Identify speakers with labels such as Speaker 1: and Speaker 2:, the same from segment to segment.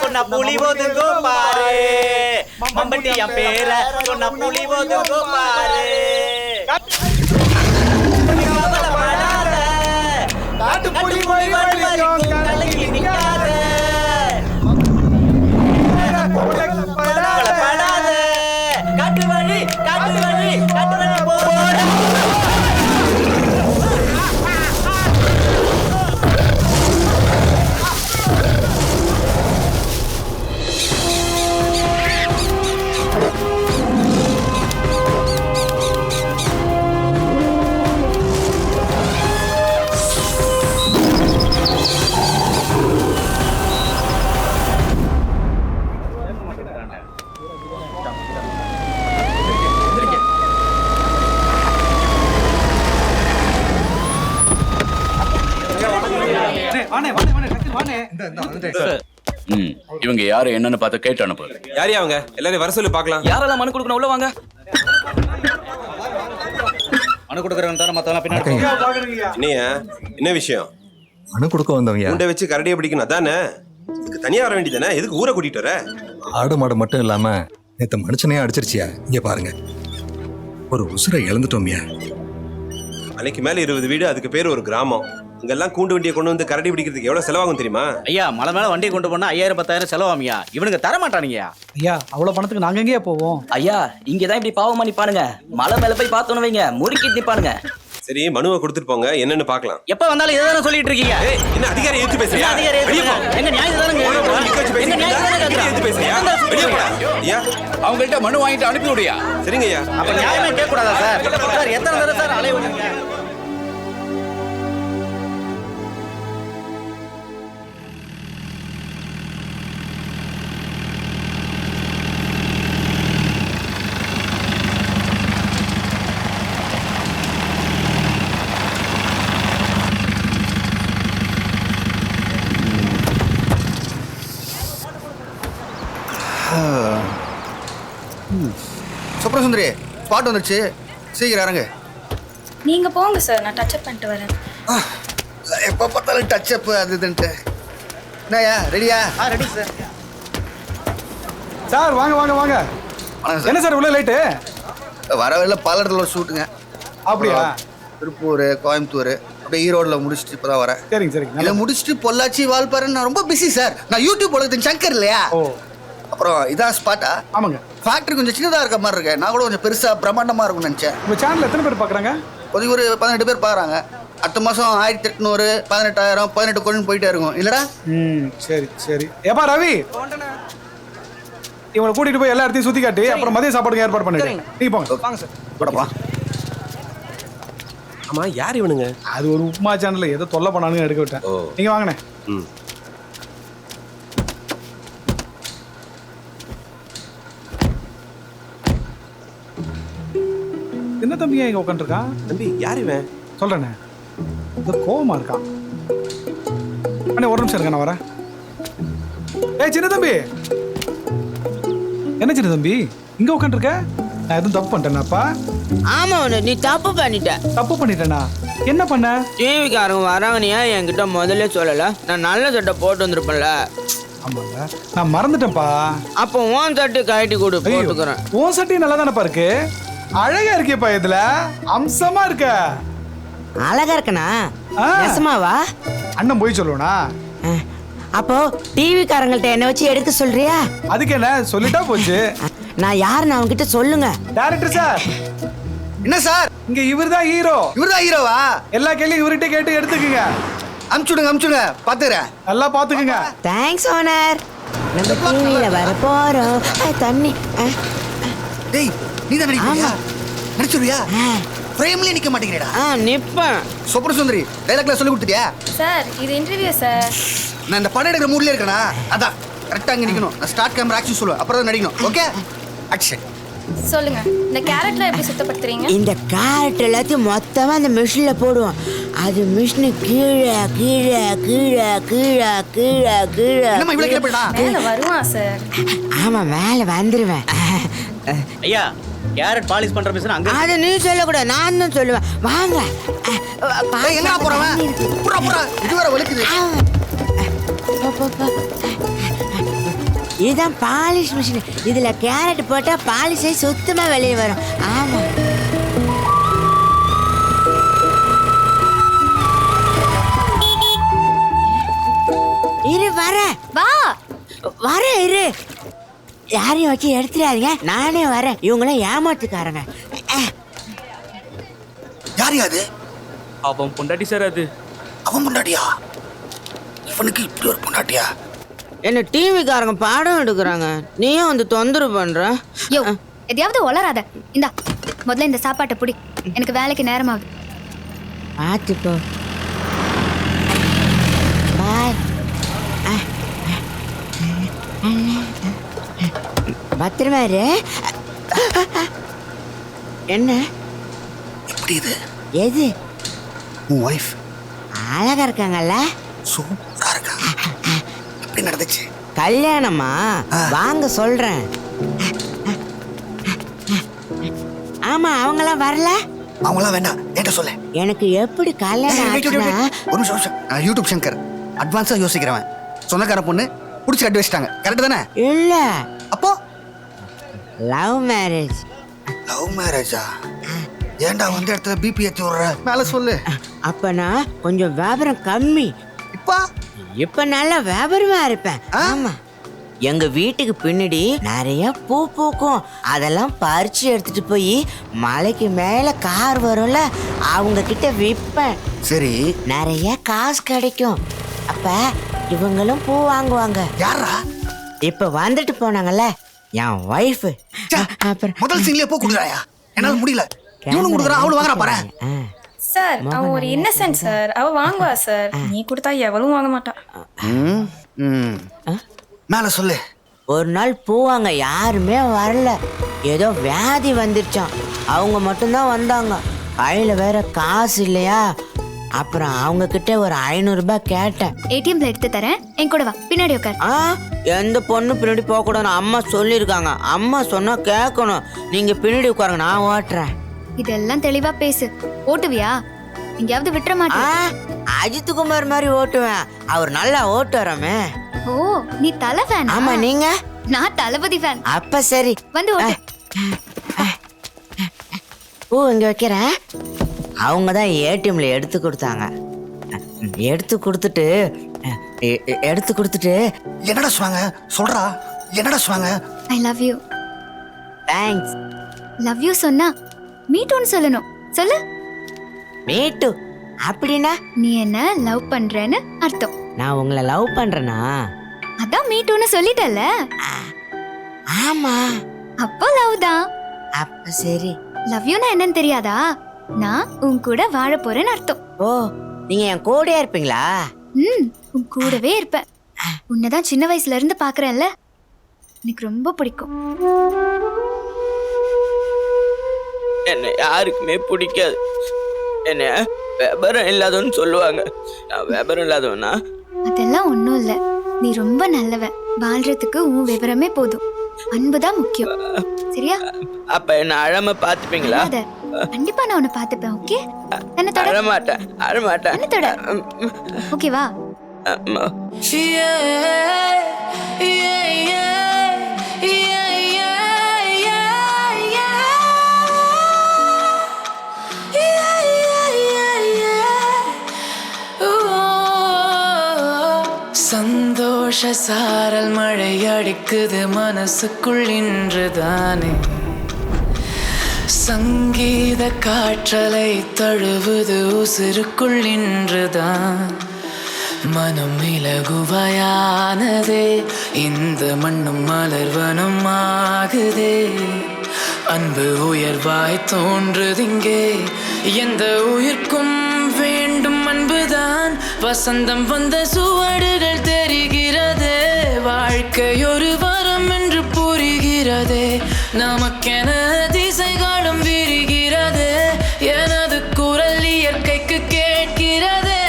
Speaker 1: சொன்ன புலி ஒதுங்கோ பாரு, மம்பட்டி என் பேர சொன்ன புலி ஒதுங்கோ பாரு. கவலைப்படாத, காட்டுப்புலி வரைக்கும் தலையில் நிற்காத. கவலைப்படாத, காட்டு வழி போட.
Speaker 2: இவங்க யாரு என்னன்னு பார்த்து கேட்டு அனுப்பு.
Speaker 3: யாரையா அவங்க? எல்லாரும் வர சொல்லி பார்க்கலாம்.
Speaker 4: யாரெல்லாம் மனு கொடுக்கணும் உள்ள வாங்க.
Speaker 1: மனு கொடுக்குறவங்க தவிர மத்தவங்க பின்னாடி.
Speaker 3: என்னையா என்ன விஷயம்?
Speaker 5: மனு கொடுக்க வந்தவங்க
Speaker 3: உண்டை வச்சு கரடியை பிடிக்கணும் அதானே? இதுக்கு தனியா வர வேண்டியதானே? எதுக்கு ஊரை கூட்டிட்டு வர?
Speaker 5: ஆடு மாடு மட்டும் இல்லாம நேத்து மனுஷனே அடிச்சிருச்சியா. இங்க பாருங்க, ஒரு உசுரை இழந்துட்டோம்யா.
Speaker 3: மலைக்கு மேல 20 வீடு, அதுக்கு பேர் ஒரு கிராமம். இங்கெல்லாம் கூண்டு வண்டியை கொண்டு வந்து கரடி பிடிக்கிறதுக்கு எவ்வளவு செலவாகும் தெரியுமா?
Speaker 1: ஐயா, மலை மேல வண்டியை கொண்டு போனா 5000-10,000 செலவாமியா. இவனுங்க தர மாட்டானுங்கய்யா.
Speaker 6: ஐயா, அவ்வளவு பணத்துக்கு நாங்க எங்கேயா போவோம்?
Speaker 4: ஐயா, இங்கதான் இப்படி பாவமா நிப்பானுங்க. மலை மேல போய் பார்த்தோன்னு வைங்க, முறுக்கிட்டு நிப்பானுங்க.
Speaker 3: சரி, மனுவை கொடுத்துட்டு போங்க, என்னன்னு பார்க்கலாம்.
Speaker 1: எப்ப வந்தாலும் இதை தானே சொல்லிட்டு இருக்கீங்க.
Speaker 3: என்ன அதிகாரி ஏத்து பேசுறியா?
Speaker 1: அதிகாரி எங்க நியாயம் தானங்க. எங்க நியாயம்
Speaker 3: ஏத்து பேசுறியா? வெளிய போடா. ஐயா,
Speaker 2: அவங்கள்ட்ட மனு வாங்கிட்டு அனுப்பி விடுயா.
Speaker 3: சரிங்க ஐயா.
Speaker 1: அப்ப நியாயமே கேட்க கூடாதா சார்? சார் எத்தனை தடவை சார் அலைய விடுங்க.
Speaker 7: சுப்ரசுந்தரி, ஸ்பாட் வந்துருச்சு, சீக்கிரம் இறங்கு.
Speaker 8: நீங்க போங்க சார், நான் டச் அப் பண்ணிட்டு வரேன்.
Speaker 7: எப்போ பார்த்தாலும் டச் அப் அது இதுன்ட்டு. என்னய்யா, ரெடியா?
Speaker 1: Ready sir.
Speaker 6: சார் வாங்க வாங்க வாங்க. என்ன சார் இவ்வளவு லேட்டு?
Speaker 7: வர வழியில பல இடத்துல ஒரு ஷூட்டுங்க.
Speaker 6: அப்படியா?
Speaker 7: திருப்பூர், கோயம்புத்தூர், அப்படியே ஈரோடுல முடிச்சுட்டு இப்பதான் வரேன்.
Speaker 6: சரிங்க சரிங்க.
Speaker 7: இதை முடிச்சுட்டு பொள்ளாச்சி, வால்பாறை. நான் ரொம்ப பிஸி சார். நான் யூடியூப் உலகத்தின் சங்கர் இல்லையா?
Speaker 6: ஓ,
Speaker 7: அப்புறம் இதான் ஸ்பாட்டா?
Speaker 6: ஆமாங்க.
Speaker 7: ஃபேக்டரி கொஞ்சம் சின்னதாக இருக்க மாதிரி இருக்கு. நான் கூட கொஞ்சம் பெருசா பிரம்மாண்டமா இருக்கும்னு நினைச்சேன்.
Speaker 6: உங்க சேனல் எத்தனை பேர் பாக்குறாங்க?
Speaker 7: ஒரு 18 பேர் பாக்குறாங்க. அடுத்த மாசம் 1800, 18,000, 18 கோடின்னு போயிட்டே இருக்கும் இல்லடா?
Speaker 6: சரி சரி. ஏப்பா ரவி, இவங்களை கூட்டிட்டு போய் எல்லா இடத்தையும் சுத்தி காட்டி அப்புறம் மதிய சாப்பாடுக்கு ஏற்பாடு பண்ணிட்டு நீங்க போங்க. வாங்க சார்.
Speaker 7: போடப்பா.
Speaker 3: ஆமா, யார் இவனுங்க?
Speaker 6: அது ஒரு உப்புமா சேனல்ல ஏதோ தொல்லை பண்ணானுங்க, எடுக்க விட்டேன். நீங்க வாங்கண்ணே. என்ன தம்பியா இங்க உட்காந்துருக்கான்?
Speaker 3: தம்பி, யார் இவன்?
Speaker 6: சொல்றேண்ணே, இது கோவமா இருக்கான். அண்ணே ஒரு நிமிஷம் இருக்க, நான் வரேன். ஏய் சின்ன தம்பி, என்ன சின்ன தம்பி இங்க உட்காந்துருக்க? நான் எதுவும் தப்பு பண்ணிட்டேனாப்பா?
Speaker 9: ஆமா, நீ தப்பு பண்ணிட்ட.
Speaker 6: தப்பு பண்ணிட்டேனா? என்ன பண்ண?
Speaker 9: டிவிக்காரங்க வராங்கன்னு ஏன் என்கிட்ட முதல்ல சொல்லல? நான் நல்ல சட்டை போட்டு வந்திருப்பேன்ல.
Speaker 6: ஆமாங்க, நான் மறந்துட்டேன்ப்பா.
Speaker 9: அப்போ உன் சட்டை கழட்டி கொடு, போட்டுக்கிறேன்.
Speaker 6: உன் சட்டை நல்லா தானப்பா இருக்கு, அழகா இருக்கேப்பா. இதுல அம்சமா இருக்க.
Speaker 9: அழகா இருக்கனா? நெசமாவா?
Speaker 6: அண்ணன் போய் சொல்லுவனா?
Speaker 9: அப்போ டிவிக்காரங்கள்ட்ட என்ன வச்சு எடுக்க சொல்றியா?
Speaker 6: அதுக்கு என்ன, சொல்லிட்டா போச்சு.
Speaker 9: நான் யாருன்னு அவங்க கிட்ட சொல்லுங்க.
Speaker 6: Director sir.
Speaker 7: என்ன சார்?
Speaker 6: இங்க இவர்தான் ஹீரோ.
Speaker 7: இவர்தான் ஹீரோவா?
Speaker 6: எல்லா கேள்வியும் இவர்கிட்ட கேட்டு எடுத்துக்கங்க.
Speaker 7: அமுச்சுடுங்க, பாத்துக்கிறேன்.
Speaker 6: நல்லா பாத்துக்குங்க.
Speaker 9: Thanks owner. நம்ம டிவில வர போறோம். தண்ணி.
Speaker 7: டேய், நீ தான் நடிக்கிறியா? நடிச்சுறியா? ஃப்ரேம்லயே நிக்க மாட்டேங்கிறடா.
Speaker 9: நிப்பேன்.
Speaker 7: சுப்ரசுந்தரி, டைலாக்ல சொல்லி கொடுத்துட்டியா?
Speaker 8: சார் இது இன்டர்வியூ சார்.
Speaker 7: நான் இந்த படம் எடுக்கிற மூட்லயே இருக்கேனா? அதான் கரெக்டா அங்க நிக்கணும். நான் ஸ்டார்ட் கேமரா ஆக்ஷன் சொல்லுவேன், அப்புறம் தான் நடிக்கணும். Okay, action.
Speaker 8: சொல்லுங்க, இந்த கேரட்ல எப்படி சுத்தப்படுத்துறீங்க?
Speaker 9: இந்த கேரட் எல்லாத்தையும் மொத்தமா அந்த மிஷின்ல போடுவோம். அது மிஷினு கீழே கீழே கீழே கீழே கீழே கீழே.
Speaker 7: என்னம்மா இவ்வளவு கேப்படா?
Speaker 8: மேல வருவான் சார்.
Speaker 9: ஆமா, மேல வந்துருவேன்.
Speaker 1: ஐயா, கேரட் பாலிஷ் பண்ற மிஷின் அங்க
Speaker 9: அதை நீ சொல்லக்கூடாது, நான் தான் சொல்லுவேன். வாங்க.
Speaker 7: எங்க போறவன் புறா புறா இது வேற வலிக்குது.
Speaker 9: இதுதான் பாலிஷ் மிஷின். இதுல கேரட் போட்டா பாலிஷை சுத்தமா வெளியே வரும். ஆமா. இரு வர
Speaker 8: வா.
Speaker 9: வர இரு. யாரையும் வச்சு எடுத்துடாதீங்க, நானே வரேன். இவங்களாம் ஏமாத்துக்காரங்க.
Speaker 7: யார் அது?
Speaker 1: அவன் பொண்டாட்டி சார். அது
Speaker 7: அவன் பொண்டாட்டியா? இவனுக்கு இப்படி ஒரு பொண்டாட்டியா?
Speaker 9: என்ன டிவிக்காரங்க பாடம் எடுக்கிறாங்க, நீயும் வந்து தொந்தரவு பண்ற.
Speaker 8: யோ, எதையாவது உளராத. இந்தா முதல்ல இந்த சாப்பாட்டை புடி, எனக்கு வேலைக்கு நேரமாகுது.
Speaker 9: பார்த்துக்கோ. பாய். பத்திரமா இரு. என்ன
Speaker 7: எப்படி இது?
Speaker 9: எது?
Speaker 7: உன் ஒய்ஃப்
Speaker 9: அழகா இருக்காங்கல்ல?
Speaker 7: சூப்பரா இருக்கா. எப்படி நடந்துச்சு
Speaker 9: கல்யாணமா? வாங்க சொல்றேன். ஆமா, அவங்களாம் வரல.
Speaker 7: அவங்களாம் வேண்டாம், என்கிட்ட சொல்ல.
Speaker 9: எனக்கு எப்படி கல்யாணம் ஆச்சுன்னா?
Speaker 7: ஒரு நிமிஷம். யூடியூப் சங்கர் அட்வான்ஸா யோசிக்கிறவன். சொந்தக்கார பொண்ணு புடிச்சு கட்டி வச்சிட்டாங்க, கரெக்ட் தானே?
Speaker 9: இல்ல,
Speaker 7: அப்போ
Speaker 9: லவ் மேரேஜ்.
Speaker 7: லவ் மேரேஜா? ஏன்டா வந்து இடத்துல பிபி ஏத்தி விடுற? மேல சொல்லு.
Speaker 9: அப்பனா கொஞ்சம் வியாபாரம் கம்மி. இப்ப நல்லா வியாபாரமா இருப்பேன். ஆமா, எங்க வீட்டுக்கு பின்னாடி நிறைய பூ பூக்கும். அதெல்லாம் பறிச்சு எடுத்துட்டு போய் மலைக்கு மேல கார் வரும்ல, அவங்க கிட்ட விற்பேன்.
Speaker 7: சரி,
Speaker 9: நிறைய காசு கிடைக்கும். அப்ப இவங்களும் பூ வாங்குவாங்க.
Speaker 7: யாரா?
Speaker 9: இப்ப வந்துட்டு போனாங்கல்ல, என் ஒய்ஃப். அப்புறம்
Speaker 7: முதல் சீன்லயே பூ குடுறாயா? என்னால முடியல. இவனும் குடுக்குறான், அவளும் வாங்குறா பாரு.
Speaker 8: சார், அவ ஒரு இன்னசென்ட் சார். அவ வாங்குவா சார். நீ கொடுத்தா எவளும் வாங்க மாட்டா.
Speaker 7: மேல சொல்லு.
Speaker 9: ஒரு நாள் பூவாங்க யாருமே வரல. ஏதோ வியாதி வந்துருச்சான். அவங்க மட்டும்தான் வந்தாங்க. கையில வேற காசு இல்லையா. அப்புறம் அவங்க கிட்ட ஒரு 500 ரூபாய் கேட்டேன்.
Speaker 8: ஏடிஎம்ல எடுத்து தரேன், என் கூட வா, பின்னாடி உட்கார்.
Speaker 9: எந்த பொண்ணு பின்னாடி போக கூடாதுன்னு அம்மா சொல்லியிருக்காங்க. அம்மா சொன்னா கேட்கணும். நீங்க பின்னாடி உட்காருங்க, நான் ஓட்டுறேன்.
Speaker 8: இதெல்லாம் தெளிவா பேசு. ஓட்டுவியா? எங்கேயாவது விட்டுற மாட்டேன்.
Speaker 9: அஜித் குமார் மாதிரி ஓட்டுவேன். அவர் நல்லா ஓட்டுறமே.
Speaker 8: ஓ, நீ தலை ஃபேன்?
Speaker 9: ஆமா, நீங்க?
Speaker 8: நான் தளபதி ஃபேன்.
Speaker 9: அப்ப சரி,
Speaker 8: வந்து ஓட்டு.
Speaker 9: பூ இங்க வைக்கிறேன். அவங்க தான் ஏடிஎம்ல எடுத்து கொடுத்தாங்க. எடுத்து கொடுத்துட்டு
Speaker 7: என்னடா சொன்னாங்க? சொல்றா, என்னடா சொன்னாங்க?
Speaker 8: I love you.
Speaker 9: Thanks.
Speaker 8: Love you சொன்னா மீட்டுன்னு சொல்லணும். சொல்லு.
Speaker 9: மீட்டு அப்படின்னா?
Speaker 8: நீ என்ன லவ் பண்றேன்னு அர்த்தம்.
Speaker 9: நான் உங்களை லவ் பண்றேனா?
Speaker 8: அதான் மீட்டுன்னு சொல்லிட்டல.
Speaker 9: ஆமா,
Speaker 8: அப்போ லவ் தான்.
Speaker 9: அப்ப சரி.
Speaker 8: லவ் யூனா என்னன்னு தெரியாதா? நான் உன் கூட வாழ போறேன்னு அர்த்தம்.
Speaker 9: ஓ, நீங்க என் கூடயே இருப்பீங்களா?
Speaker 8: உன் கூடவே இருப்பேன். உன்னதான் சின்ன வயசுல இருந்து பாக்குறேன்ல, எனக்கு ரொம்ப பிடிக்கும்.
Speaker 4: என்ன யாருக்குமே பிடிக்காது. என்ன விபரம் இல்லாதவன்னு சொல்லுவாங்க. நான் விபரம் இல்லாதவனா?
Speaker 8: அதெல்லாம் ஒண்ணும் இல்ல. நீ ரொம்ப நல்லவன். வாழ்றதுக்கு உன் விவரமே போதும். அன்புதான் முக்கியம். சரியா?
Speaker 4: அப்ப என்ன அழாம பாத்துப்பீங்களா?
Speaker 8: கண்டிப்பா நான் உன்னை பாத்துப்பேன். ஓகே? என்ன தொட?
Speaker 4: அழமாட்டேன்.
Speaker 8: என்ன தொட? ஓகேவா?
Speaker 10: சந்தோஷ சாரல் மழை அடிக்குது மனசுக்குள் இன்றுதானே. சங்கீத காற்றலை தழுவுது உசிருக்குள் இன்றுதான். மனம் இலகுவையானதே, இந்த மண்ணும் மலர்வனம் ஆகுதே. அன்பு உயர்வாய் தோன்றுதிங்கே, எந்த உயிர்க்கும் வேண்டும் அன்புதான். வசந்தம் வந்த சுவடுகள் தெரிகிறதே, வாழ்க்கை ஒரு வரம் என்று புரிகிறதே. நமக்கென திசைகளும் விரிகிறதே, எனது குரல் இயற்கைக்கு கேட்கிறதே.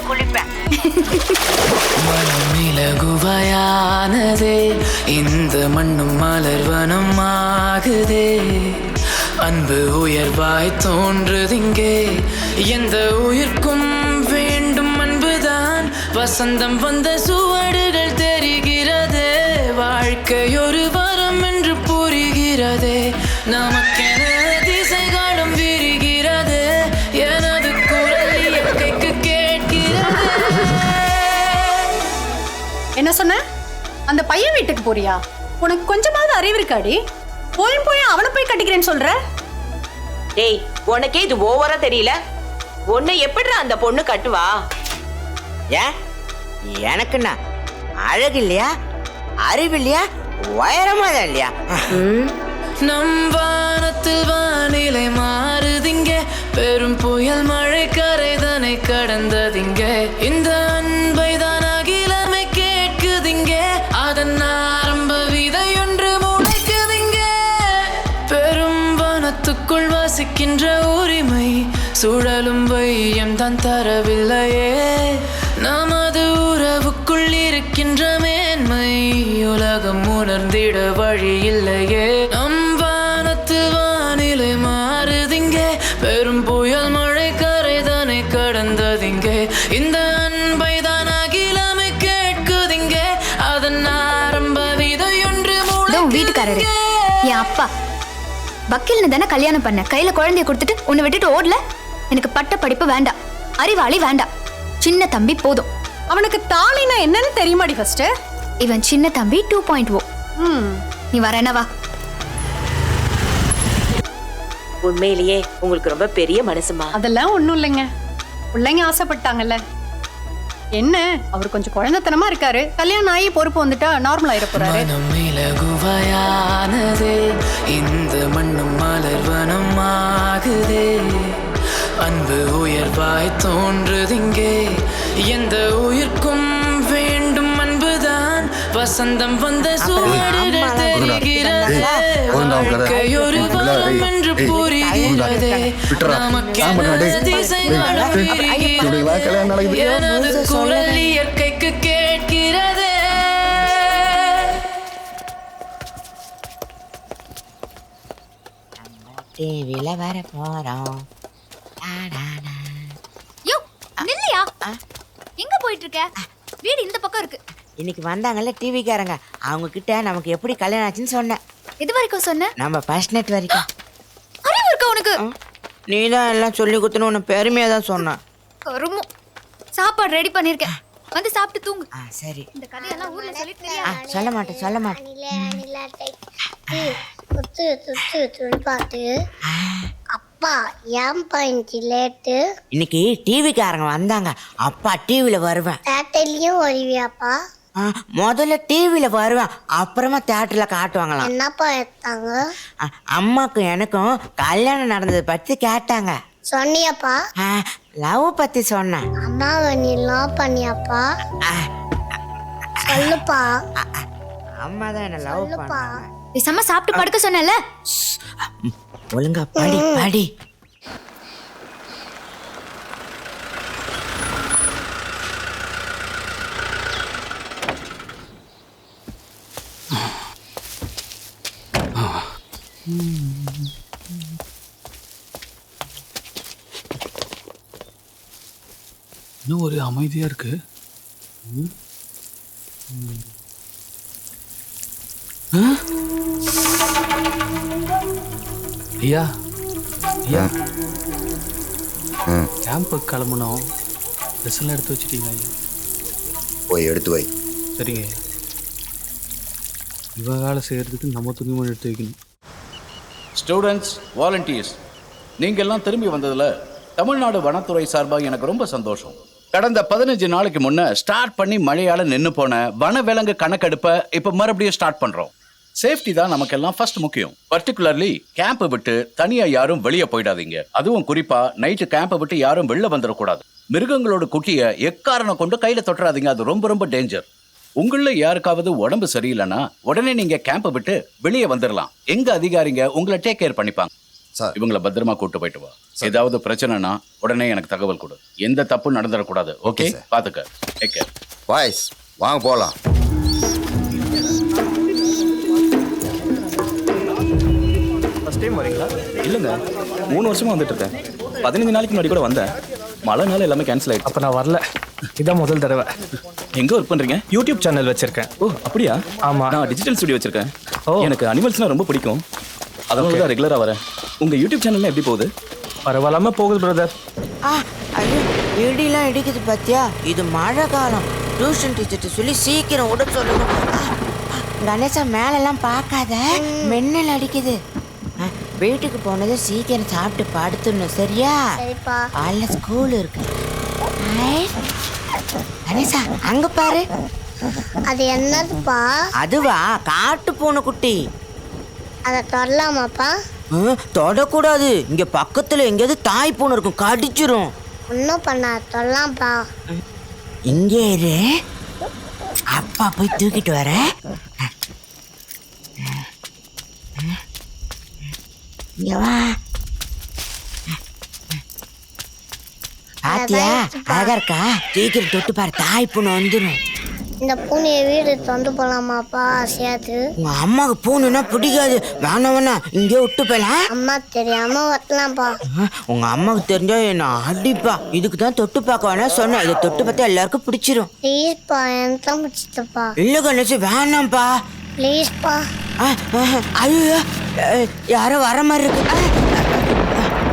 Speaker 9: குளிப்பேன்.
Speaker 10: மனம் இலகுவையானதே, இந்த மண்ணும் மலர்வனம் ஆகுதே. அன்பு உயர்வாய் தோன்றுதிங்கே, எந்த உயிர்க்கும் வேண்டும் அன்புதான். வசந்தம் வந்த சுவடுகள் தெரிகிறதே, வாழ்க்கை ஒரு வரம் என்று புரிகிறதே. நமக்கென திசைகளும் விரிகிறது, எனது குரல் இயற்கைக்கு கேட்கிறது.
Speaker 11: என்ன சொன்ன? அந்த பையன் வீட்டுக்கு போறியா? உனக்கு கொஞ்சமாவது அறிவு இருக்காடி? போய் அவனை போய் கட்டிக்கிறேன்னு சொல்ற?
Speaker 9: டேய், உனக்கே இது ஓவரா தெரியல? உன்னை எப்படிடா அந்த பொண்ணு கட்டுவா? ஏன் எனக்குன்னா அழகு இல்லையா, அறிவு இல்லையா, உயரமா தான் இல்லையா?
Speaker 10: நம் வானத்தில் வானிலை மாறுதிங்க, பெரும் புயல் மழை கரைதனை கடந்ததிங்க. இந்த அன்பை தான் அகிலமே கேட்குதிங்க, அதன் ஆரம்ப விதை ஒன்று முளைக்குதிங்க. பெரும் வனத்துக்குள் வசிக்கின்ற உரிமை சுழலும் வையம் தான் தரவில்லையே. நமது உறவுக்குள் இருக்கின்ற மேன்மை உலகம் உணர்ந்திட வழி இல்லையே. நம் வானத்தில் வானிலை மாறுதிங்க, பெரும் புயல் மழை கரைதனை கடந்ததிங்க. இந்த அன்பை தான் அகிலமே கேட்குதிங்க, அதன் ஆரம்ப விதை ஒன்று
Speaker 8: வீட்டுக்காரரு என் அப்பா வக்கீல்னு தானே கல்யாணம் பண்ண, கையில குழந்தைய கொடுத்துட்டு உன்னை விட்டுட்டு ஓடல. எனக்கு பட்ட படிப்பு வேண்டாம், அறிவாளி வேண்டாம், சின்ன தம்பி போதும்.
Speaker 11: அவனுக்கு தாலினா என்னன்னு தெரியுமாடி ஃபர்ஸ்ட்?
Speaker 8: இவன் சின்ன தம்பி 2.0. நீ வரேனா வா.
Speaker 9: உண்மையிலேயே உங்களுக்கு ரொம்ப பெரிய மனசுமா.
Speaker 11: அதெல்லாம் ஒண்ணும் இல்லைங்க, பிள்ளைங்க ஆசைப்பட்டாங்கல்ல. என்ன அவர் கொஞ்சம் குழந்தைத்தனமா இருக்காரு, கல்யாணம் ஆகி பொறுப்பு வந்துட்டா நார்மல் ஆயிட போறாரு.
Speaker 10: மனம் இலகுவையானதே, இந்த மண்ணும் மலர்வனம் ஆகுதே. அன்பு உயர்வாய் தோன்றுதிங்கே, எந்த உயிர்க்கும் வேண்டும் அன்புதான். வசந்தம் வந்த சுவடுகள் தெரிகிறது, வாழ்க்கை ஒரு வரம் என்று புரிகிறதே. நமக்கென திசைகளும் விரிகிறது, எனது குரல் இயற்கைக்கு கேட்கிறதே.
Speaker 9: டிவில வர போறோம்.
Speaker 8: யோ நில்லையா, எங்க போயிட்டு இருக்க? வீடு இந்த பக்கம் இருக்கு.
Speaker 9: இன்னைக்கு வந்தாங்கல்ல டிவிக்காரங்க, அவங்க கிட்ட நமக்கு எப்படி கல்யாணம் ஆச்சுன்னு சொன்னேன்.
Speaker 8: இது வரைக்கும் சொன்ன?
Speaker 9: நம்ம ஃபர்ஸ்ட் நைட் வரைக்கும்.
Speaker 8: அறிவு இருக்கா உனக்கு?
Speaker 9: நீ தான் எல்லாம் சொல்லி கொடுத்துன்னு உன்னை பெருமையா தான் சொன்னேன்.
Speaker 8: கருமோ, சாப்பாடு ரெடி பண்ணிருக்கேன், வந்து சாப்பிட்டு தூங்கு.
Speaker 9: சரி.
Speaker 8: இந்த கதையெல்லாம் ஊர்ல சொல்லிட்டு
Speaker 9: சொல்ல மாட்டேன் சொல்ல மாட்டேன்.
Speaker 8: அப்பா ஏன் பாயிண்ட் லேட்டு?
Speaker 9: இன்னைக்கு டிவிக்காரங்க வந்தாங்க, அப்பா டிவில வருவேன்.
Speaker 8: தேட்டர்லயும் வருவியாப்பா?
Speaker 9: முதல்ல டிவில வருவேன், அப்புறமா தியேட்டர்ல காட்டுவாங்களாம்.
Speaker 8: என்னப்பா எடுத்தாங்க?
Speaker 9: அம்மாக்கும் எனக்கும் கல்யாணம் நடந்ததை பத்தி கேட்டாங்க.
Speaker 8: சொன்னியாப்பா?
Speaker 9: லவ் பத்தி சொன்னேன்.
Speaker 8: அம்மாவை நீ லவ் பண்ணியாப்பா? சொல்லுப்பா.
Speaker 9: அம்மா தான் என்ன லவ் பண்ணாங்க.
Speaker 8: பேசாம சாப்பிட்டு படுக்க சொன்னல.
Speaker 9: ஒழுங்கா படி படி.
Speaker 6: இன்னும் ஒரு அமைதியா இருக்கு. ஐயா ஐயா, கேம்புக்கு கிளம்பணும், ட்ரெஸ் எல்லாம் எடுத்து வச்சுட்டீங்க ஐயா?
Speaker 5: போய் எடுத்து வை.
Speaker 6: சரிங்க ஐயா. இவன் வேலை செய்யறதுக்கு நம்ம துணிமணி எடுத்து வைக்கணும்.
Speaker 2: ஸ்டூடெண்ட்ஸ், வாலண்டியர்ஸ், நீங்கள் எல்லாம் திரும்பி வந்ததில் தமிழ்நாடு வனத்துறை சார்பாக எனக்கு ரொம்ப சந்தோஷம். கடந்த 15 நாளைக்கு முன்ன ஸ்டார்ட் பண்ணி மழையால நின்று போன வனவிலங்கு கணக்கெடுப்பை இப்போ மறுபடியும் ஸ்டார்ட் பண்ணுறோம். சேஃப்டி தான் நமக்கெல்லாம் ஃபர்ஸ்ட் முக்கியம். பர்டிகுலர்லி கேம்பை விட்டு தனியா யாரும் வெளியே போயிடாதீங்க. அதுவும் குறிப்பா நைட்டு கேம்பை விட்டு யாரும் வெளில வந்துடக்கூடாது. மிருகங்களோட குட்டியை எக்காரணம் கொண்டு கையில தொட்டுறாதீங்க, அது ரொம்ப ரொம்ப டேஞ்சர். உங்கள யாருக்காவது உடம்பு சரியில்லைன்னா உடனே நீங்க கேம்பை விட்டு வெளியே வந்துடலாம். எங்க அதிகாரிங்க உங்களை டேக் கேர் பண்ணிப்பாங்க.
Speaker 7: சார்.
Speaker 2: இவங்கள பத்திரமா கூட்டு போயிட்டு வா. ஏதாவது பிரச்சனைனா உடனே எனக்கு தகவல் கொடு. எந்த தப்பும் நடந்துடக்கூடாது. ஓகே, பாத்துக்க. Take care.
Speaker 7: பாய்ஸ் வாங்க போகலாம்.
Speaker 12: ஃபர்ஸ்ட் டைம் வரீங்களா? இல்லைங்க, 3 வருஷமா வந்துட்டு இருக்கேன். 15 நாளைக்கு முன்னாடி கூட வந்தேன். மழைனால எல்லாமே கேன்சல் ஆயிடுச்சு.
Speaker 6: அப்போ நான் வரல. இதான் முதல் தடவை.
Speaker 12: எங்க ஒர்க் பண்றீங்க?
Speaker 6: யூடியூப் சேனல் வச்சிருக்கேன்.
Speaker 12: ஓ அப்படியா?
Speaker 6: ஆமா.
Speaker 12: நான் டிஜிட்டல் ஸ்டுடியோ வச்சிருக்கேன். எனக்கு அனிமல்ஸ்னா ரொம்ப பிடிக்கும். அதனால தான் ரெகுலரா வரேன். உங்க யூடியூப் சேனல்ல எப்படி போகுது?
Speaker 6: பரவாயில்லாம போகுது பிரதர்.
Speaker 9: அது இடிலாம் இடிக்குது பாத்தியா? இது மழை காலம். டியூஷன் டீச்சர்கிட்ட சொல்லி சீக்கிரம் விட சொல்லணும். கணேசா மேலெல்லாம் பார்க்காத, மின்னல் அடிக்குது. வீட்டுக்கு போனது சீக்கிரம் சாப்பிட்டு படுத்துடணும், சரியா? காலைல ஸ்கூல் இருக்கு. கணேசா அங்க பாரு.
Speaker 13: அது என்னதுப்பா?
Speaker 9: அதுவா காட்டு பூனை குட்டி.
Speaker 13: அதை தொடலாமாப்பா?
Speaker 9: தொடக்கூடாது. இங்க பக்கத்துல எங்கேயாவது தாய் பூனை இருக்கும், கடிச்சிரும்.
Speaker 13: ஒன்றும் பண்ணா தொடலாம்ப்பா.
Speaker 9: இங்கே இரு, அப்பா போய் தூக்கிட்டு வர. இங்க வா. பாத்தியா அழகா இருக்கா? சீக்கிரம் தொட்டு பாரு, தாய் பூனை வந்துடும்.
Speaker 13: இந்த பூனையை வீடு தொண்டு போலாமாப்பா சேர்த்து?
Speaker 9: உங்க அம்மாவுக்கு பூனைன்னா பிடிக்காது. வேணாம் வேணாம், இங்கே விட்டு போயலாம்.
Speaker 13: அம்மா தெரியாம வரலாம்ப்பா.
Speaker 9: உங்க அம்மாவுக்கு தெரிஞ்சா என்ன அடிப்பா. இதுக்கு தான் தொட்டு பார்க்க வேணாம் சொன்னேன். இதை தொட்டு பார்த்தா எல்லாருக்கும் பிடிச்சிரும்.
Speaker 13: ப்ளீஸ்ப்பா, எனக்கு தான் பிடிச்சதுப்பா.
Speaker 9: இல்ல கணேஷ், வேணாம்ப்பா.
Speaker 13: ப்ளீஸ்ப்பா.
Speaker 9: ஐயோ, யாரோ வர மாதிரி இருக்கு.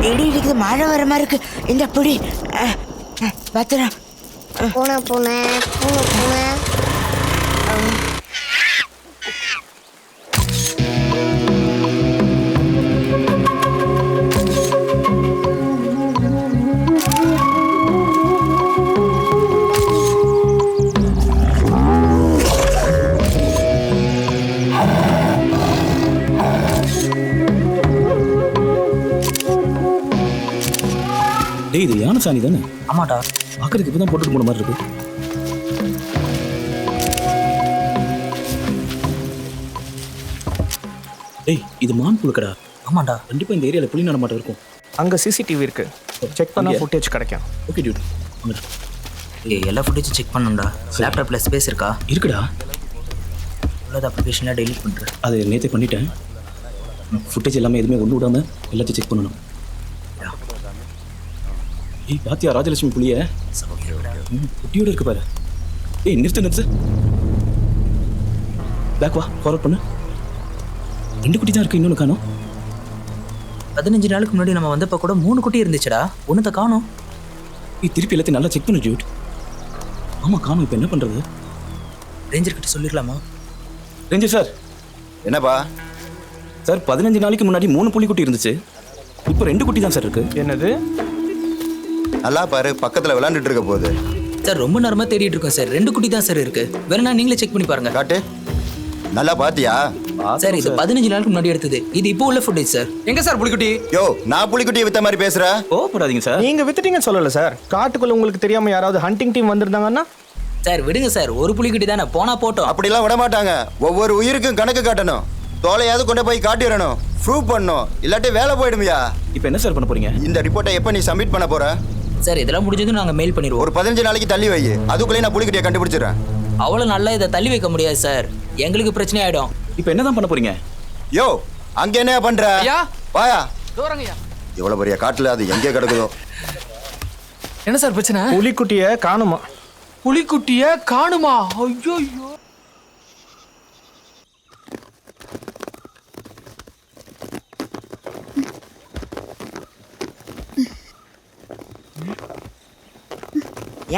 Speaker 9: இடி இடிக்குது, மழை வர மாதிரி இருக்கு. இந்த பிடி பத்திரம்.
Speaker 13: பூனை பூனை பூனை பூனை.
Speaker 12: டேய், இது யானை சாணி தானே?
Speaker 4: ஆமாடா.
Speaker 12: பார்க்கறதுக்கு இப்பதான் போட்டுட்டு போன மாதிரி இருக்கு. டேய், இது மான் புழுக்கடா.
Speaker 4: ஆமாண்டா.
Speaker 12: கண்டிப்பா இந்த ஏரியால புலி நடமாட்டம் இருக்கும்.
Speaker 6: அங்க சிசிடிவி இருக்கு, செக் பண்ணா ஃபுட்டேஜ் கிடைக்கும்.
Speaker 12: Okay Dude.
Speaker 4: எல்லா ஃபுட்டேஜும் செக் பண்ணணும்டா. லேப்டாப்ல ஸ்பேஸ் இருக்கா?
Speaker 12: இருக்குடா.
Speaker 4: உள்ளது அப்ளிகேஷன்லாம் டெலீட் பண்ணுறேன்.
Speaker 12: அதை நேற்றே பண்ணிட்டேன். ஃபுட்டேஜ் எல்லாமே எதுவுமே ஒன்று விடாம எல்லாத்தையும் செக் பண்ணணும். ஏய் பாத்தியா ராஜலட்சுமி புலிய? குட்டியோட இருக்கு பாரு. ஏய் நிறுத்து. பேக் வா, ஃபார்வர்ட் பண்ணு. 2 குட்டி தான் இருக்கு, இன்னொன்று காணோம்.
Speaker 4: 15 நாளுக்கு முன்னாடி நம்ம வந்தப்ப கூட 3 குட்டி இருந்துச்சுடா. ஒன்றுத்த காணோம்.
Speaker 12: திருப்பி எல்லாத்தையும் நல்லா செக் பண்ணு டியூட். ஆமா காணோம். இப்போ என்ன பண்றது?
Speaker 4: ரேஞ்சர் கிட்ட சொல்லிடலாமா?
Speaker 12: Ranger sir.
Speaker 7: என்னப்பா
Speaker 12: சார், 15 நாளைக்கு முன்னாடி 3 புலிக்குட்டி இருந்துச்சு. இப்போ 2 குட்டி தான் சார் இருக்கு.
Speaker 6: என்னது?
Speaker 7: நல்லா பாரு, பக்கத்துல விளையாண்டுட்டு இருக்க போகுது.
Speaker 4: சார் ரொம்ப நேரமா தேடிட்டு இருக்கோம் சார். 2 குட்டி தான் சார் இருக்கு. வேணா நீங்களே செக் பண்ணி பாருங்க.
Speaker 7: காட்டு. நல்லா பாத்தியா?
Speaker 4: சார் இது 15 நாளுக்கு முன்னாடி எடுத்தது. இது இப்போ உள்ள ஃபுட்டேஜ் சார்.
Speaker 12: எங்க சார் புலிக்குட்டி?
Speaker 7: யோ, நான் புலிக்குட்டியை வித்த மாதிரி பேசுற?
Speaker 12: கோவப்படாதீங்க சார்.
Speaker 6: நீங்க வித்துட்டீங்கன்னு சொல்லல சார். காட்டுக்குள்ள உங்களுக்கு தெரியாம யாராவது ஹண்டிங் டீம் வந்திருந்தாங்கன்னா?
Speaker 4: சார் விடுங்க சார், ஒரு புலிக்குட்டி தானே, போனா போட்டோம்.
Speaker 7: அப்படிலாம் விட மாட்டாங்க. ஒவ்வொரு உயிருக்கும் கணக்கு காட்டணும். தோலையாவது கொண்டு போய் காட்டிடணும், ப்ரூவ் பண்ணணும். இல்லாட்டி வேலை போயிடுமியா?
Speaker 12: இப்போ என்ன சார் பண்ண போறீங்க?
Speaker 7: இந்த ரிப்போர்ட்டை எப்ப நீ சப்மிட் பண்ண போற?
Speaker 4: சார் இதெல்லாம் முடிஞ்சதும் நாங்க மெயில் பண்ணிடுவோம்.
Speaker 7: ஒரு 15 நாளைக்கு தள்ளி வை. அதுக்குள்ளே நான் புலிக்குட்டியை கண்டுபிடிச்சிடுறேன்.
Speaker 4: அவ்வளவு நல்லா இதை தள்ளி வைக்க முடியாது சார். எங்களுக்கு பிரச்சனை ஆயிடும்.
Speaker 12: இப்போ என்னதான் பண்ண போறீங்க?
Speaker 7: யோ, அங்க என்ன பண்ற? வாயா. இவ்வளவு பெரிய காட்டுல அது எங்கே கிடக்குதோ?
Speaker 6: என்ன சார் பிரச்சனை? புலிக்குட்டியை காணுமா?
Speaker 10: புலிக்குட்டிய காணுமா? ஐயோ.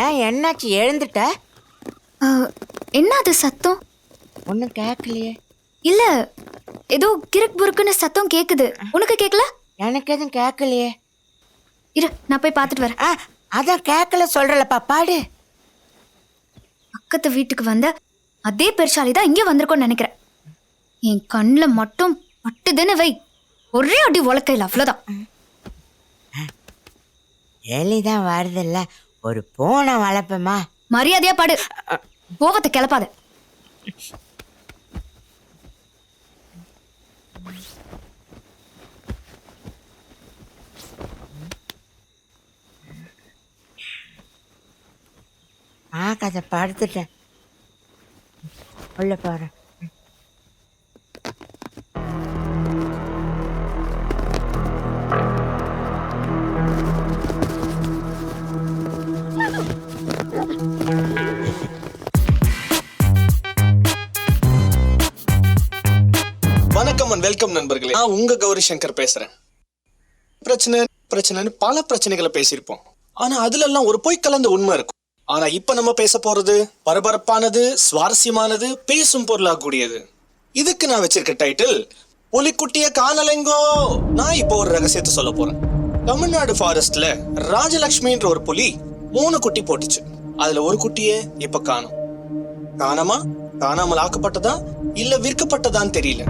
Speaker 9: ஏன் என்னாச்சு, எழுந்துட்ட?
Speaker 8: என்ன அது சத்தம்?
Speaker 9: ஒன்றும் கேட்கலையே.
Speaker 8: இல்ல, ஏதோ கிறுக் புறுக்குன்னு சத்தம் கேக்குது. உனக்கு கேட்கல?
Speaker 9: எனக்கு எதுவும் கேட்கலையே.
Speaker 8: இரு, நான் போய் பார்த்துட்டு வரேன்.
Speaker 9: அதான் கேட்கல சொல்றலப்பா, பாடு.
Speaker 8: பக்கத்து வீட்டுக்கு வந்த அதே பெருசாலி தான் இங்கே வந்திருக்கோன்னு நினைக்கிறேன். என் கண்ணில் மட்டும் பட்டுதுன்னு வை, ஒரே அடி உலக்கையில், அவ்வளோதான்.
Speaker 9: எலிதான் வருதுல்ல, ஒரு பூனை வளர்ப்பமா.
Speaker 8: மரியாதையா பாடு, கோவத்தை கிளப்பாத.
Speaker 9: கதை படுத்துட்டேன். உள்ள பாரு.
Speaker 14: வணக்கம் அண்ட் வெல்கம் நண்பர்களே. நான் உங்க கௌரி சங்கர் பேசுறேன். பிரச்சனைன்னு பல பிரச்சனைகளை பேசியிருப்போம். ஆனா அதுல எல்லாம் ஒரு பொய் கலந்த உண்மை இருக்கும். ஆனா இப்ப நம்ம பேச போறது பரபரப்பானது, சுவாரஸ்யமானது, பேசும் பொருளாகக்கூடியது. இதுக்கு நான் வச்சிருக்க டைட்டில் புலிக்குட்டிய காணலைங்கோ. நான் இப்போ ஒரு ரகசியத்தை சொல்ல போறேன். தமிழ்நாடு ஃபாரஸ்ட்ல ராஜலட்சுமின்ற ஒரு புலி 3 குட்டி போட்டுச்சு. அதுல ஒரு குட்டியே இப்ப காணும். காணாமல் ஆக்கப்பட்டதா இல்ல விற்கப்பட்டதான்னு தெரியல.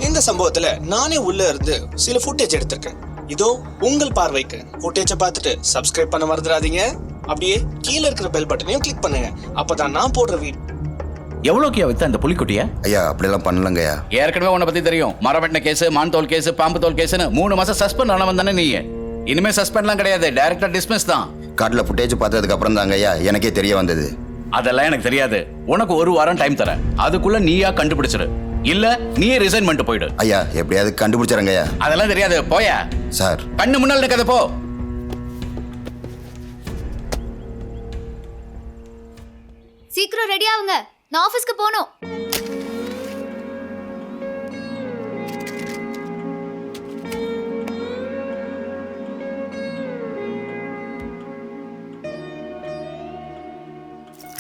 Speaker 14: இந்த சம்பவத்துல நானே உள்ள இருந்து சில ஃபுட்டேஜ் எடுத்திருக்கேன். இதோ உங்கள் பார்வைக்கு. ஃபுட்டேஜை பார்த்துட்டு சப்ஸ்கிரைப் பண்ண மறந்துடாதீங்க. அப்படியே கீழே இருக்கிற பெல் பட்டனையும் கிளிக் பண்ணுங்க. அப்பதான் நான் போடுற வீடியோ.
Speaker 2: எவ்வளோக்கியா வித்த அந்த புலிக்குட்டிய?
Speaker 15: ஐயா அப்படியெல்லாம் பண்ணலங்கய்யா.
Speaker 2: ஏற்கனவே உன்னை பத்தி தெரியும். மரவெட்டின கேஸ், மான் தோல் கேஸ், பாம்பு தோல் கேஸ்னு 3 மாசம் சஸ்பெண்ட் ஆனவன் தானே நீ. இனிமே சஸ்பெண்ட்லாம் கிடையாது, டைரக்டா டிஸ்மிஸ் தான்.
Speaker 15: காட்டுல ஃபுட்டேஜ் பார்த்ததுக்கு அப்புறம் தாங்க ஐயா எனக்கே தெரிய வந்தது.
Speaker 2: அதெல்லாம் எனக்கு தெரியாது. உனக்கு 1 வாரம் டைம் தரேன். அதுக்குள்ள நீயா கண்டுபிடிச்சிடு. இல்ல நீயே ரிசைன் பண்ணிட்டு போயிடு.
Speaker 15: ஐயா எப்படியாவது கண்டுபிடிச்சாருங்க ஐயா.
Speaker 2: அதெல்லாம் தெரியாது, போயா
Speaker 15: சார்.
Speaker 2: கண்ணு முன்னால இருக்காத, போ.
Speaker 8: சீக்கிரம் ரெடி ஆவுங்க, நான் ஆபீஸ்க்கு போகணும்.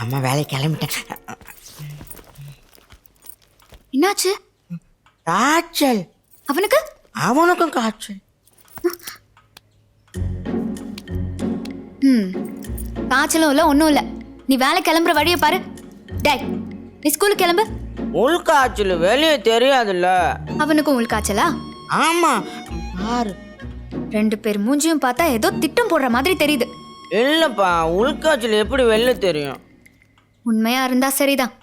Speaker 9: அம்மா வேலைக்கு கிளம்பிட்டேன்.
Speaker 8: என்னாச்சு?
Speaker 9: காய்ச்சல். அவனுக்கும் காய்ச்சல்.
Speaker 8: காய்ச்சலும் இல்ல, ஒன்றும் இல்லை. நீ வேலை கிளம்புற வழியை பாரு. டேய், நீ ஸ்கூலுக்கு கிளம்பு.
Speaker 9: உள்காய்ச்சல் வெளியே தெரியாதுல்ல.
Speaker 8: அவனுக்கும் உள்காய்ச்சலா?
Speaker 9: ஆமா, பாரு.
Speaker 8: 2 பேர் மூஞ்சியும் பார்த்தா ஏதோ திட்டம் போடுற மாதிரி தெரியுது.
Speaker 9: இல்லப்பா, உள்காய்ச்சல் எப்படி வெளில தெரியும்?
Speaker 8: உண்மையா இருந்தா சரிதான்.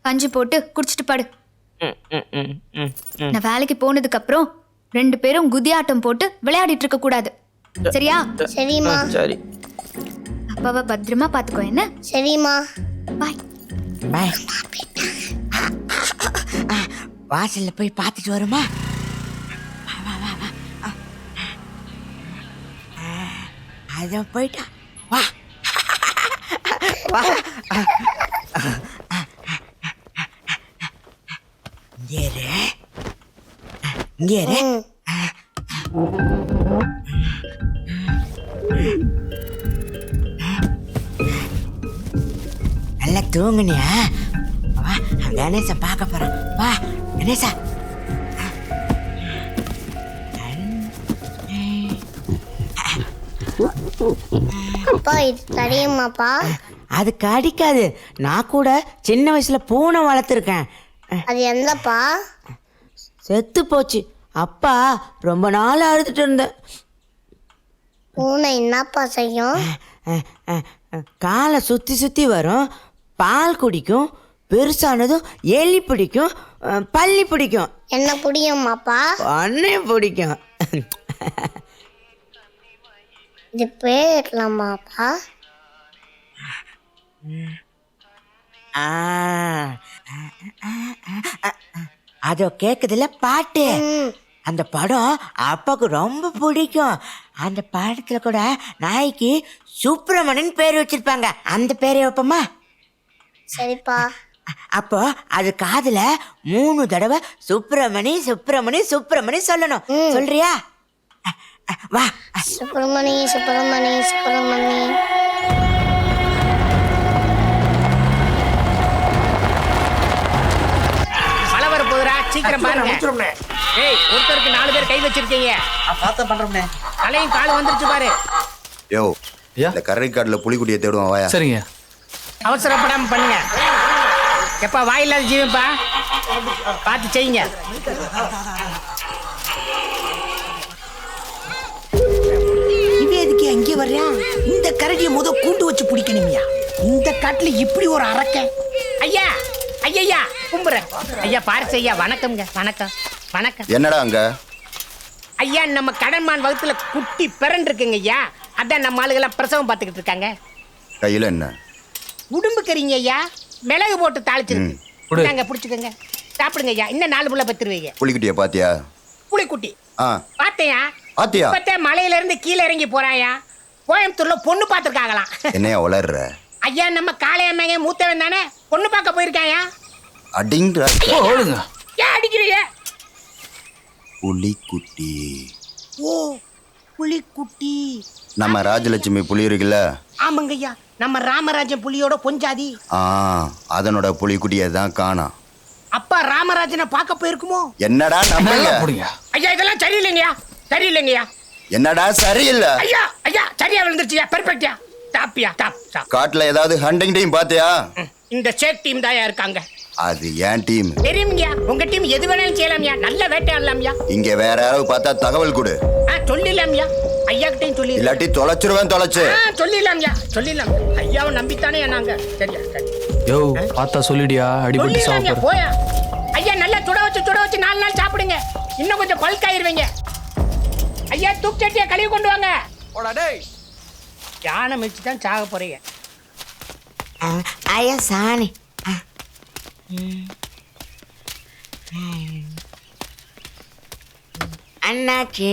Speaker 8: கஞ்சி போட்டு குடிச்சிட்டு பாடு. நான் வேலைக்கு போனதுக்கு அப்புறம் 2 பேரும் குதியாட்டம் போட்டு விளையாடிட்டு இருக்க கூடாது. சரியா?
Speaker 13: சரிம்மா.
Speaker 9: சரி.
Speaker 8: அப்பாவை பத்திரமா பாத்துக்கோ. என்ன?
Speaker 13: சரிம்மா.
Speaker 8: பாய்.
Speaker 9: பாய். வாசல்ல போய் பார்த்துட்டு வருமா? அத போயிட்டா. வா வா. இங்கே இரு. நல்லா தூங்குனியா? வா, கணேச பார்க்க போறேன். வா கணேசா.
Speaker 13: அப்பா இது தெரியுமாப்பா?
Speaker 9: அது கடிக்காது. நான் கூட சின்ன வயசுல பூனை வளர்த்துருக்கேன்.
Speaker 13: அது எந்தப்பா?
Speaker 9: செத்து போச்சு. அப்பா ரொம்ப நாள் அழுதுட்டு இருந்தேன்.
Speaker 13: பூனை என்னப்பா செய்யும்?
Speaker 9: காலை சுற்றி சுற்றி வரும், பால் குடிக்கும், பெருசானதும் எலி பிடிக்கும், பள்ளி பிடிக்கும்.
Speaker 13: என்ன பிடிக்குமாப்பா?
Speaker 9: அண்ணே பிடிக்கும்.
Speaker 13: இது பேர்லாமாப்பா?
Speaker 9: அதோ கேக்குதுல பாட்டு. அந்த படம் அப்பாவுக்கு ரொம்ப பிடிக்கும். அந்த படத்துல கூட நாய்க்கு சுப்பிரமணியன் பேர் வச்சிருப்பாங்க. அந்த பேரை வைப்போமா?
Speaker 13: சரிப்பா.
Speaker 9: அப்போ அது காதுல 3 தடவை சுப்பிரமணி சுப்பிரமணி சுப்பிரமணி சொல்லணும். சொல்றியா? வா.
Speaker 13: சுப்பிரமணி சுப்பிரமணி சுப்பிரமணி.
Speaker 16: மழை வர போதுரா, சீக்கிரம் பாருங்க. ஏய், ஒருத்தருக்கு 4 பேர் கை வச்சிருக்கீங்க.
Speaker 4: பார்த்தா பண்றோம்னே.
Speaker 16: தலையும் கால் வந்துருச்சு பாரு.
Speaker 15: யோ, இந்த கரடி காட்டுல புலிக்குட்டியை தேடுவோம் வாயா.
Speaker 10: சரிங்க.
Speaker 16: அவசரப்படாம பண்ணுங்க. எப்பா வாயில்லாத ஜீவன்பா, பார்த்து செய்யுங்க.
Speaker 17: இவன் எதுக்கு அங்கே வர்றியா? இந்த கரடியை கூண்டு வச்சு பிடிக்கணுமியா? இந்த காட்டுல இப்படி ஒரு அரக்க.
Speaker 16: ஐயா ஐயா கும்புறேன். ஐயா பாரிசு ஐயா, வணக்கம்ங்க. வணக்கம் வணக்கம்.
Speaker 15: என்னடா அங்க?
Speaker 16: ஐயா நம்ம கடன்மான் வகுத்துல குட்டி பிறன் இருக்குங்க ஐயா. அதான் நம்ம ஆளுகெல்லாம் பிரசவம் பார்த்துக்கிட்டு இருக்காங்க.
Speaker 15: கையில என்ன?
Speaker 16: உடும்பு கறிங்க ஐயா, மிளகு போட்டு தாளிச்சிருக்கு.
Speaker 2: கொடு.
Speaker 16: நாங்க பிடிச்சுக்கோங்க, சாப்பிடுங்க ஐயா. இன்னும் 4 புள்ள பத்துருவீங்க.
Speaker 15: புலிக்குட்டியை பாத்தியா?
Speaker 16: புலிக்குட்டி
Speaker 15: ஆ
Speaker 16: பாத்தையா?
Speaker 15: பாத்தியா?
Speaker 16: இப்பத்தே மலையில இருந்து கீழே இறங்கி போறாயா. கோயம்புத்தூர்ல பொண்ணு பார்த்துருக்காங்களாம்.
Speaker 15: என்னையா வளர்ற?
Speaker 16: ஐயா நம்ம காளையம்மைய மூத்தவன் தானே, பொண்ணு பார்க்க போயிருக்காயா.
Speaker 15: அடிங்கிற
Speaker 16: ஏன் அடிக்கிறீங்க?
Speaker 15: புலிக்குட்டி.
Speaker 16: ஓ புலிக்குட்டி.
Speaker 15: நம்ம ராஜலட்சுமி புலி இருக்குல்ல?
Speaker 16: ஆமாங்க ஐயா, நம்ம ராமராஜன் புலியோட பொஞ்சாதி.
Speaker 15: அதனோட புலிக்குட்டியை தான் காணோம்.
Speaker 16: அப்பா ராமராஜனை பார்க்க போயிருக்குமோ?
Speaker 15: என்னடா நம்பல?
Speaker 16: ஐயா இதெல்லாம் சரியில்லைங்கய்யா, சரியில்லைங்கய்யா.
Speaker 15: என்னடா சரியில்லை?
Speaker 16: ஐயா ஐயா சரியா விழுந்துருச்சியா, பெர்ஃபெக்ட்யா. டாப்பியா டாப் டாப்.
Speaker 15: காட்டுல ஏதாவது ஹண்டிங் டீம் பாத்தியா?
Speaker 16: இந்த சேக் டீம் தாயா இருக்காங்க.
Speaker 15: அது ஏன் டீம்?
Speaker 16: தெரியுங்கய்யா, உங்க டீம் எது வேணாலும் செய்யலாம்யா, நல்ல வேட்டையாடலாம்யா.
Speaker 15: இங்க வேற யாராவது பார்த்தா தகவல் கொடு.
Speaker 16: சொல்லிடலாம்யா, ஐயா கிட்டையும் சொல்லி.
Speaker 15: இல்லாட்டி தொலைச்சிருவேன். தொலைச்சு
Speaker 16: சொல்லிடலாம்யா, சொல்லிடலாம். ஐயாவை நம்பித்தானே நாங்க. சரியா சரி.
Speaker 10: யோ பார்த்தா சொல்லிடியா, அடிபட்டு
Speaker 16: சொல்லிடலாம்யா,
Speaker 10: சாப்பிடு.
Speaker 16: போயா. ஐயா நல்லா சுட வச்சு 4 நாள் சாப்பிடுங்க, இன்னும் கொஞ்சம் பல்காயிருவீங்க. ஐயா தூக்கட்டியா கழுவி கொண்டு வாங்க. யானை மிச்சு தான் சாக போறீங்க.
Speaker 9: ஐயா சாணி. அண்ணாச்சி.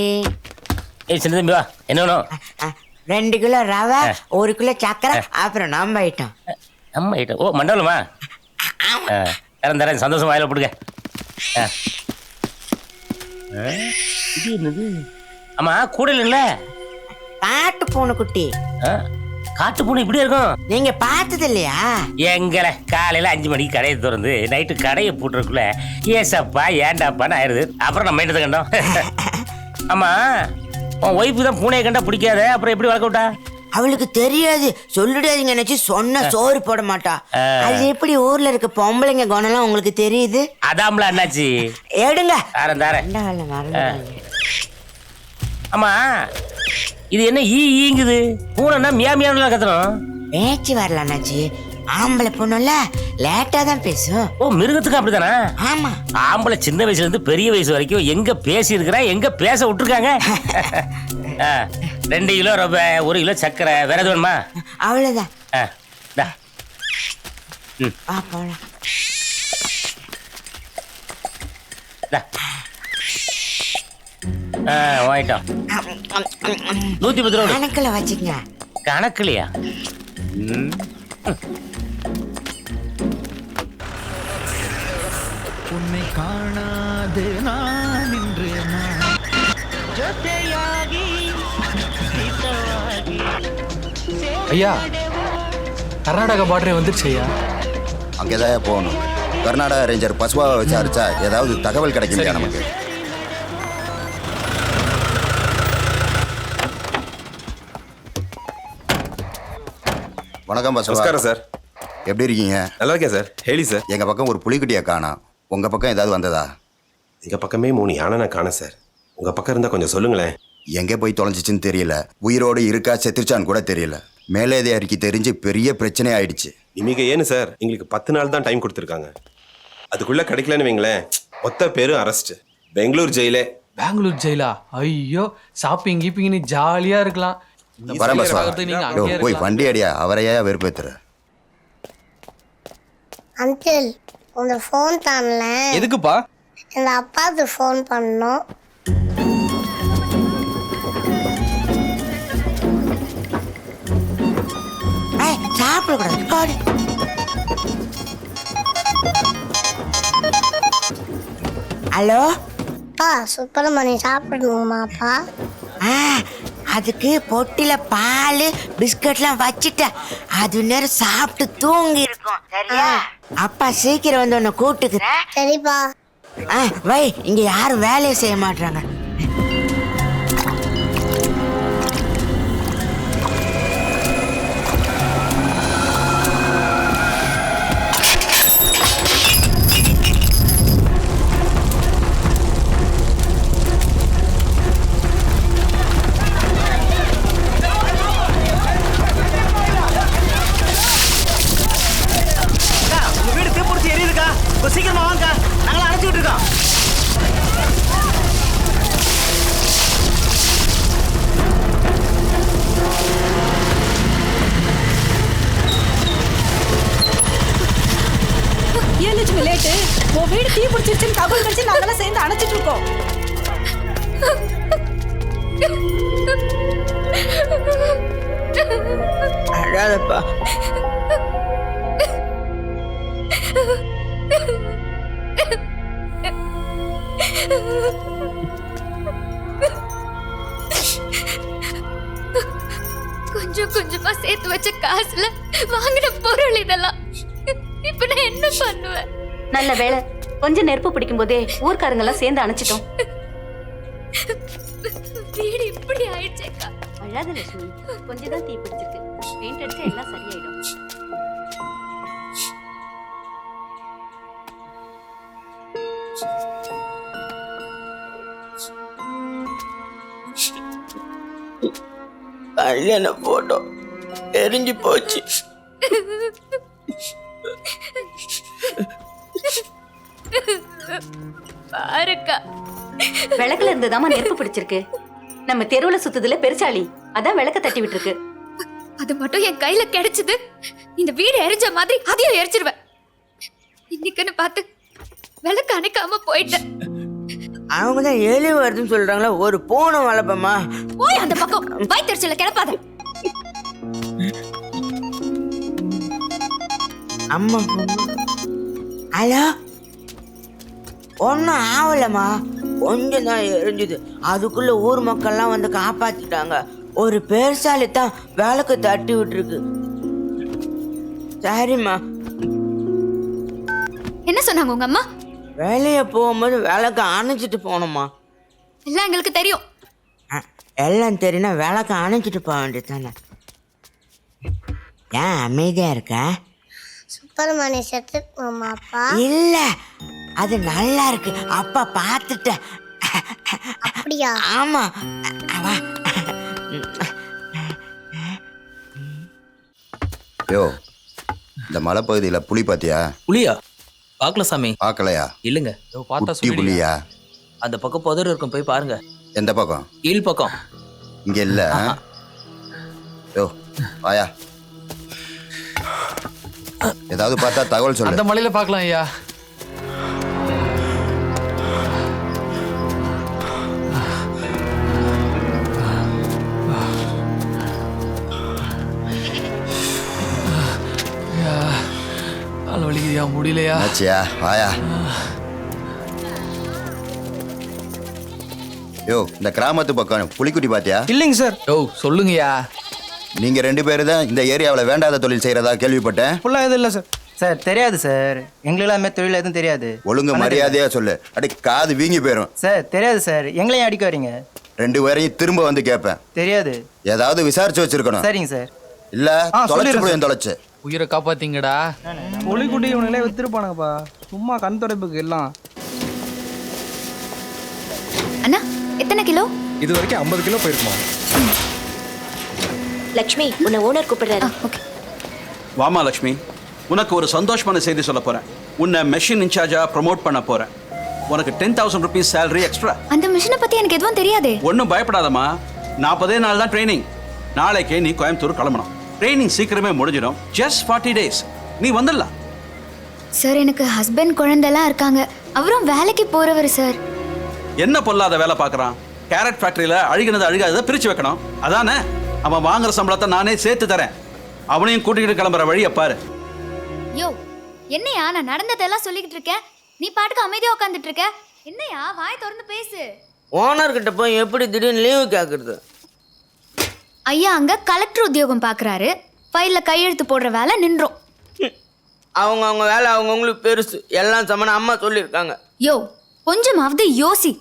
Speaker 16: சின்ன தம்பி வா, என்ன வேணும்?
Speaker 9: 2 கிலோ ரவை, 1 கிலோ சக்கரை, அப்புறம் நம்ம ஐட்டம்.
Speaker 16: நம்ம ஐட்டம்? ஓ மண்டபமா? தரேன் சந்தோஷம், வாயில போடுங்க. இது என்னது? ஆமா கூட இல்ல.
Speaker 9: காட்டு பூனை குட்டி.
Speaker 16: காட்டு பூனை இப்படியே இருக்கும்?
Speaker 9: நீங்க பார்த்தது இல்லையா?
Speaker 16: எங்களை காலையில 5 மணிக்கு கடையை திறந்து நைட்டு கடையை போட்டுருக்குள்ள ஏசப்பா ஏண்டாப்பான்னு ஆயிருது. அப்புறம் நம்ம என்னது கண்டோம். ஆமா உன் ஒய்ஃபு தான் பூனையை கண்டா பிடிக்காத, அப்புறம் எப்படி வளர்க்க விட்டா?
Speaker 9: அவளுக்கு தெரியாது, சொல்லிடாதீங்க நினைச்சு சொன்ன சோறு போட மாட்டா. அது எப்படி ஊர்ல இருக்க பொம்பளைங்க குணம்லாம் உங்களுக்கு தெரியுது?
Speaker 16: அதாம்ல அண்ணாச்சி.
Speaker 9: எடுங்க.
Speaker 16: தரேன். ஆமா இது என்ன ஈங்குது? பூனைன்னா மியா மியான்னு கத்தணும்.
Speaker 9: பேச்சு வரல அண்ணாச்சி, ஆம்பளை பொண்ணுல லேட்டா தான் பேசும்.
Speaker 16: ஓ மிருகத்துக்கு அப்படித்தானே?
Speaker 9: ஆமா.
Speaker 16: ஆம்பளை சின்ன வயசுல இருந்து பெரிய வயசு வரைக்கும் எங்க பேசி இருக்கிறா, எங்க பேச விட்டுருக்காங்க. 2 கிலோ ரவை, 1 கிலோ சக்கரை, வேற எது வேணுமா?
Speaker 9: அவ்வளவுதான். போலாம்.
Speaker 16: வாங்கிட்டோம். 110 ரூபா.
Speaker 9: கணக்குல வச்சுங்க.
Speaker 16: கணக்குலையா?
Speaker 17: உன்னை காணாது நான் இன்று
Speaker 10: ஐயா கர்நாடகா பார்டரே வந்துருச்சு ஐயா.
Speaker 15: அங்கேதான் போகணும். கர்நாடகா ரேஞ்சர் பசுவாவை விசாரிச்சா ஏதாவது தகவல் கிடைக்கும் நமக்கு. வணக்கம் பசுவா.
Speaker 3: நமஸ்காரம் சார்.
Speaker 15: எப்படி இருக்கீங்க?
Speaker 3: நல்லா இருக்கேன் சார். Haley sir.
Speaker 15: எங்க பக்கம் ஒரு புலிக்குட்டியை காணோம். உங்க பக்கம் ஏதாவது வந்ததா?
Speaker 3: எங்க பக்கமே 3 யானை நான் காணேன் சார். உங்க பக்கம் இருந்தா கொஞ்சம் சொல்லுங்களேன்.
Speaker 15: எங்கே போய் தொலைஞ்சிச்சுன்னு தெரியல. உயிரோடு இருக்கா செத்துச்சான்னு கூட தெரியல. மேலதிகாரிக்கு தெரிஞ்சு பெரிய பிரச்சனை ஆயிடுச்சு.
Speaker 3: நிமிக ஏன்னு சார், எங்களுக்கு 10 நாள் தான் டைம் கொடுத்துருக்காங்க. அதுக்குள்ள கிடைக்கலன்னு வைங்களேன், மொத்த பேரும் அரெஸ்ட். பெங்களூர் ஜெயிலே.
Speaker 10: பெங்களூர் ஜெயிலா? ஐயோ ஷாப்பிங் கீப்பிங்னு ஜாலியா இருக்கலாம்.
Speaker 15: வரேன் பசுவா. போய் வண்டி அடியா, அவரையா வெறுப்பேத்துற.
Speaker 13: அங்கிள் உங்க ஃபோன் தானல?
Speaker 6: எதுக்குப்பா?
Speaker 13: எங்க அப்பாவுக்கு ஃபோன் பண்ணோம்.
Speaker 9: சாப்பிடக்கூடாது. ஹலோ
Speaker 13: அப்பா, சுப்பிரமணி சாப்பிடணுமாப்பா?
Speaker 9: அதுக்கு பொட்டில பால் பிஸ்கட்லாம் வச்சுட்டேன். அது நேரம் சாப்பிட்டு தூங்கி இருக்கும். சரியா? அப்பா சீக்கிரம் வந்து உன்னை கூப்பிட்டுக்கிறேன்.
Speaker 13: சரிப்பா.
Speaker 9: வை, இங்க யாரும் வேலையை செய்ய மாட்டாங்க.
Speaker 1: சீக்கிரமா வாங்க, நாங்கள அழைச்சிட்டு இருக்கோம்.
Speaker 18: உன் வீடு தீ பிடிச்சிருச்சுன்னு தகவல் கிடைச்சு நாங்கெல்லாம் சேர்ந்து அணைச்சிட்டு இருக்கோம்.
Speaker 9: அழாதப்பா.
Speaker 8: கொஞ்சம் கொஞ்சமா சேர்த்து வச்ச காசுல வாங்கின பொருள் இதெல்லாம். இப்ப நான் என்ன பண்ணுவேன்?
Speaker 18: நல்ல வேளை கொஞ்சம் நெருப்பு பிடிக்கும் போதே ஊர்க்காரங்க எல்லாம் சேர்ந்து அணைச்சிட்டோம்.
Speaker 8: வீடு இப்படி ஆயிடுச்சேக்கா.
Speaker 18: அழாத லட்சுமி, கொஞ்சம் தான் தீ பிடிச்சிருக்கு. பெயிண்ட் அடிச்சா எல்லாம் சரியாயிடும்.
Speaker 9: கல்யாண போட்டோ எரிஞ்சு போச்சு.
Speaker 8: பாருக்கா,
Speaker 18: விளக்குல இருந்துதாமா நெருப்பு பிடிச்சிருக்கு. நம்ம தெருவுல சுத்துதுல பெருச்சாளி, அதான் விளக்க தட்டி விட்டுருக்கு.
Speaker 8: அது மட்டும் என் கையில கிடைச்சது, இந்த வீடு எரிஞ்ச மாதிரி அதையும் எரிச்சிருவேன். இன்னைக்குன்னு பார்த்து விளக்கு அணைக்காம போயிட்டேன்.
Speaker 9: அவங்க தான் எலி வருதுன்னு சொல்றாங்களா, ஒரு பூனை வளர்ப்பமா.
Speaker 8: போய் அந்த பக்கம் வயிற்றுல கிளப்பாத.
Speaker 9: அம்மா ஹலோ, ஒன்னும் ஆகலம்மா, கொஞ்சம் தான் எரிஞ்சுது. அதுக்குள்ள ஊர் மக்கள்லாம் வந்து காப்பாத்திட்டாங்க. ஒரு பெருசாலி தான் விளக்கு தட்டி விட்டுருக்கு. சரிம்மா.
Speaker 8: என்ன சொன்னாங்க உங்க அம்மா?
Speaker 9: வெளியே போகும்போது விளக்கு அணைச்சிட்டு போகணுமா.
Speaker 8: எல்லாம் எங்களுக்கு தெரியும்.
Speaker 9: எல்லாம் தெரியும்னா விளக்கு அணைச்சிட்டு போக வேண்டியது தானே. ஏன் அமைதியா இருக்க?
Speaker 13: சுப்பிரமணிய செத்துக்குமா அப்பா?
Speaker 9: இல்ல, அது நல்லா இருக்கு. அப்பா பார்த்துட்டேன்.
Speaker 13: அப்படியா?
Speaker 9: ஆமா.
Speaker 15: யோ, இந்த மலைப்பகுதியில் புலி பாத்தியா?
Speaker 4: புலியா? பார்க்கல சாமி.
Speaker 15: பார்க்கலையா?
Speaker 4: இல்லைங்க. பார்த்தா
Speaker 15: குட்டி புலியா?
Speaker 4: அந்த பக்கம் புதர் இருக்கும், போய் பாருங்க.
Speaker 15: எந்த பக்கம்?
Speaker 4: கீழ் பக்கம்.
Speaker 15: இங்க இல்ல. யோ வாயா, ஏதாவது பார்த்தா தகவல் சொல்லு.
Speaker 10: அந்த மலையில பார்க்கலாம் ஐயா. கால் வலிக்குதியா? முடியலையா?
Speaker 15: ஆச்சியா, வாயா. யோ, இந்த கிராமத்து பக்கம் புலிக்குட்டி பாத்தியா?
Speaker 10: இல்லைங்க சார். யோ சொல்லுங்கய்யா.
Speaker 15: நீங்க 2 பேரு தான் இந்த ஏரியாவில் வேண்டாத தொழில் செய்யறதா கேள்விப்பட்டேன்.
Speaker 19: ஃபுல்லாக எதுவும் இல்லை சார். சார் தெரியாது சார், எங்களுக்கு எல்லாமே தொழில் எதுவும் தெரியாது.
Speaker 15: ஒழுங்கு மரியாதையா சொல்லு, அடி காது வீங்கி போயிரும்.
Speaker 19: சார் தெரியாது சார், எங்களையும் அடிக்க வரீங்க.
Speaker 15: 2 பேரையும் திரும்ப வந்து கேட்பேன்.
Speaker 19: தெரியாது.
Speaker 15: ஏதாவது விசாரிச்சு வச்சிருக்கணும்.
Speaker 19: சரிங்க சார்.
Speaker 15: இல்ல தொலைச்சு போய் தொலைச்சு.
Speaker 10: உயிரை காப்பாத்தீங்கடா.
Speaker 19: புலிக்குட்டி இவனுங்களே வித்துருப்பானுங்கப்பா, சும்மா கண் துடைப்புக்கு எல்லாம்.
Speaker 8: அண்ணா எத்தனை கிலோ?
Speaker 5: இது வரைக்கும் 50 கிலோ போயிருக்குமா?
Speaker 18: லட்சுமி, உன்னை ஓனர் கூப்பிடுறாரு.
Speaker 2: வாமா லட்சுமி, உனக்கு ஒரு சந்தோஷமான செய்தி சொல்ல போறேன். உன்னை மெஷின் இன்சார்ஜா ப்ரமோட் பண்ண போறேன். உனக்கு 10,000 rupees salary எக்ஸ்ட்ரா.
Speaker 8: அந்த மிஷினை பத்தி எனக்கு எதுவும் தெரியாதே.
Speaker 2: ஒன்றும் பயப்படாதம்மா, 40 நாள் தான் ட்ரைனிங். நாளைக்கே நீ கோயம்புத்தூர் கிளம்பணும். ட்ரைனிங் சீக்கிரமே முடிஞ்சிடும். ஜஸ்ட் 40 days நீ வந்துடலாம்.
Speaker 8: சார் எனக்கு ஹஸ்பண்ட் குழந்தைலாம் இருக்காங்க. அவரும் வேலைக்கு போறவர் சார்.
Speaker 2: என்ன பொல்லாத வேலை பார்க்கறான்? கேரட் ஃபேக்டரியில அழுகினது அழுகாததை பிரிச்சு வைக்கணும், அதானே? அவன் வாங்குற சம்பளத்தை நானே சேர்த்து தரேன். அவனையும் கூட்டிகிட்டு கிளம்புற வழியை பாரு.
Speaker 8: யோ, என்னையா நான் நடந்ததெல்லாம் சொல்லிக்கிட்டு இருக்கேன், நீ பாட்டுக்கு அமைதியா உட்காந்துட்டு இருக்க. என்னையா வாய் திறந்து பேசு.
Speaker 9: ஓனர் கிட்ட போய் எப்படி திடீர்னு லீவு கேக்குறது?
Speaker 8: ஐயா அங்க கலெக்டர் உத்தியோகம் பாக்குறாரு, ஃபைல்ல கையெழுத்து போடுற வேலை நின்றோம்.
Speaker 9: அவங்க வேலை அவங்கவுங்களுக்கு பெருசு, எல்லாம் சமன அம்மா சொல்லியிருக்காங்க.
Speaker 8: யோ கொஞ்சமாவது யோசி.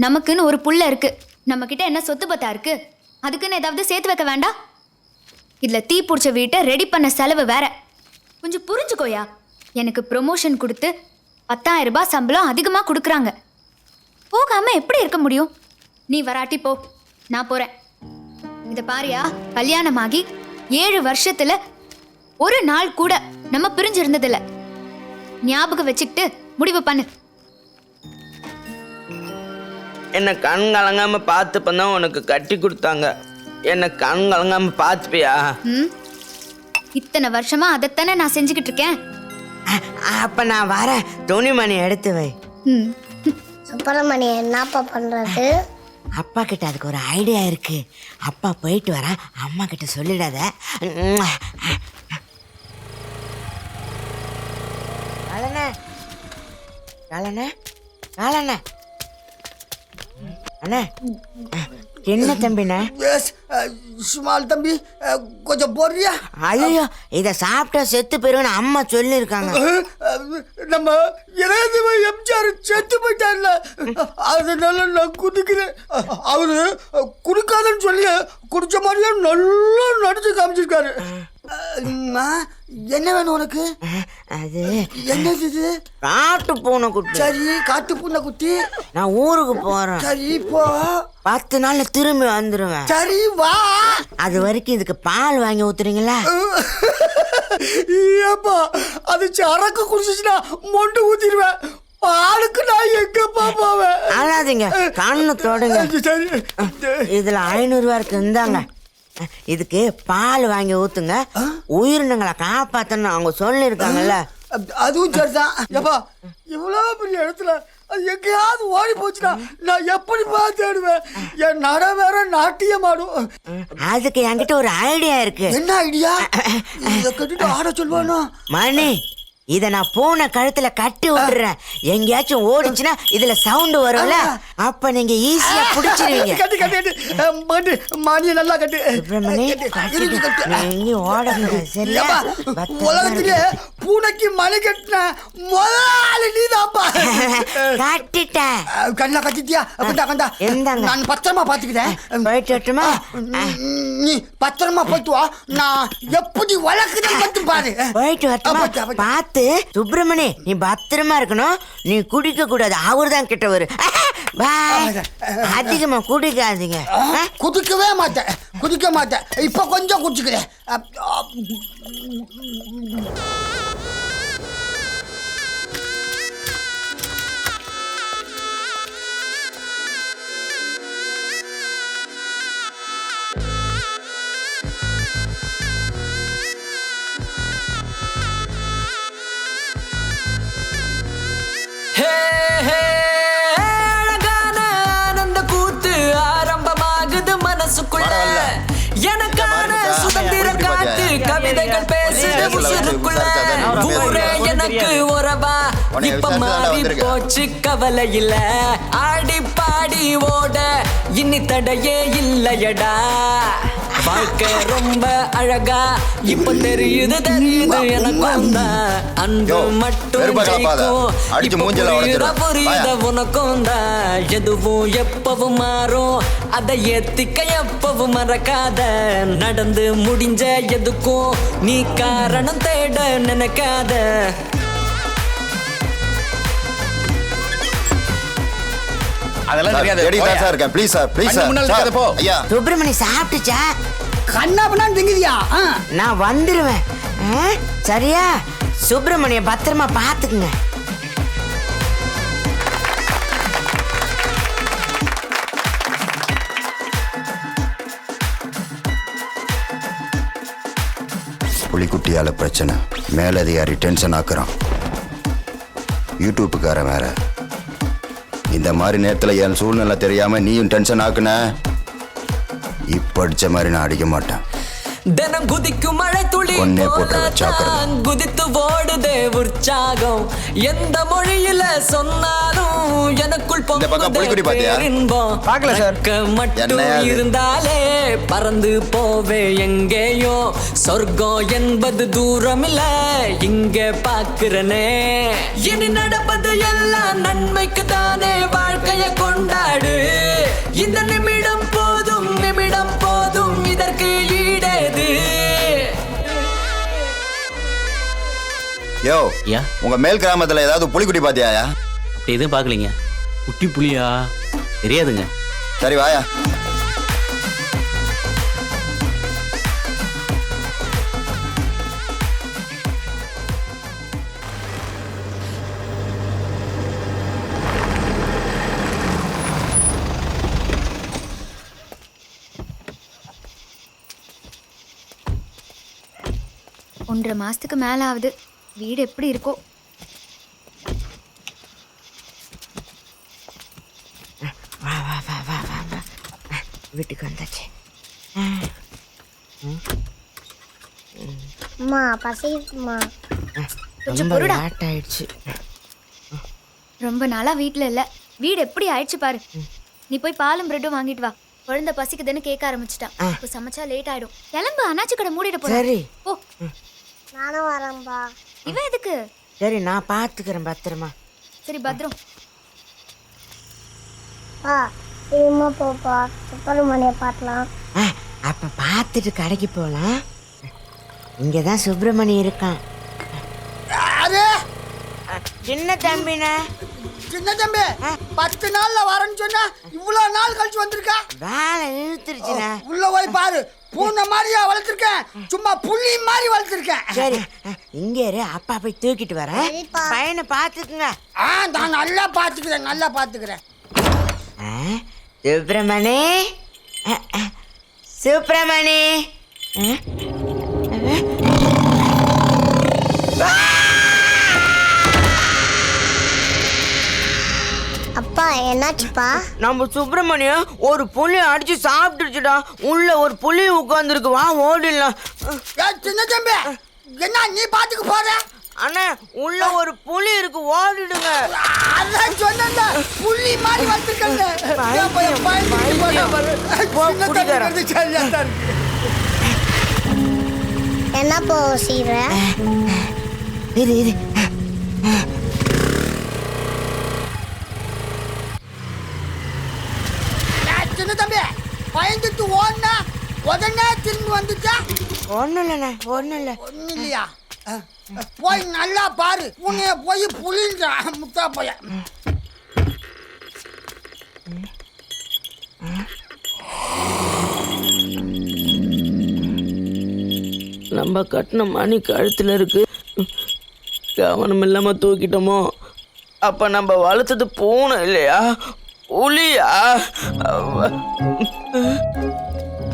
Speaker 8: நமக்குன்னு ஒரு புள்ள இருக்கு, நம்ம கிட்ட என்ன சொத்து பத்தா இருக்கு, அதுக்குன்னு ஏதாவது சேர்த்து வைக்க வேண்டாம்? இதுல தீ பிடிச்ச வீட்டை ரெடி பண்ண செலவு வேற. கொஞ்சம் புரிஞ்சுக்கோயா. எனக்கு ப்ரொமோஷன் கொடுத்து 10,000 ரூபாய் சம்பளம் அதிகமா கொடுக்குறாங்க. போகாம எப்படி இருக்க முடியும்? நீ வராட்டி போ, நான் போறேன். இத பாரியா, கல்யாணமாகி 7 வருஷத்துல ஒரு நாள் கூட நம்ம பிரிஞ்சு இருந்ததில்ல. ஞாபகம் வச்சுக்கிட்டு முடிவு பண்ணு.
Speaker 9: என்ன கண் கலங்காம பார்த்து பண்ணா உனக்கு கட்டி கொடுத்தாங்க. என்ன கண் கலங்காம பார்த்துப்பியா?
Speaker 8: இத்தனை வருஷமா அதைத்தானே நான் செஞ்சுக்கிட்டு இருக்கேன்.
Speaker 9: அப்ப நான் வரேன். துணிமணி எடுத்து வை.
Speaker 13: சுப்பிரமணியம் என்னப்பா பண்றது?
Speaker 9: அப்பா கிட்ட அதுக்கு ஒரு ஐடியா இருக்கு. அப்பா போயிட்டு வர, அம்மா கிட்ட சொல்லிடாத. காலண்ணே, காலண்ணே, காலண்ணே. அண்ணே, என்ன தம்பிண்ணே?
Speaker 7: சுமால் தம்பி, கொஞ்சம் போறியா?
Speaker 9: ஐயோ, இதை சாப்பிட்டா செத்து போயிருன்னு அம்மா சொல்லியிருக்காங்க.
Speaker 7: நம்ம இளையதேவ எம்ஜிஆர் செத்து போயிட்டார்ல, அதனால நான் குடிக்கிறேன். அவரு குடிக்காதன்னு சொல்லி குடிச்ச மாதிரியே நல்லா நடிச்சு காமிச்சிருக்காரு. என்ன வேணும் உனக்கு?
Speaker 9: அது
Speaker 7: என்னது இது?
Speaker 9: காட்டு பூனை குட்டி.
Speaker 7: சரி, காட்டு பூனை குட்டி.
Speaker 9: நான் ஊருக்கு போறேன்.
Speaker 7: சரி, போ.
Speaker 9: 10 நாள்ல திரும்பி வந்துருவேன்.
Speaker 7: சரி, வா.
Speaker 9: அது வரைக்கும் இதுக்கு பால் வாங்கி ஊத்துறீங்களா?
Speaker 7: ஏப்பா, அது சரக்கு குடிச்சிச்சுன்னா மொண்டு ஊத்திடுவேன். பாலுக்கு நான் எங்கப்பா போவேன்?
Speaker 9: அழாதீங்க, கண்ணு தொடுங்க. இதுல 500 ரூபா இருக்கு, இந்தாங்க. இதுக்கு பால் வாங்கி ஊத்துங்க. உயிரினங்களை காப்பாத்தன்னு அவங்க சொல்லியிருக்காங்கல்ல.
Speaker 7: அதுவும் சரிதான். ஏப்பா, இவ்வளவு பெரிய இடத்துல அது எங்கேயாவது ஓடி போச்சுன்னா நான் எப்படி தேடுவேன்? என் நட வேற நாட்டியம் ஆடும்.
Speaker 9: அதுக்கு என்கிட்ட ஒரு ஐடியா இருக்கு.
Speaker 7: என்ன ஐடியா? இதை கட்டிட்டு ஆட சொல்லுவானோ?
Speaker 9: மணி, இத நான் பூனை கழுத்துல கட்டி விட்டுறேன். எங்கேயாச்சும் ஓடிச்சுன்னா இதுல சவுண்ட் வரும்ல, அப்ப நீங்க ஈஸியா புடிச்சிருவீங்க.
Speaker 7: கட்டு கட்டு கட்டு, மணியை நல்லா கட்டு.
Speaker 9: எங்கேயும் ஓடக்கூடாது, சரியா?
Speaker 7: உலகத்திலே பூனைக்கு மணி கட்டின முதலாளி நீதாப்பா.
Speaker 9: கட்டிட்டேன்.
Speaker 7: கண்ணா கட்டிட்டியா? கண்டா கண்டா, நான் பத்திரமா பாத்துக்கிட்டேன்.
Speaker 9: போயிட்டு வரட்டுமா?
Speaker 7: நீ பத்திரமா போயிட்டு வா. நான் எப்படி வளர்க்குறேன் மட்டும் பாரு.
Speaker 9: போயிட்டு வரட்டுமா? பார்த்து சுப்பிரமணி, நீ பத்திரமா இருக்கணும். நீ குடிக்க கூடாது, அவரு தான் கிட்டவரு. பாய். அதிகமா குடிக்காதீங்க.
Speaker 7: குடிக்கவே மாட்டேன், குடிக்க மாட்டேன். இப்ப கொஞ்சம் குடிச்சுக்கிறேன்.
Speaker 1: எனக்கான சுதந்திர காட்டு கவிதைகள் பேசுது உசுருக்குள்ள. ஊரே எனக்கு உறவா, இப்ப மாறி போச்சு கவலை இல்ல. ஆடி பாடி ஓட இனி தடையே இல்லையடா. வாழ்க்கை ரொம்ப அழகா இப்ப தெரியுது எனக்கும் தான். அன்பு மட்டும் புரியுத உனக்கும் தான். எதுவும் எப்பவும் மாறும், அதை ஏத்திக்க எப்பவும் மறக்காத. நடந்து முடிஞ்ச எதுக்கும் நீ காரணம் தேட நினைக்காத.
Speaker 9: சுப்பிரமணி சாப்பிட்டுச்சா?
Speaker 7: கண்ணா பண்ணா திங்குதியா?
Speaker 9: நான் வந்துருவேன், சரியா? சுப்பிரமணிய பத்திரமா பாத்துக்குங்க.
Speaker 15: புலிக்குட்டியால பிரச்சனை, மேலதிகாரி டென்ஷன் ஆக்குறான். யூடியூப்புக்காரன் வேற. இந்த மாதிரி நேரத்தில் என் சூழ்நிலை தெரியாம நீயும் டென்ஷன் ஆக்குன, இப்ப அடிச்ச மாதிரி நான் அடிக்க மாட்டேன்.
Speaker 1: தினம் குதிக்கும் மழை துளி குதித்து ஓடுதே உற்சாகம். எந்த மொழியில சொன்னாலும் எனக்குள் மட்டும் இருந்தாலே பறந்து போவே எங்கேயோ. சொர்க்கம் என்பது தூரம் இல்ல, இங்க பாக்குறனே. இனி நடப்பது எல்லாம் நன்மைக்கு தானே, வாழ்க்கைய கொண்டாடு. இந்த நிமிடம் போதும், நிமிடம் போதும், இதற்கு ஈடேது.
Speaker 15: யோ, உங்க மேல் கிராமத்துல ஏதாவது புலிக்குட்டி பாத்தியாயா?
Speaker 12: அப்படி எதுவும் பாக்கலீங்க. குட்டி புலியா? தெரியாதுங்க.
Speaker 15: சரி வாயா.
Speaker 8: ஒன்றரை மாசத்துக்கு மேல ஆகுது. வீடு எப்படி இருக்கோ.
Speaker 9: வா வா வா வா வா வா வீட்டுக்கு வந்தாச்சு.
Speaker 13: அம்மா பசிக்குமா?
Speaker 8: கொஞ்சம் பொறுடா.
Speaker 9: லேட் ஆயிடுச்சு.
Speaker 8: ரொம்ப நாளா வீட்ல இல்ல. வீடு எப்படி ஆயிடுச்சு பாரு. நீ போய் பாலும் பிரெட்டும் வாங்கிட்டு வா. குழந்தை பசிக்குதுன்னு கேட்க ஆரம்பிச்சிட்டான். இப்போ சமைச்சா லேட் ஆயிடும். கிளம்பு, அண்ணாச்சி கடை மூடிட போறேன்.
Speaker 9: சரி.
Speaker 8: ஓ
Speaker 13: நானும் வரேன்பா.
Speaker 8: இவன் எதுக்கு?
Speaker 9: சரி நான் பாத்துக்கிறேன் பத்திரமா.
Speaker 8: சரி பத்ரம்.
Speaker 13: சீக்கிரமா போப்பா, சுப்பிரமணிய பார்க்கலாம்.
Speaker 9: அப்ப பார்த்துட்டு கடைக்கு போலாம். இங்கதான் சுப்பிரமணி இருக்கான். சின்ன தம்பிண்ணே.
Speaker 7: சின்ன தம்பி 10 நாள்ல வரேன்னு சொன்னா இவ்வளவு நாள் கழிச்சு வந்திருக்கா?
Speaker 9: வேலை இழுத்துருச்சுண்ணே.
Speaker 7: உள்ள போய் பாரு. பூனை மாதிரியா வளர்த்திருக்கேன், சும்மா புள்ளி மாதிரி வளர்த்திருக்கேன்.
Speaker 9: சரி இங்க இரு, அப்பா போய் தூக்கிட்டு வரேன். பையனை பாத்துக்குங்க.
Speaker 7: நான் நல்லா பாத்துக்கிறேன், நல்லா பாத்துக்கிறேன்.
Speaker 9: சுப்பிரமணி, சுப்பிரமணி.
Speaker 13: அப்பா என்னாச்சுப்பா?
Speaker 9: நம்ம சுப்பிரமணியம் ஒரு புலி அடிச்சு சாப்பிட்டுருச்சுடா. உள்ள ஒரு புலி உட்கார்ந்துருக்கு. வா ஓடிடலாம்.
Speaker 7: சின்ன தம்பி என்ன நீ பாத்துக்க போற?
Speaker 9: அண்ணா உள்ள ஒரு புலி இருக்கு, ஓடிடுங்க.
Speaker 7: அதான் சொன்னேன்ல, புலி மாதிரி வந்திருக்கேன்.
Speaker 13: என்னப்பா சீர?
Speaker 9: இது இது
Speaker 7: சின்ன தம்பி பயந்துட்டு ஓடுனா உடனே திரும்பி வந்துட்டா?
Speaker 9: ஒண்ணும் இல்லண்ணா, ஒண்ணும் இல்ல.
Speaker 7: ஒண்ணும் இல்லையா? போய் நல்லா பாரு. உன்னைய போய் புலின்ற முத்தா போய.
Speaker 9: நம்ம கட்டின மணி கழுத்துல இருக்கு. கவனம் இல்லாம தூக்கிட்டோமோ. அப்ப நம்ம வளர்த்தது பூனை இல்லையா, புலியா?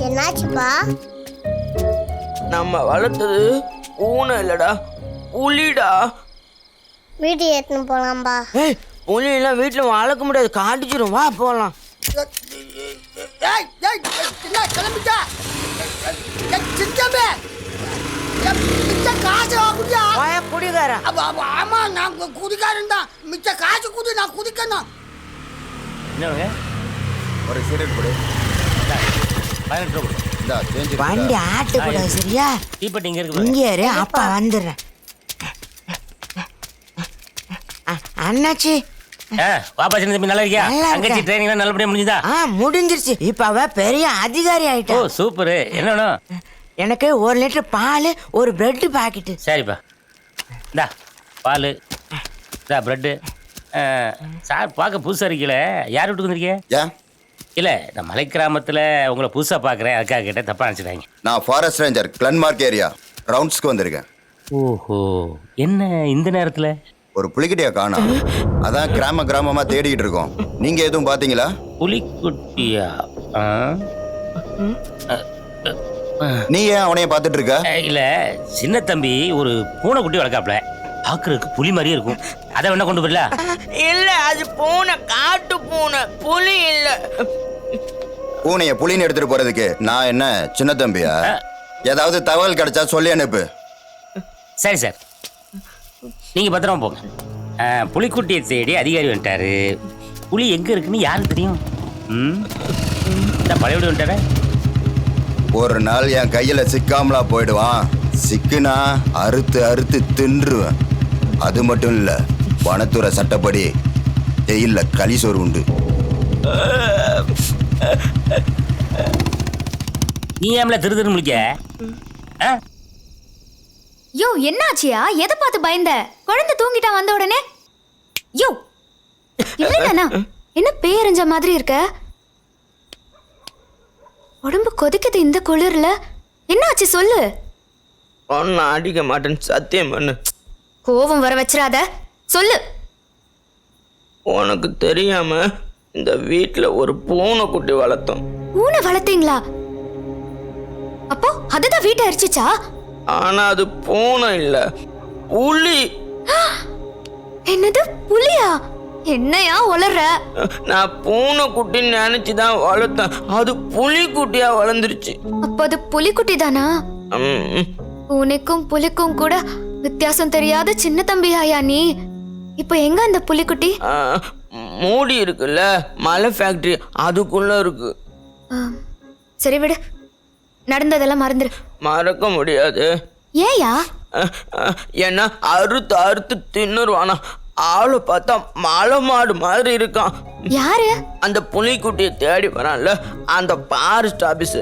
Speaker 13: என்னாச்சுப்பா?
Speaker 9: நம்ம வளர்த்தது பூனை இல்லடா, புலிடா.
Speaker 13: வீட்டு ஏத்துன்னு போலாம்பா.
Speaker 9: புலி எல்லாம் வீட்டுல வளர்க்க முடியாது, காட்டிச்சிரும். வா போலாம்.
Speaker 7: கிளம்பிட்டா சித்தம்பி காசு வாங்குறியா?
Speaker 9: குடிக்காரன்.
Speaker 7: ஆமா நான் குடிக்காரன் தான். மிச்ச காசு குடி, நான் குடிக்கணும்.
Speaker 16: என்னங்க
Speaker 15: ஒரு சிகரெட் கொடு.
Speaker 16: 18 ரூபா.
Speaker 15: இந்தா சேஞ்ச்.
Speaker 9: வண்டி ஆட்டு கூடாது சரியா?
Speaker 16: தீப்பெட்டி இங்க இருக்கு.
Speaker 9: இங்கே இரு, அப்பா வந்துடுறேன். அண்ணாச்சி
Speaker 16: பாப்பா சின்ன தம்பி நல்லா இருக்கியா? அங்கச்சி ட்ரைனிங் நல்லபடியா முடிஞ்சுதா?
Speaker 9: முடிஞ்சிருச்சு. இப்ப அவ பெரிய அதிகாரி ஆயிட்டா.
Speaker 16: ஓ சூப்பர். என்ன வேணும்?
Speaker 9: எனக்கு 1 லிட்டர் பால், ஒரு பிரெட் பாக்கெட்.
Speaker 16: சரிப்பா. இந்தா பால், இந்தா பிரெட்டு. சார் பார்க்க புதுசாக இருக்கீங்களே, யார் வீட்டுக்கு வந்திருக்கீங்க?
Speaker 15: ஏன்
Speaker 16: இல்லை, நான் மலை கிராமத்தில் உங்களை புதுசாக பார்க்குறேன், அதுக்காக கேட்டேன். தப்பாக நினச்சிட்டாங்க.
Speaker 15: நான் ஃபாரஸ்ட் ரேஞ்சர், கிளன்மார்க் ஏரியா ரவுண்ட்ஸ்க்கு வந்திருக்கேன்.
Speaker 16: ஓஹோ, என்ன இந்த நேரத்தில்?
Speaker 15: ஒரு புலிக்குட்டியை காணோம், அதான் கிராமமா தேடிக்கிட்டு இருக்கோம். நீங்க எதுவும் பாத்தீங்களா?
Speaker 16: புலிக்குட்டியா?
Speaker 15: நீ ஏன் அவனைய பார்த்துட்டு இருக்க?
Speaker 16: இல்ல, சின்ன தம்பி ஒரு பூனைக்குட்டி வளர்க்காப்ல, பாக்குறதுக்கு புலி மாதிரியே இருக்கும். அதை வேணா கொண்டு போயிடல?
Speaker 9: இல்ல, அது பூனை, காட்டு பூனை, புலி இல்ல.
Speaker 15: பூனைய புலின்னு எடுத்துட்டு போறதுக்கு நான் என்ன சின்ன தம்பியா? ஏதாவது தகவல் கிடைச்சா சொல்லி அனுப்பு.
Speaker 16: சரி சார், நீங்க பத்திரமா போங்க. புலிக்குட்டியை தேடி அதிகாரி வந்துட்டாரு. புலி எங்க இருக்குன்னு யாருக்கு தெரியும்? பழையபடி வந்துட்டார.
Speaker 15: ஒரு நாள் என் கையில சிக்காமலா போயிடுவான். சிக்குனா அறுத்து அறுத்து தின்றுவேன். அது மட்டும் இல்ல, வனத்துறை சட்டப்படி ஜெயில களிசோறு உண்டு.
Speaker 16: நீ ஏம்ல திரு முடிக்க?
Speaker 8: யோ என்னாச்சியா? எதை பார்த்து பயந்த? குழந்தை தூங்கிட்டா வந்த உடனே? யோ இல்லைண்ணா, என்ன பேரஞ்ச மாதிரி இருக்க? உடம்பு கொதிக்குது இந்த குளிர்ல. என்னாச்சு சொல்லு.
Speaker 9: ஒன்னு அடிக்க மாட்டேன்னு சத்தியம் பண்ணு.
Speaker 8: கோபம் வர வச்சிராத, சொல்லு.
Speaker 9: உனக்கு தெரியாம இந்த வீட்டுல ஒரு பூனைக்குட்டி வளர்த்தோம்.
Speaker 8: பூனை வளர்த்தீங்களா? அப்போ அதுதான் வீட்டை அரிச்சிச்சா?
Speaker 9: ஆனா அது பூனை இல்ல, புலி.
Speaker 8: என்னது புலியா? என்னையா உளற?
Speaker 9: நான் பூனைக்குட்டின்னு நினைச்சுதான் வளர்த்தேன், அது புலிக்குட்டியா வளர்ந்துருச்சு.
Speaker 8: அப்ப அது புலிக்குட்டி தானா? பூனைக்கும் புலிக்கும் கூட வித்தியாசம் தெரியாத சின்ன தம்பியாயா நீ? இப்ப எங்க அந்த புலிக்குட்டி?
Speaker 9: மூடி இருக்குல்ல, மலை ஃபேக்டரி அதுக்குள்ள இருக்கு.
Speaker 8: சரி விடு, நடந்ததெல்லாம் மறந்துரு.
Speaker 9: மறக்க முடியாது.
Speaker 8: ஏயா?
Speaker 9: ஏன்னா அறுத்து அறுத்து தின்னுருவானா. ஆளு பார்த்தா மலை மாடு மாதிரி இருக்கான்.
Speaker 8: யாரு?
Speaker 9: அந்த புலிக்குட்டியை தேடி வரான்ல, அந்த ஃபாரஸ்ட் ஆபீஸ்.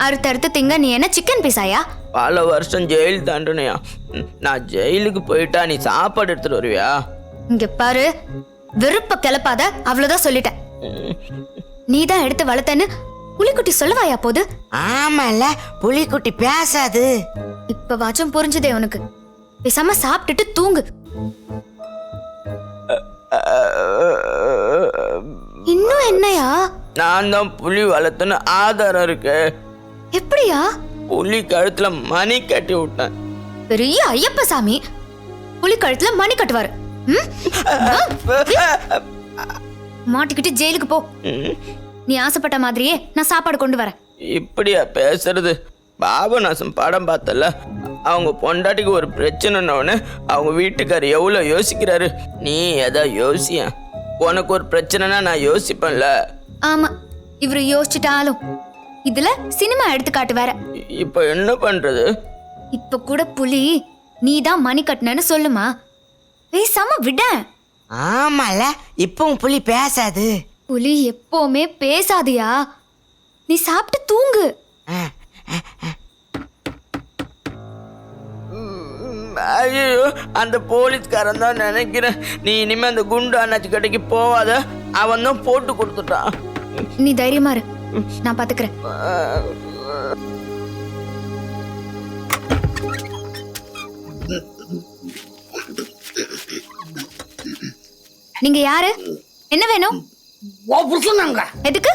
Speaker 8: அறுத்து அறுத்து திங்க நீ என்ன சிக்கன் பீஸாயா?
Speaker 9: பல வருஷம் ஜெயில் தண்டனையா. நான் ஜெயிலுக்கு போயிட்டா நீ சாப்பாடு எடுத்துட்டு வருவியா?
Speaker 8: இங்க பாரு, விருப்ப கிளப்பாத, அவ்வளவுதான் சொல்லிட்டேன். நீதான் எடுத்து வளர்த்தன்னு புலிக்குட்டி சொல்லுவாயா போது?
Speaker 9: ஆமால, புலிக்குட்டி பேசாது.
Speaker 8: இப்ப வாச்சும் புரிஞ்சுதே உனக்கு. பேசாம சாப்பிட்டுட்டு தூங்கு. இன்னும் என்னையா?
Speaker 9: நான் தான் புலி வளர்த்துன்னு ஆதாரம் இருக்கு.
Speaker 8: எப்படியா?
Speaker 9: புலி கழுத்துல மணி கட்டி விட்டேன்.
Speaker 8: பெரிய ஐயப்ப சாமி புலி கழுத்துல மணி கட்டுவாரு. மாட்டிக்கிட்டு ஜெயிலுக்கு போ. நீ ஆசைப்பட்ட மாதிரியே நான் சாப்பாடு கொண்டு வரேன்.
Speaker 9: இப்படியா பேசுறது? பாபநாசம் படம் பார்த்தல, அவங்க பொண்டாட்டிக்கு ஒரு பிரச்சனைன்னு அவங்க வீட்டுக்காரர் எவ்வளவு யோசிக்கிறாரு. நீ எதா யோசிய? உனக்கு ஒரு பிரச்சனைனா நான் யோசிப்பேன்ல.
Speaker 8: ஆமா, இவரு யோசிச்சுட்டாலும் இதுல சினிமா எடுத்துக்காட்டு வேற.
Speaker 9: இப்ப என்ன பண்றது?
Speaker 8: இப்ப கூட புலி நீதான் மணி கட்டினு சொல்லுமா? பேசாம விட.
Speaker 9: ஆமால, இப்பவும் புலி பேசாது.
Speaker 8: புலி எப்பவுமே பேசாதியா. நீ சாப்பிட்டு தூங்கு.
Speaker 9: ஐயோ, அந்த போலீஸ்காரன் தான் நினைக்கிறேன். நீ இனிமே அந்த குண்டு அண்ணாச்சி கடைக்கு போவாத, அவன் தான் போட்டு கொடுத்துட்டான்.
Speaker 8: நீ தைரியமா இரு, நான் பாத்துக்கிறேன். நீங்க யாரு? என்ன வேணும்? எதுக்கு?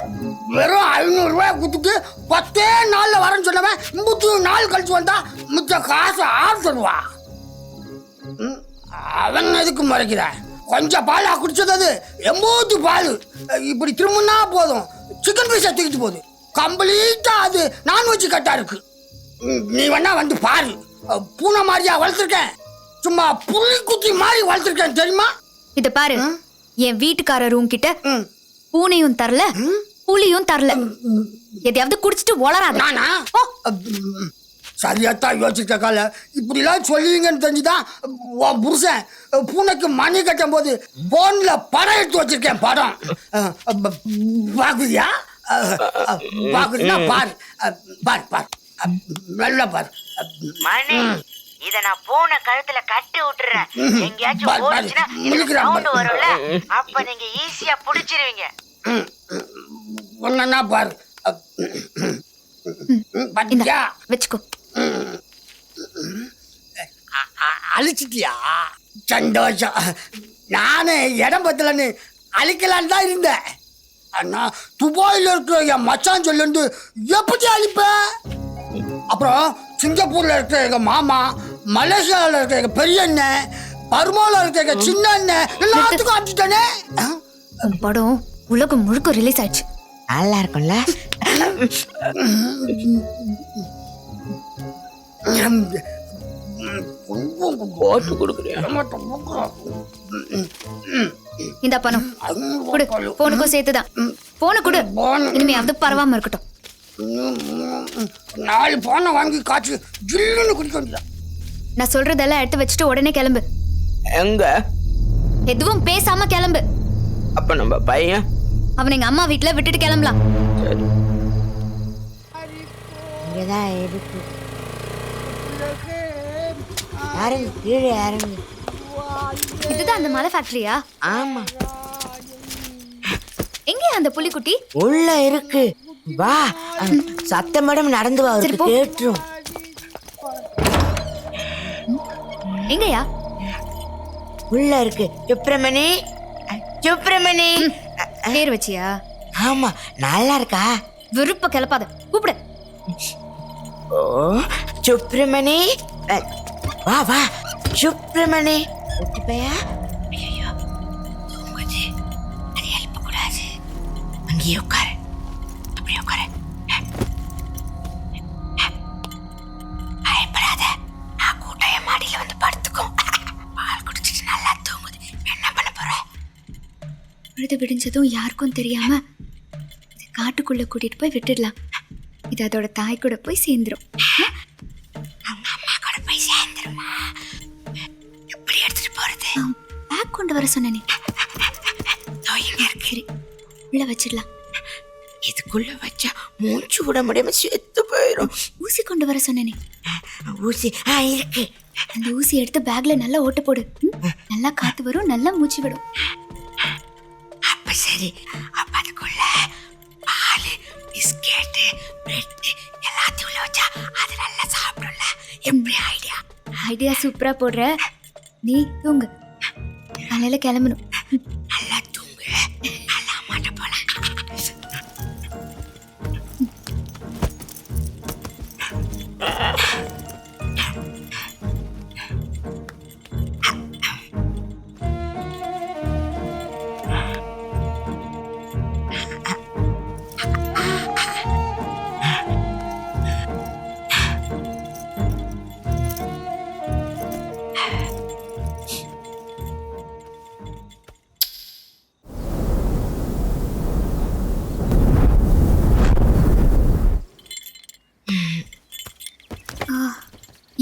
Speaker 7: வெறும் 500 ரூபாய் கொடுத்துட்டு 10 நாள்ல வரேன்னு சொன்னவன் 30 நாள் கழிச்சு வந்தா மிச்ச காசு ஆறு தருவா. அவன் எதுக்கு மறைக்கிற? கொஞ்சம் பாலா குடிச்சது, அது 80 பால். இப்படி திரும்பினா போதும், சிக்கன் பீஸா தூக்கிட்டு போகுது. கம்ப்ளீட்டா அது நான்வெஜ் கட்டா இருக்கு. நீ வேணா வந்து பாரு. பூனை மாதிரியா வளர்த்துருக்கேன், சும்மா புலிக்குட்டி மாதிரி வளர்த்துருக்கேன் தெரியுமா?
Speaker 8: இத பாரு, என் வீட்டுக்காரர் உன்கிட்ட பூனையும் தரல புலியும் தரல. எதையாவது குடிச்சிட்டு வளராத.
Speaker 7: சரியாத்தான் யோசிச்ச கால இப்படி எல்லாம் சொல்லுவீங்கன்னு தெரிஞ்சுதான் உன் புருஷன் பூனைக்கு மணி கட்டும் போது போன்ல படம் எடுத்து வச்சிருக்கேன். படம் பாக்குறியா? பாக்குறீன்னா பாரு, பாரு பாரு, நல்லா பாரு.
Speaker 9: மணி, இத நான் பூனை கழுத்துல கட்டி விட்டுறேன். எங்கேயாச்சும் ஓடுச்சுன்னா இதுக்கு சவுண்ட் வரும்ல, அப்ப நீங்க ஈஸியா புடிச்சிருவீங்க.
Speaker 7: ஒன்னா பாரு. பாத்தியா?
Speaker 8: வெச்சுக்கோ.
Speaker 7: அழிச்சிட்டியா? சந்தோஷம். நானே இடம் பத்தலன்னு அழிக்கலான்னு தான் இருந்தேன். ஆனா துபாயில இருக்கிற என் மச்சான் சொல்லி எப்படி அழிப்ப? அப்புறம் சிங்கப்பூர்ல இருக்கிற எங்க மாமா, மலேசியாவில் இருக்கிற எங்க பெரிய அண்ணன், பர்மாவில் இருக்கிற எங்க சின்ன அண்ணன் எல்லாத்துக்கும் அனுப்பிச்சிட்டானே.
Speaker 8: படம் உலகம் முழுக்க ரிலீஸ் ஆயிடுச்சு.
Speaker 9: நல்லா இருக்கும்ல? போட்டு கொடுக்குறியா?
Speaker 8: இந்த பணம் கொடு, போனுக்கும் சேர்த்துதான். போன கொடு, இனிமையாவது பரவாம இருக்கட்டும்.
Speaker 7: 4 போனை வாங்கி காய்ச்சி ஜில்லுன்னு குடிக்க வேண்டியதான்.
Speaker 8: நான் சொல்றதெல்லாம் எடுத்து வச்சுட்டு உடனே கிளம்பு.
Speaker 9: எங்க?
Speaker 8: எதுவும் பேசாம கிளம்பு.
Speaker 9: அப்ப நம்ம பையன்
Speaker 8: அவன் எங்க அம்மா வீட்டுல விட்டுட்டு கிளம்பலாம்.
Speaker 9: சரி.
Speaker 20: இங்கதான் இருக்கு. யாருங்க கீழே யாருங்க?
Speaker 8: இதுதான் அந்த மலை ஃபேக்டரியா?
Speaker 20: ஆமா.
Speaker 8: எங்க அந்த புலிக்குட்டி?
Speaker 20: உள்ள இருக்கு. வா, சத்தம் மேடம் நடந்து வா, அவருக்கு கேட்டுரும்.
Speaker 8: எங்கயா?
Speaker 20: உள்ள இருக்கு. சுப்பிரமணி, சுப்பிரமணி.
Speaker 8: பேர் வச்சியா?
Speaker 20: ஆமா. நல்லா இருக்கா?
Speaker 8: விருப்ப கிளப்பாத, கூப்பிடு.
Speaker 20: ஓ, சுப்பிரமணி, வா வா.
Speaker 9: சுப்பிரமணி ஒட்டி பையா ஐயோ தூங்குது அது எழுப்பக்கூடாது அங்கேயே உட்காரு அப்படியே உட்காரு பயப்படாத நான் கூட்டாய மாடியில வந்து படுத்துக்கும் பால் குடிச்சிட்டு நல்லா தூங்குது என்ன பண்ண போற
Speaker 8: பொழுது விடிஞ்சதும் யாருக்கும் தெரியாம இது காட்டுக்குள்ள கூட்டிட்டு போய் விட்டுடலாம். இது அதோட தாய் கூட போய் சேர்ந்துரும்.
Speaker 9: அவங்க அம்மா கூட போய் சேர்ந்துருமா? எப்படி எடுத்துட்டு போறது?
Speaker 8: பேக் கொண்டு வர சொன்னேனே.
Speaker 9: தோயிங்க இருக்கு
Speaker 8: உள்ள வச்சிடலாம்.
Speaker 9: இதுக்குள்ள வச்சா மூச்சு விட முடியாம செத்து போயிடும்.
Speaker 8: ஊசி கொண்டு வர சொன்னேனே.
Speaker 9: ஊசி இருக்கு.
Speaker 8: அந்த ஊசி எடுத்து பேக்ல நல்லா ஓட்டு போடு. நல்லா காத்து வரும், நல்லா மூச்சு விடும்.
Speaker 9: அப்ப சரி. அப்ப அதுக்குள்ள பால், பிஸ்கெட், பிரெட் எல்லாத்தையும் உள்ள வச்சா அது நல்லா சாப்பிடும்ல. எப்படி ஐடியா?
Speaker 8: ஐடியா சூப்பரா போடுற. நீ தூங்கு. காலையில கிளம்பணும்.
Speaker 9: நல்லா தூங்கு. நல்லா மாட்ட போல.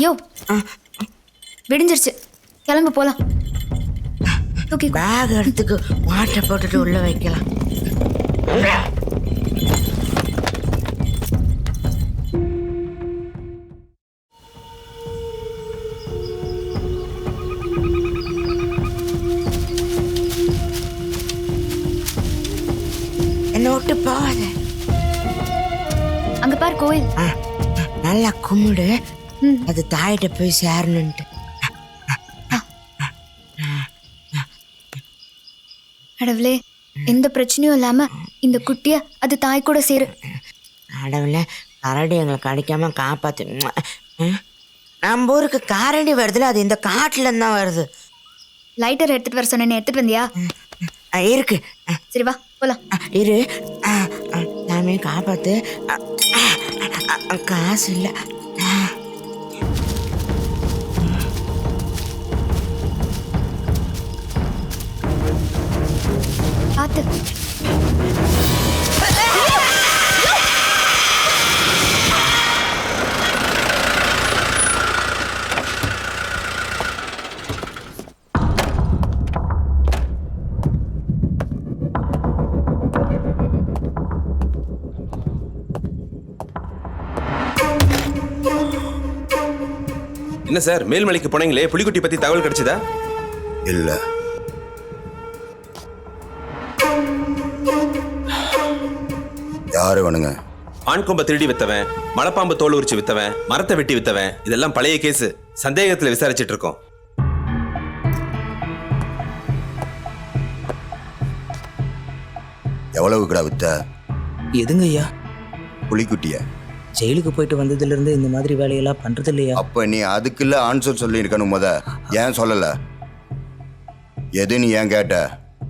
Speaker 8: யோ விடிஞ்சிருச்சு, கிளம்பு போலாம்.
Speaker 9: தூக்கி பேக் எடுத்துக்கு மாட்டை போட்டுட்டு உள்ள வைக்கலாம். என்ன விட்டு போகாத.
Speaker 8: அங்க பார் கோயில்.
Speaker 9: நல்லா கும்பிடு. அது தாயிட்ட போய் சேரணுன்ட்டு.
Speaker 8: கடவுளே, எந்த பிரச்சனையும் இல்லாம இந்த குட்டிய அது தாய் கூட சேரு.
Speaker 9: கடவுளே, கரடி எங்களுக்கு அடிக்காம காப்பாத்து. நம்ம ஊருக்கு காரடி வருதுல, அது இந்த காட்டுல தான் வருது.
Speaker 8: லைட்டர் எடுத்துட்டு வர சொன்னேன், எடுத்துட்டு வந்தியா?
Speaker 9: இருக்கு.
Speaker 8: சரி வா போலாம்.
Speaker 9: இரு, நாமே காப்பாத்து. காசு இல்லை.
Speaker 8: பார்த்து.
Speaker 3: என்ன சார், மேல்மலைக்கு போனீங்களே, புலிக்குட்டி பத்தி தகவல் கிடைச்சதா?
Speaker 15: இல்ல. யாரு வேணுங்க?
Speaker 3: ஆண்கொம்ப திருடி வித்தவன், மலைப்பாம்பு தோல் உரிச்சு வித்தவன், மரத்தை வெட்டி வித்தவன், இதெல்லாம் பழைய கேஸ். சந்தேகத்துல விசாரிச்சிட்டு இருக்கோம்.
Speaker 15: எவ்வளவு கடை வித்த?
Speaker 19: எதுங்க ஐயா?
Speaker 15: புலிக்குட்டிய.
Speaker 19: ஜெயிலுக்கு போயிட்டு வந்ததுல இருந்து இந்த மாதிரி வேலையெல்லாம் பண்றது இல்லையா?
Speaker 15: அப்ப நீ அதுக்குள்ள ஆன்சர் சொல்லி இருக்கணும். ஏன் சொல்லல? எது நீ ஏன் கேட்ட?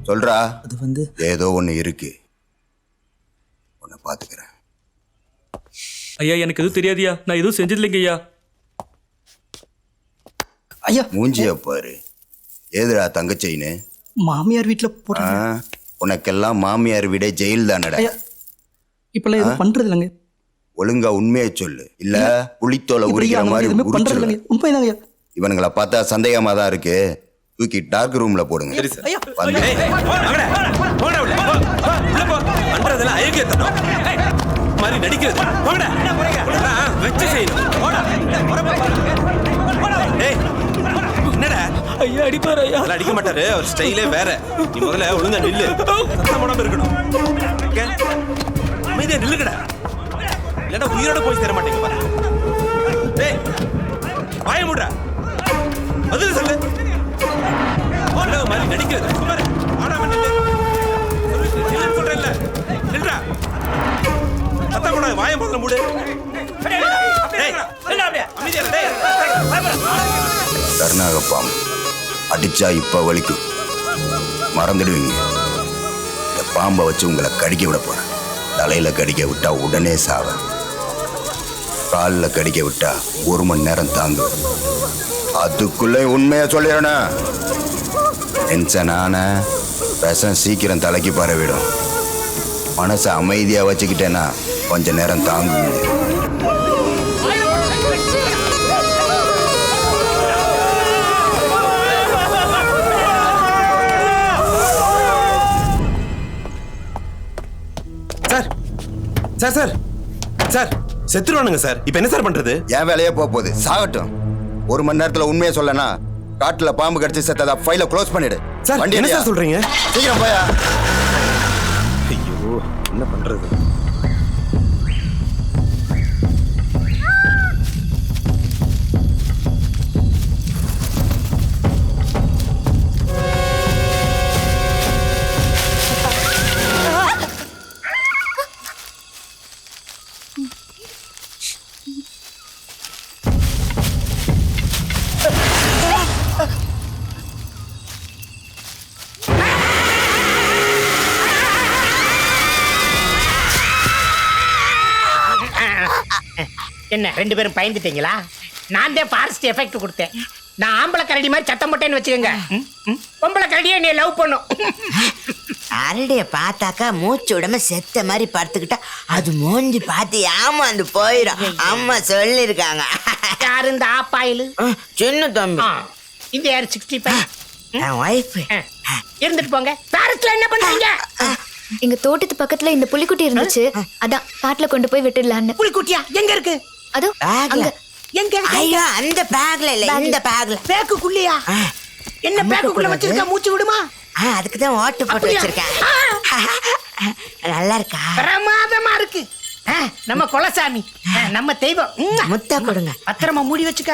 Speaker 15: சொல்றா.
Speaker 19: அது வந்து
Speaker 15: ஏதோ ஒண்ணு இருக்கு, உன்னை பாத்துக்கிறேன்.
Speaker 12: ஐயா, எனக்கு எதுவும் தெரியாதியா, நான் எதுவும் செஞ்சதில்லைங்க ஐயா.
Speaker 19: ஐயா
Speaker 15: மூஞ்சிய பாரு. ஏதுடா தங்கச்சைன்னு?
Speaker 19: மாமியார் வீட்டுல போட்டு.
Speaker 15: உனக்கெல்லாம் மாமியார் வீடே ஜெயில் தானடா.
Speaker 19: இப்பெல்லாம் எதுவும் பண்றது இல்லைங்க.
Speaker 15: ஒழுங்கா உண்மையை சொல்லு, இல்ல புளித்தோலை உரிக்கிற மாதிரி உரிச்சிருவேன்.
Speaker 19: உண்மைதாங்க.
Speaker 15: இவனுங்களை பார்த்தா சந்தேகமா தான் இருக்கு. தூக்கி டார்க் ரூம்ல போடுங்க.
Speaker 12: ஐயா அடிப்பாரு. ஐயா
Speaker 3: அடிக்க மாட்டாரு, அவர் ஸ்டைலே வேற. நீ முதல்ல ஒழுங்கா நில்லு. சத்தம் இருக்கணும். அமைதியா நில்லுங்கடா, இல்லன்னா உயிரோட போய் சேர மாட்டேங்க பாரு. டேய், வாய மூடுடா, பதில் சொல்லு. ஓட மாதிரி நடிக்கிறது சுமார். ஆடாம நில்லு. நில்லுன்னு சொல்றேன்ல, நில்றா. சத்தம் போடாத, வாய முதல்ல மூடு. டேய், அமைதியா இரு. டேய்,
Speaker 15: கருணாக பாம்பு. அடிச்சா இப்ப வலிக்கும், மறந்துடுவீங்க. இந்த பாம்பை வச்சு உங்களை கடிக்க விட போறேன். தலையில கடிக்க விட்டா உடனே சாவ, காலில் கடிக்க விட்டா 1 மணி நேரம் தாங்கு. அதுக்குள்ளே உண்மையா சொல்லிடுறேனா? டென்ஷனான விஷம் சீக்கிரம் தலைக்கு பரவிடும். மனசை அமைதியா வச்சுக்கிட்டேன்னா கொஞ்ச நேரம் தாங்குங்க.
Speaker 3: சார் சார் சார் சார் செத்துருவானுங்க சார். இப்போ என்ன சார் பண்றது?
Speaker 15: என் வேலையே போகுது, சாகட்டும். 1 மணி நேரத்துல உண்மையை சொல்லனா காட்டுல பாம்பு கடிச்சு செத்ததா ஃபைலை க்ளோஸ் பண்ணிடு.
Speaker 3: சார் என்ன சார் சொல்றீங்க?
Speaker 15: சீக்கிரம் போயா.
Speaker 3: ஐயோ என்ன பண்றது?
Speaker 17: என்ன 2 பேரும் பயந்துட்டீங்களா? நான் தான் ஃபாரஸ்ட் எஃபெக்ட் கொடுத்தேன். நான் ஆம்பளை கரடி மாதிரி சத்தம் போட்டேன்னு வச்சுக்கோங்க, பொம்பளை கரடியை நீ லவ் பண்ணும்.
Speaker 9: கரடிய பார்த்தாக்கா மூச்சு விடாம செத்த மாதிரி படுத்துக்கிட்டா அது மூஞ்சி பார்த்து ஏமாந்து போயிடும். அம்மா சொல்லிருக்காங்க.
Speaker 17: யாரு இந்த ஆப்பாயில்?
Speaker 9: சின்ன தம்பி.
Speaker 17: இந்த யாரு 65?
Speaker 9: என் ஒய்ஃப்.
Speaker 17: இருந்துட்டு போங்க. ஃபாரஸ்ட்ல என்ன பண்றீங்க?
Speaker 8: எங்க தோட்டத்து பக்கத்துல இந்த புலிக்குட்டி இருந்துச்சு, அதான் காட்டுல கொண்டு போய் விட்டுடலான்னு.
Speaker 17: புலிக்குட்டியா? எங்க இருக்கு?
Speaker 8: அதோ அங்க.
Speaker 17: எங்க இருக்கு?
Speaker 9: ஐயோ அந்த பேக்ல இல்ல, இந்த பேக்ல.
Speaker 17: பேக்குக்குள்ளயா? என்ன பேக்குக்குள்ள வச்சிருக்க? மூச்சு விடுமா?
Speaker 9: அதுக்கு தான் ஓட்டு போட்டு வச்சிருக்கேன். நல்லா இருக்கா?
Speaker 17: பிரமாதமா இருக்கு. நம்ம குலசாமி, நம்ம தெய்வம்.
Speaker 9: முத்தா கொடுங்க.
Speaker 17: பத்திரமா மூடி வச்சுக்க.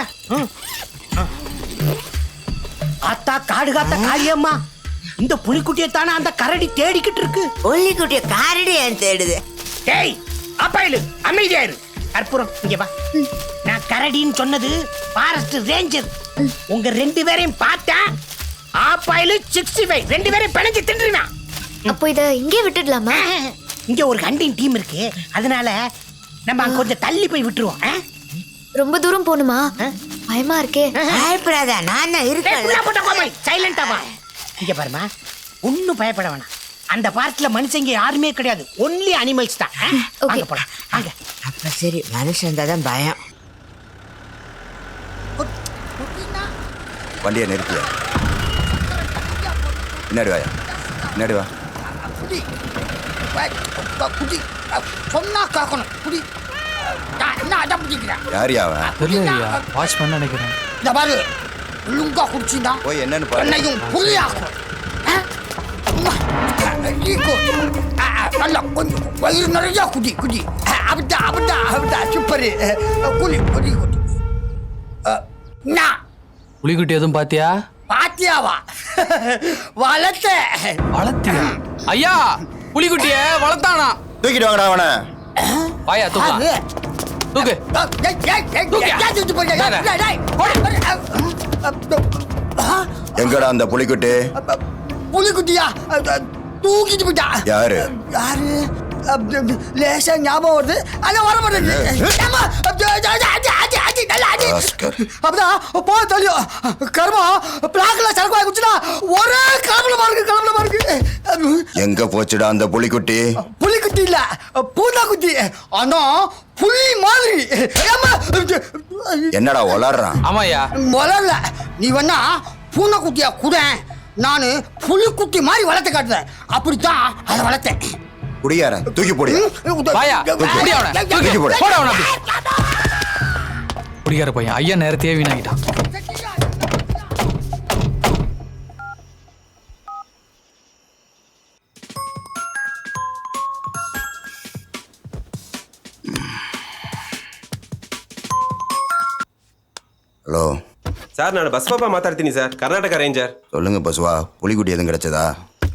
Speaker 17: ஆத்தா காடுகாத்த காளியம்மா, இந்த புலிக்குட்டியை தானே அந்த கரடி தேடிக்கிட்டு இருக்கு.
Speaker 9: புலிக்குட்டிய கரடி ஏன் தேடுது?
Speaker 17: டேய் அப்பாயிலு, அமைதியாயிரு. கற்பூரம் இங்க வா. நான் கரடின்னு சொன்னது ஃபாரஸ்ட் ரேஞ்சர். உங்க 2 பேரையும் பார்த்தா ஆப்பாயிலு 65 2 பேரையும் பிணைஞ்சு தின்றுனா.
Speaker 8: அப்போ இத இங்கே விட்டுடலாமா?
Speaker 17: இங்க ஒரு ஹண்டிங் டீம் இருக்கு, அதனால நம்ம அங்க கொஞ்சம் தள்ளி போய் விட்டுருவோம்.
Speaker 8: ரொம்ப தூரம் போணுமா? பயமா இருக்கே.
Speaker 9: பயப்படாத, நான் தான் இருக்கேன்.
Speaker 17: சைலண்டா வா. இங்க பாருமா, ஒன்னும் பயப்பட வேணாம். அந்த பார்க்ல மனுஷங்க யாருமே கிடையாது, ஒன்லி அனிமல்ஸ் தான். வாங்க போலாம் வாங்க.
Speaker 9: அப்ப சரி, மனுஷன் தான் பயம்.
Speaker 15: வண்டியை நிறுத்திய பின்னாடி வாயா, பின்னாடி வா.
Speaker 7: குடி சொன்னா காக்கணும். குடி என்ன அடம் பிடிக்கிறேன்?
Speaker 15: யார் அவன்?
Speaker 10: தெரியலையா? வாட்ச்மேன் நினைக்கிறேன்.
Speaker 7: இந்த பாரு, ஒழுங்கா குடிச்சிருந்தா
Speaker 15: போய் என்னன்னு பாரு.
Speaker 7: என்னையும் புள்ளியாக்கும். நல்லா கொஞ்சம் வயிறு நிறையா குடி குடி. அப்படியா அப்படியா அப்படியா சூப்பரு. குடி குடி குடி.
Speaker 10: புலிக்குட்டி எதுவும் பாத்தியா?
Speaker 7: பாத்தியாவா? வளர்த்த
Speaker 10: வளர்த்தியா? ஐயா புலிக்குட்டிய வளர்த்தானா?
Speaker 15: தூக்கிட்டு வாங்கடா அவனை.
Speaker 10: வாயா தூக்கு. தூக்கு.
Speaker 15: எங்கடா அந்த புலிக்குட்டி?
Speaker 7: புலிக்குட்டியா? தூக்கிட்டு போயிட்டா.
Speaker 15: யாரு?
Speaker 7: யாரு? லேசா ஞாபகம் வருது, ஆனா வர மாட்டேங்குது. அப்படிதான் போ தெரியும். கர்மா பிளாக்ல சரக்கு வாங்கி குடிச்சுனா ஒரே கலப்பலமா இருக்கு.
Speaker 15: எங்க போச்சுடா அந்த புலிக்குட்டி?
Speaker 7: புலிக்குட்டி இல்ல, பூந்தாக்குட்டி. ஆனா புலி மாதிரி.
Speaker 15: என்னடா வளர்றான்?
Speaker 10: ஆமாயா
Speaker 7: வளரல. நீ வேணா பூனைக்குட்டியா கூட, நானு புலிக்குட்டி மாதிரி வளர்த்து காட்டுறேன். அப்படித்தான் அதை வளர்த்தேன்.
Speaker 15: குடியார தூக்கி போடு.
Speaker 10: வாயா
Speaker 15: தூக்கி போடு.
Speaker 10: போடா அவன. குடிகார பையன் ஐயா நேரத்தையே வீணாக்கிட்டான்.
Speaker 15: ஹலோ
Speaker 3: சார், நான் பஸ் பாப்பா மாத்தாடுತೀನಿ சார், கர்நாடகா ரேஞ்சர்.
Speaker 15: சொல்லுங்க பசுவா, புலிக்குட்டி எதுவும் கிடைச்சதா?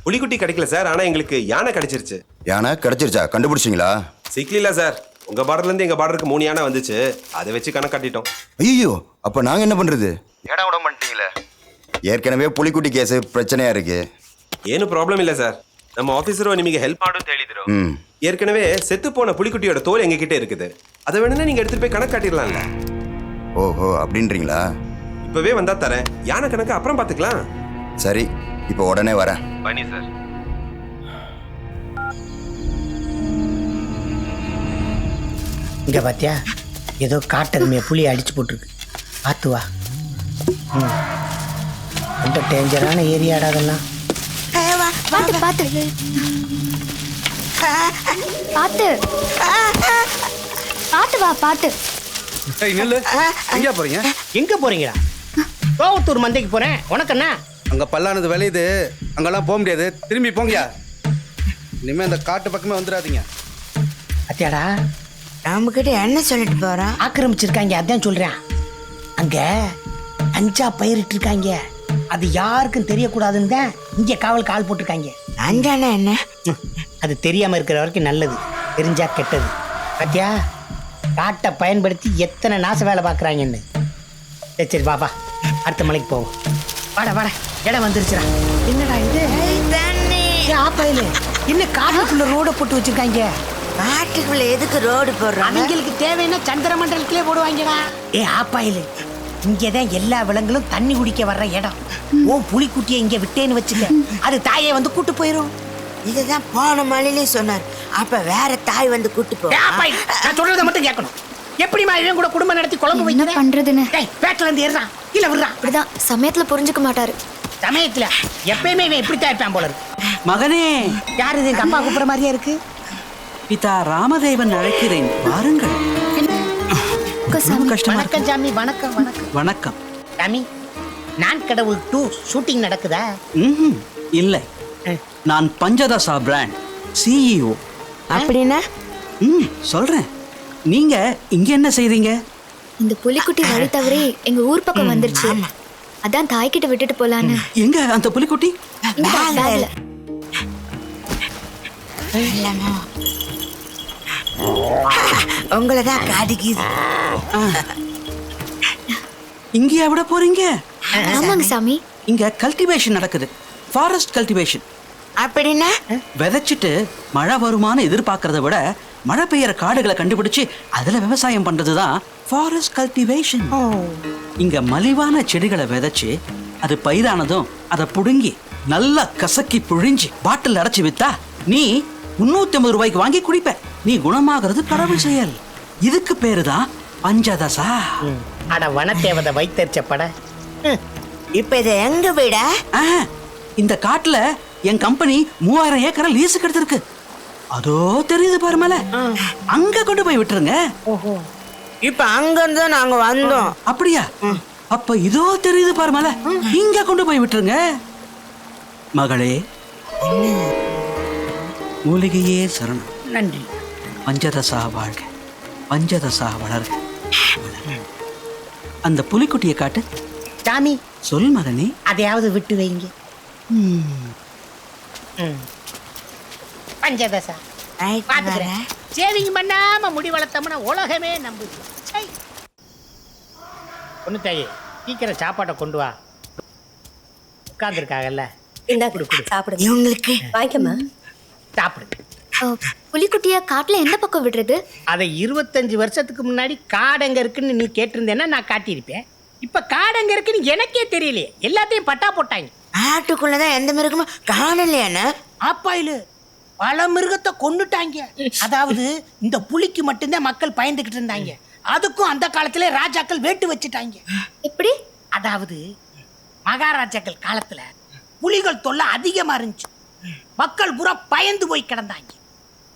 Speaker 3: புலிக்குட்டி கிடைக்கல சார், ஆனா எங்களுக்கு யானை கிடைச்சிருச்சு.
Speaker 15: யானை கிடைச்சிருச்சா? கண்டுபிடிச்சிங்களா?
Speaker 3: சிக்கல சார், உங்க பார்டர்ல இருந்து எங்க பார்டருக்கு 3 யானை வந்துச்சு. அதை வச்சு கணக்கு காட்டிட்டோம்.
Speaker 15: ஐயோ, அப்ப நாங்க என்ன பண்றது? இடம் விட மாட்டீங்களே. ஏற்கனவே புலிக்குட்டி கேஸ் பிரச்சனையா இருக்கு.
Speaker 3: ಏನು ಪ್ರಾಬ್ಲಮ್ ಇಲ್ಲ ಸರ್. ನಮ್ಮ ಆಫೀಸರು ನಿಮಗೆ ಹೆಲ್ಪ್ ಮಾಡು ಅಂತ ಹೇಳಿದ್ರು. ஏற்கனவே செத்து போன புலிக்குட்டியோட தோல் எங்க கிட்ட இருக்குது. அதை வேணும்னா நீங்க எடுத்துட்டு போய் கணக்கு காட்டிடலாம்ல.
Speaker 15: ஓஹோ, அப்படின்றீங்களா?
Speaker 3: இப்பவே வந்தா தரேன். யானை கணக்கு அப்புறம் பாத்துக்கலாம்.
Speaker 15: சரி, இப்போ உடனே வரேன்.
Speaker 3: பனி சார்.
Speaker 17: இங்க பாத்தியா, ஏதோ காட்டெருமையை புளியை அடிச்சு போட்டுருக்கு. பார்த்து வா. ரொம்ப டேஞ்சரான ஏரியாடா அதெல்லாம்.
Speaker 8: பாத்து பாத்து பாத்து பாத்து வா பாத்து.
Speaker 19: நில்லு. எங்க போறீங்க?
Speaker 17: எங்க போறீங்களா? கோவத்தூர் மந்தைக்கு போறேன். உனக்கு என்ன?
Speaker 19: அங்க பல்லானது விளையுது, அங்கெல்லாம் போக முடியாது. திரும்பி போங்கயா. இனிமே அந்த காட்டு பக்கமே வந்துடாதீங்க.
Speaker 17: அத்தியாடா,
Speaker 20: நம்ம கிட்ட என்ன சொல்லிட்டு போறான்?
Speaker 17: ஆக்கிரமிச்சிருக்காங்க, அதான் சொல்றேன். அங்க அஞ்சா பயிரிட்டு இருக்காங்க. அது யாருக்கும் தெரியக்கூடாதுன்னு தான் இங்க காவல் கால் போட்டிருக்காங்க.
Speaker 20: அஞ்சானா என்ன?
Speaker 17: அது தெரியாம இருக்கிற வரைக்கும் நல்லது, தெரிஞ்சா கெட்டது. பாத்தியா, காட்டை பயன்படுத்தி எத்தனை நாச வேலை பார்க்குறாங்கன்னு. சரி சரி பாப்பா, அடுத்த மலைக்கு போவோம். வாடா வாடா, இடம் வந்துருச்சுடா. என்னடா இது? ஆப்பாயில இன்னும் காட்டுக்குள்ள ரோட போட்டு வச்சிருக்காங்க.
Speaker 20: காட்டுக்குள்ள எதுக்கு ரோடு போடுறாங்க?
Speaker 17: அவங்களுக்கு தேவைன்னா சந்திர மண்டலத்திலே போடுவாங்கடா. ஆப்பாயில இங்கதான் எல்லா விலங்குகளும் தண்ணி குடிக்க வர்ற இடம். ஓ புலிக்குட்டியை இங்க விட்டேன்னு வச்சுக்க, அது தாயை வந்து கூட்டு போயிரும்.
Speaker 20: இதுதான் போன மலையிலே சொன்னார். அப்ப வேற தாய் வந்து கூட்டு போ.
Speaker 17: நான் சொல்றதை மட்டும் கேட்கணும். எப்படிமா இவன் கூட குடும்பம் நடத்தி குழம்பு
Speaker 8: என்ன பண்றதுன்னு
Speaker 17: பேட்ல இருந்து ஏறான் இல்ல விடுறான்.
Speaker 8: அப்படிதான் சமயத்துல புரிஞ்சுக்க மாட்டாரு.
Speaker 17: சமயத்துல எப்பயுமே இவன் இப்படித்தான் இருப்பான் போல இருக்கு.
Speaker 10: மகனே,
Speaker 17: யாரு இது? எங்க அப்பா கூப்பிடுற மாதிரியா இருக்கு.
Speaker 10: பிதா ராமதேவன் அழைக்கிறேன், வாருங்கள்.
Speaker 17: வணக்கம் சாமி. வணக்கம் வணக்கம்
Speaker 10: வணக்கம்
Speaker 17: சாமி. நான் கடவுள் 2 ஷூட்டிங் நடக்குதா?
Speaker 10: இல்லை, நான் பஞ்சதசா பிராண்ட் CEO.
Speaker 20: அப்படின்னா
Speaker 10: சொல்றேன். நீங்க இங்க என்ன செய்றீங்க?
Speaker 8: இந்த புலிக்குட்டி வழி தவறி எங்க ஊர் பக்கம் வந்துருச்சு. அதான் தாய்கிட்ட விட்டுட்டு போலான்னு.
Speaker 10: எங்க அந்த புலிக்குட்டி?
Speaker 20: உங்களதான் காடிக்குது.
Speaker 10: இங்கேயா விட போறீங்க?
Speaker 8: ஆமாங்க சாமி.
Speaker 10: இங்க கல்டிவேஷன் நடக்குது, ஃபாரஸ்ட் கல்டிவேஷன்.
Speaker 20: அப்படின்னா
Speaker 10: விதைச்சிட்டு மழை வருமானு எதிர்பார்க்கறத விட மழை பெய்யற காடுகளை கண்டுபிடிச்சு அதுல விவசாயம் பண்றதுதான் ஃபாரஸ்ட் கல்டிவேஷன். இங்க மலிவான செடிகளை விதைச்சு அது பயிரானதும் அதை புடுங்கி நல்லா கசக்கி புழிஞ்சு பாட்டில் அடைச்சு வித்தா நீ 350 ரூபாய்க்கு வாங்கி குடிப்ப. நீ குணமாகிறது கடவுள் செயல். இதுக்கு பேருதான் பஞ்சதசா.
Speaker 17: அட வனத்தேவதை வைத்தறிச்ச பட.
Speaker 20: இப்ப இது எங்க விட?
Speaker 10: இந்த காட்டுல என் கம்பெனி 3000 ஏக்கரை லீஸுக்கு எடுத்திருக்கு. அதோ தெரியுது பாரு மேல, அங்க கொண்டு போய் விட்டுருங்க.
Speaker 20: இப்ப அங்க இருந்து நாங்க வந்தோம்.
Speaker 10: அப்படியா? அப்ப இதோ தெரியுது பாரு மேல, இங்க கொண்டு போய் விட்டுருங்க. மகளே, மூலிகையே சரணம்.
Speaker 17: நன்றி.
Speaker 10: பஞ்சதசா வாழ்க, பஞ்சதசா வளர்க. அந்த புலிக்குட்டியை காட்டு
Speaker 17: சாமி.
Speaker 10: சொல் மகனே.
Speaker 17: அதையாவது விட்டு வைங்க. பஞ்சதசா பாத்துக்கிறேன். சேவிங் பண்ணாம முடி வளர்த்தோம்னா உலகமே நம்புது. பொண்ணு தாயே, சீக்கிரம் சாப்பாட்டை கொண்டு வா. உட்கார்ந்துருக்காங்கல்ல, சாப்பிடு.
Speaker 20: இவங்களுக்கு
Speaker 18: வாங்கிக்கம்மா,
Speaker 17: சாப்பிடு.
Speaker 8: புலிக்குட்டிய காட்டுல எந்த பக்கம் விடுறது?
Speaker 17: அதை 25 வருஷத்துக்கு முன்னாடி காடு எங்க இருக்குன்னு நீ கேட்டிருந்தேன்னா நான் காட்டியிருப்பேன். இப்ப காடு எங்க இருக்குன்னு எனக்கே தெரியலையே. எல்லாத்தையும் பட்டா போட்டாங்க.
Speaker 20: ஆட்டுக்குள்ளதான் எந்த மிருகமும் காணலையான.
Speaker 17: ஆப்பாயிலு பல மிருகத்தை கொண்டுட்டாங்க. அதாவது இந்த புலிக்கு மட்டும்தான் மக்கள் பயந்துகிட்டு இருந்தாங்க. அதுக்கும் அந்த காலத்துல ராஜாக்கள் வேட்டு வச்சுட்டாங்க.
Speaker 8: எப்படி?
Speaker 17: அதாவது மகாராஜாக்கள் காலத்துல புலிகள் தொல்லை அதிகமா இருந்துச்சு. மக்கள் பூரா பயந்து போய் கிடந்தாங்க.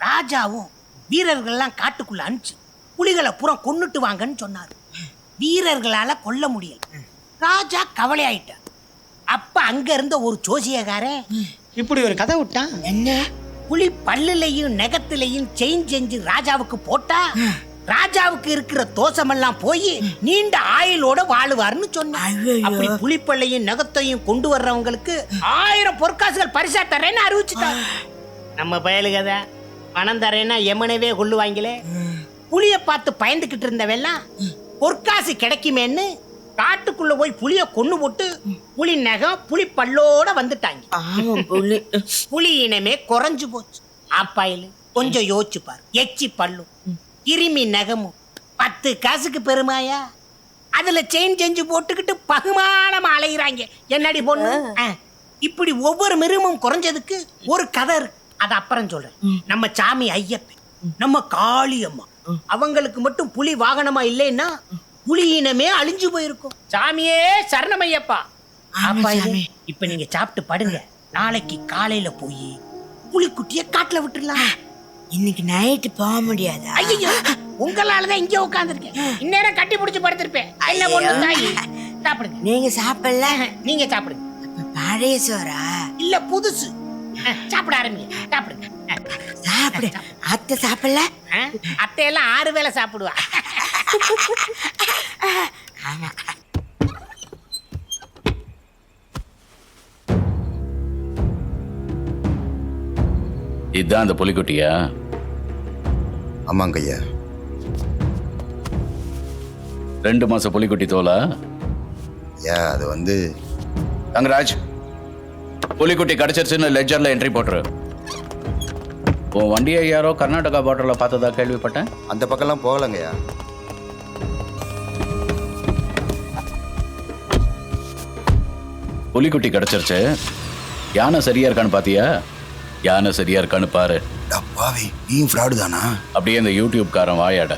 Speaker 17: ராஜாவும் வீரர்கள்லாம் காட்டுக்குள்ள அனுப்பிச்சு புலிகளை பூரா கொன்னுட்டு வாங்கன்னு சொன்னாரு. வீரர்களால கொல்ல முடியல. ராஜா கவலை ஆயிட்டார். அப்ப அங்க இருந்த ஒரு ஜோசியக்காரன் இப்படி ஒரு கதை விட்டான்.
Speaker 20: என்ன?
Speaker 17: புலி பல்லுலையும் நெகத்திலையும் செயின் செஞ்சு ராஜாவுக்கு போட்டா ராஜாவுக்கு இருக்கிற தோஷமெல்லாம் போய் நீண்ட ஆயுளோட வாழுவார்னு சொன்னான். அப்படி புலிப்பல்லையும் நகத்தையும் கொண்டு வர்றவங்களுக்கு 1000 பொற்காசுகள் பரிசா தரேன்னு அறிவிச்சுட்டாங்க. நம்ம பயலுகதை பணம் தரேன்னா எமனவே கொள்ளுவாங்களே. புளிய பார்த்து பயந்துகிட்டு இருந்தவெல்லாம் பொற்காசு கிடைக்குமேன்னு காட்டுக்குள்ள போய் புளிய கொன்னு போட்டு புலி நகம் புலி பல்லோட வந்துட்டாங்க. புலி இனமே குறைஞ்சு போச்சு. ஆப்பாயில் கொஞ்சம் யோசிச்சு பாரு. எச்சி பல்லும் கிருமி நகமும் 10 காசுக்கு பெருமாயா? அதுல செயின் செஞ்சு போட்டுக்கிட்டு பகுமானம் அலைகிறாங்க. என்னடி பொண்ணு? இப்படி ஒவ்வொரு மிருகமும் குறைஞ்சதுக்கு ஒரு கதை இருக்கு. அது அப்புறம் சொல்றேன். நம்ம சாமி ஐயப்பன், நம்ம காளி அம்மா, அவங்களுக்கு மட்டும் புலி வாகனமா இல்லைன்னா புலி இனமே அழிஞ்சு போயிருக்கும். சாமியே சரணமையப்பா. இப்ப நீங்க சாப்பிட்டு படுங்க. நாளைக்கு காலையில போய் புலிக்குட்டிய காட்டுல விட்டுடலாம்.
Speaker 20: இன்னைக்கு நைட்டு போக முடியாது.
Speaker 17: ஐயோ, உங்களாலதான் இங்க உட்கார்ந்துருக்கேன். இந்நேரம் கட்டி பிடிச்சு படுத்திருப்பேன். என்ன பொண்ணு தாயி, சாப்பிடுங்க.
Speaker 20: நீங்க சாப்பிடல?
Speaker 17: நீங்க சாப்பிடுங்க.
Speaker 20: பழைய சோறா
Speaker 17: இல்ல புதுசு? சாப்பிட ஆரம்பிங்க. சாப்பிடுங்க.
Speaker 20: சாப்பிடு. அத்தை சாப்பிடல?
Speaker 17: அத்தையெல்லாம் 6 வேளை சாப்பிடுவா.
Speaker 2: இதுதான் அந்த புலிக்குட்டியா?
Speaker 15: ஆமாங்க ஐயா.
Speaker 2: 2 மாச புலிக்குட்டி தோலா?
Speaker 15: ஐயா அது வந்து
Speaker 2: தங்கராஜ், புலிக்குட்டி கிடைச்சிருச்சுன்னு லெட்ஜர்ல என்ட்ரி போட்டுரு. உன் வண்டியை யாரோ கர்நாடகா பார்டர்ல பார்த்ததா கேள்விப்பட்டேன்.
Speaker 15: அந்த பக்கம்லாம் போகலங்கய்யா.
Speaker 2: புலிக்குட்டி கிடைச்சிருச்சு. யானை சரியா இருக்கான்னு பாத்தியா? யானை சரியா இருக்கான்னு பாரு.
Speaker 15: அப்பாவி, நீ ஃப்ராடு தானா?
Speaker 2: அப்படியே இந்த யூடியூப் காரன் வாயாட.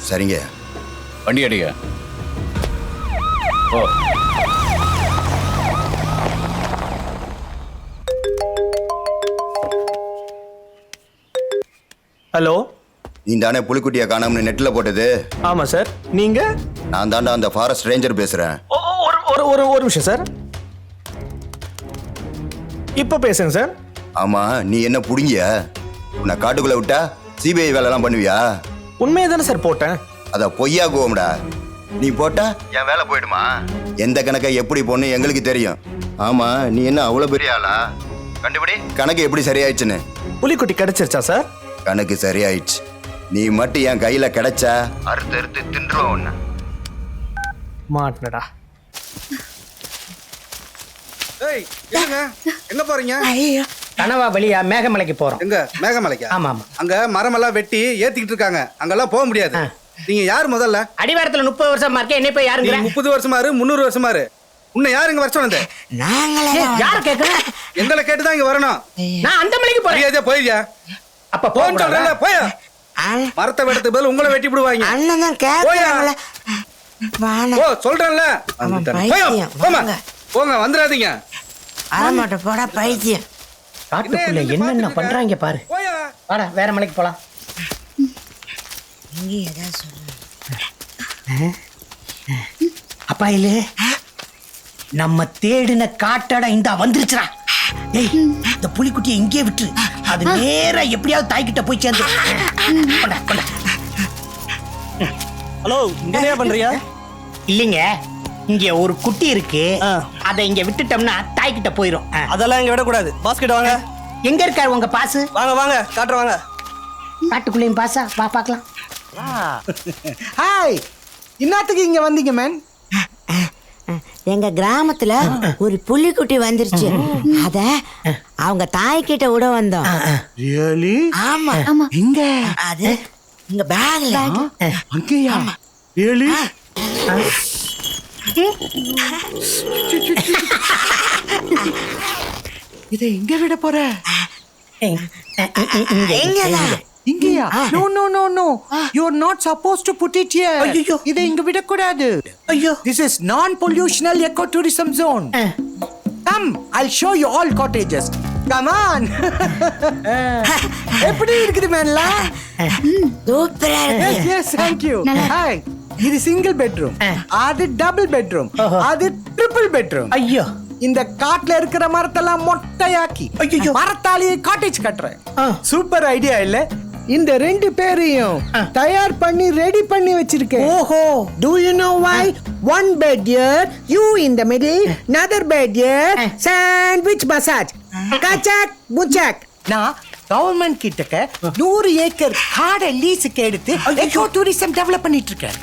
Speaker 15: சரிங்க.
Speaker 2: வண்டி அடிங்க. ஓ,
Speaker 14: ஹலோ,
Speaker 15: நீ தானே புலிக்குட்டியை காணோம்னு நெட்டில் போட்டது?
Speaker 14: ஆமாம் சார். நீங்க?
Speaker 15: நான் தாண்டா அந்த ஃபாரஸ்ட் ரேஞ்சர் பேசுகிறேன்.
Speaker 14: ஒரு நிமிஷம் சார். இப்போ பேசுங்க சார்.
Speaker 15: ஆமாம், நீ என்ன புடிங்கிய? உன்னை காட்டுக்குள்ளே விட்டா சிபிஐ வேலைலாம் பண்ணுவியா?
Speaker 14: உண்மையை தானே சார் போட்டேன்.
Speaker 15: அதை பொய்யா கோவம்டா. நீ போட்டா என் வேலை போயிடுமா? எந்த கணக்கை எப்படி போடணும் எங்களுக்கு தெரியும். ஆமாம், நீ என்ன அவ்வளோ பெரிய ஆளா? கண்டுபிடி கணக்கு எப்படி சரியாயிடுச்சுன்னு.
Speaker 14: புலிக்குட்டி கிடைச்சிருச்சா சார்?
Speaker 15: கணக்கு சரியாயிடுச்சு. நீ மட்டும் என் கையில கிடைச்சா அறுத்து அறுத்து தின்றுவோம் ஒண்ணு.
Speaker 14: மாட்டனடா.
Speaker 19: ஏய், என்னங்க எங்க போறீங்க?
Speaker 17: கனவா வழியா மேகமலைக்கு போறோம்.
Speaker 19: எங்க மேகமலைக்கா?
Speaker 17: ஆமா ஆமா.
Speaker 19: அங்க மரமெல்லாம் வெட்டி ஏத்திக்கிட்டு இருக்காங்க. அங்கெல்லாம் போக முடியாது. நீங்க யார் முதல்ல?
Speaker 17: அடிவாரத்துல 30 வருஷமா இருக்கே, என்ன போய் யாருங்க?
Speaker 19: 30 வருஷமா இரு, 300 வருஷமா இரு. உன்னை யாருங்க வர சொன்னது?
Speaker 20: நாங்களே.
Speaker 17: யார கேக்குற?
Speaker 19: எங்களை கேட்டுதான் இங்க வரணும்.
Speaker 17: நான் அந்த மலைக்கு போறேன்.
Speaker 19: போயியா? அப்ப போன்னு சொல்றேன்ல, போயா. மரத்தை வெட்டத்துக்கு பதில் உங்களை வெட்டி விடுவாங்க.
Speaker 20: அண்ணன் தான் கேக்குறாங்களே.
Speaker 19: ஓ, சொல்றேன்ல. போங்க, வந்துடாதீங்க.
Speaker 20: வரமாட்ட போடா பைத்தியம்.
Speaker 17: காட்டுக்குள்ள என்னென்ன பண்றாங்க பாரு. வாடா, வேற மலைக்கு போலாம்.
Speaker 20: இங்க ஏதாவது சொல்லுங்க.
Speaker 17: அப்பா இல்ல, நம்ம தேடின காட்டடா இந்த வந்துருச்சுடா. ஏய், இந்த புலிக்குட்டியை இங்கே விட்டு அது நேரா எப்படியாவது தாய்கிட்ட போய் சேர்ந்து.
Speaker 14: ஹலோ, இங்க என்ன பண்றியா?
Speaker 17: இல்லைங்க, இங்க ஒரு குட்டி இருக்கு. அதை இங்க விட்டுட்டோம்னா தாய்கிட்ட போயிரும்.
Speaker 14: அதெல்லாம் இங்க விடக்கூடாது. பாஸ்கெட் வாங்க.
Speaker 17: எங்க இருக்காரு உங்க பாசு?
Speaker 14: வாங்க வாங்க, காட்டுற வாங்க.
Speaker 17: காட்டுக்குள்ளேயும் பாசா, வா பார்க்கலாம்.
Speaker 7: ஹாய், இன்னத்துக்கு இங்க வந்தீங்க மேன்?
Speaker 20: எங்க கிராமத்துல ஒரு புலிக்குட்டி வந்துருச்சு. அத அவங்க தாய்கிட்ட விட வந்தோம்.
Speaker 7: ரியலி?
Speaker 20: ஆமா.
Speaker 7: எங்க?
Speaker 20: அது எங்க பேக்ல.
Speaker 7: அங்கேயா? ரியலி? இதை எங்க விட போற? இங்கயா? No no no no. You are not supposed to put it here. ஐயோ, இதை இங்க விட கூடாது. ஐயோ, this is non-pollutional ecotourism zone. Come, I'll show you all cottages. Come on. எப்படி இருக்குது மேன்லா?
Speaker 20: சூப்பரா இருக்கு.
Speaker 7: Yes, yes, thank you. Hi. இது சிங்கிள் பெட்ரூம், அது டபுள் பெட்ரூம், அது ட்ரிபிள் பெட்ரூம்.
Speaker 17: ஐயோ,
Speaker 7: இந்த காட்டுல இருக்கிற மரத்தெல்லாம் மொட்டையாக்கி மரத்தாலேயே காட்டேஜ் கட்டுறேன். சூப்பர் ஐடியா இல்ல? இந்த 2 பேரையும் தயார் பண்ணி ரெடி பண்ணி வச்சிருக்கேன். ஓஹோ, do you know why? One bed here, you in the middle, another bed here, sandwich massage, kachak buchak. நான்
Speaker 17: கவர்மெண்ட் கிட்டக்க 100 ஏக்கர் காடை லீஸுக்கு எடுத்து எக்கோ டூரிசம் டெவலப் பண்ணிட்டு இருக்கேன்.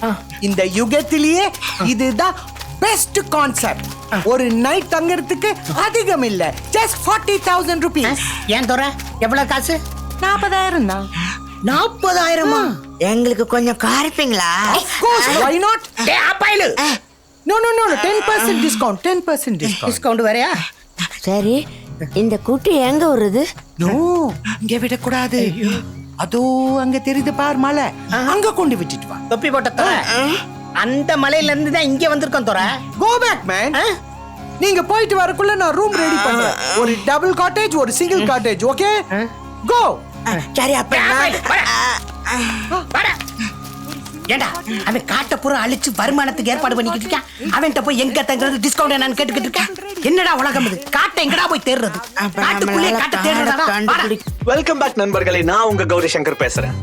Speaker 17: இந்த யுகத்திலேயே இதுதான் பெஸ்ட் கான்செப்ட். ஒரு நைட் தங்கறதுக்கு அதிகம் இல்ல, ஜஸ்ட் 40,000 rupees. ஏன் தோற எவ்வளவு காசு? 40,000 தான். 40,000?
Speaker 20: எங்களுக்கு கொஞ்சம் குறைப்பீங்களா?
Speaker 17: Of course, why not? Day ஆப்பாயிலு. No 10% discount. 10% discount. Discount வேறயா?
Speaker 20: சரி, இந்த குட்டி எங்க வருது?
Speaker 17: நோ, இங்க விட கூடாது. அதோ அங்க தெரியுது பார் மலை, அங்க கொண்டு விட்டுட்டு வா. தொப்பி போட்ட தோற, அந்த மலையில இருந்து தான் இங்க வந்திருக்கோம் தோற.
Speaker 6: Go back man. நீங்க போயிட்டு வரக்குள்ள நான் ரூம் ரெடி பண்றேன். ஒரு டபுள் காட்டேஜ், ஒரு சிங்கிள் காட்டேஜ். Okay, go.
Speaker 17: சரி அப்ப ஏண்டா அவன் காட்ட பூரா அழிச்சு வருமானத்துக்கு ஏற்பாடு பண்ணிக்கிட்டு இருக்கான். அவன்கிட்ட போய் எங்க தங்குறது, டிஸ்கவுண்ட் என்னன்னு கேட்டுக்கிட்டு இருக்கேன். என்னடா உலகம் இது? காட்ட எங்கடா போய் தேடுறது? காட்டுக்குள்ளே காட்ட தேடுறதா?
Speaker 14: வெல்கம் பேக் நண்பர்களே, நான் உங்க கௌரி சங்கர் பேசுறேன்.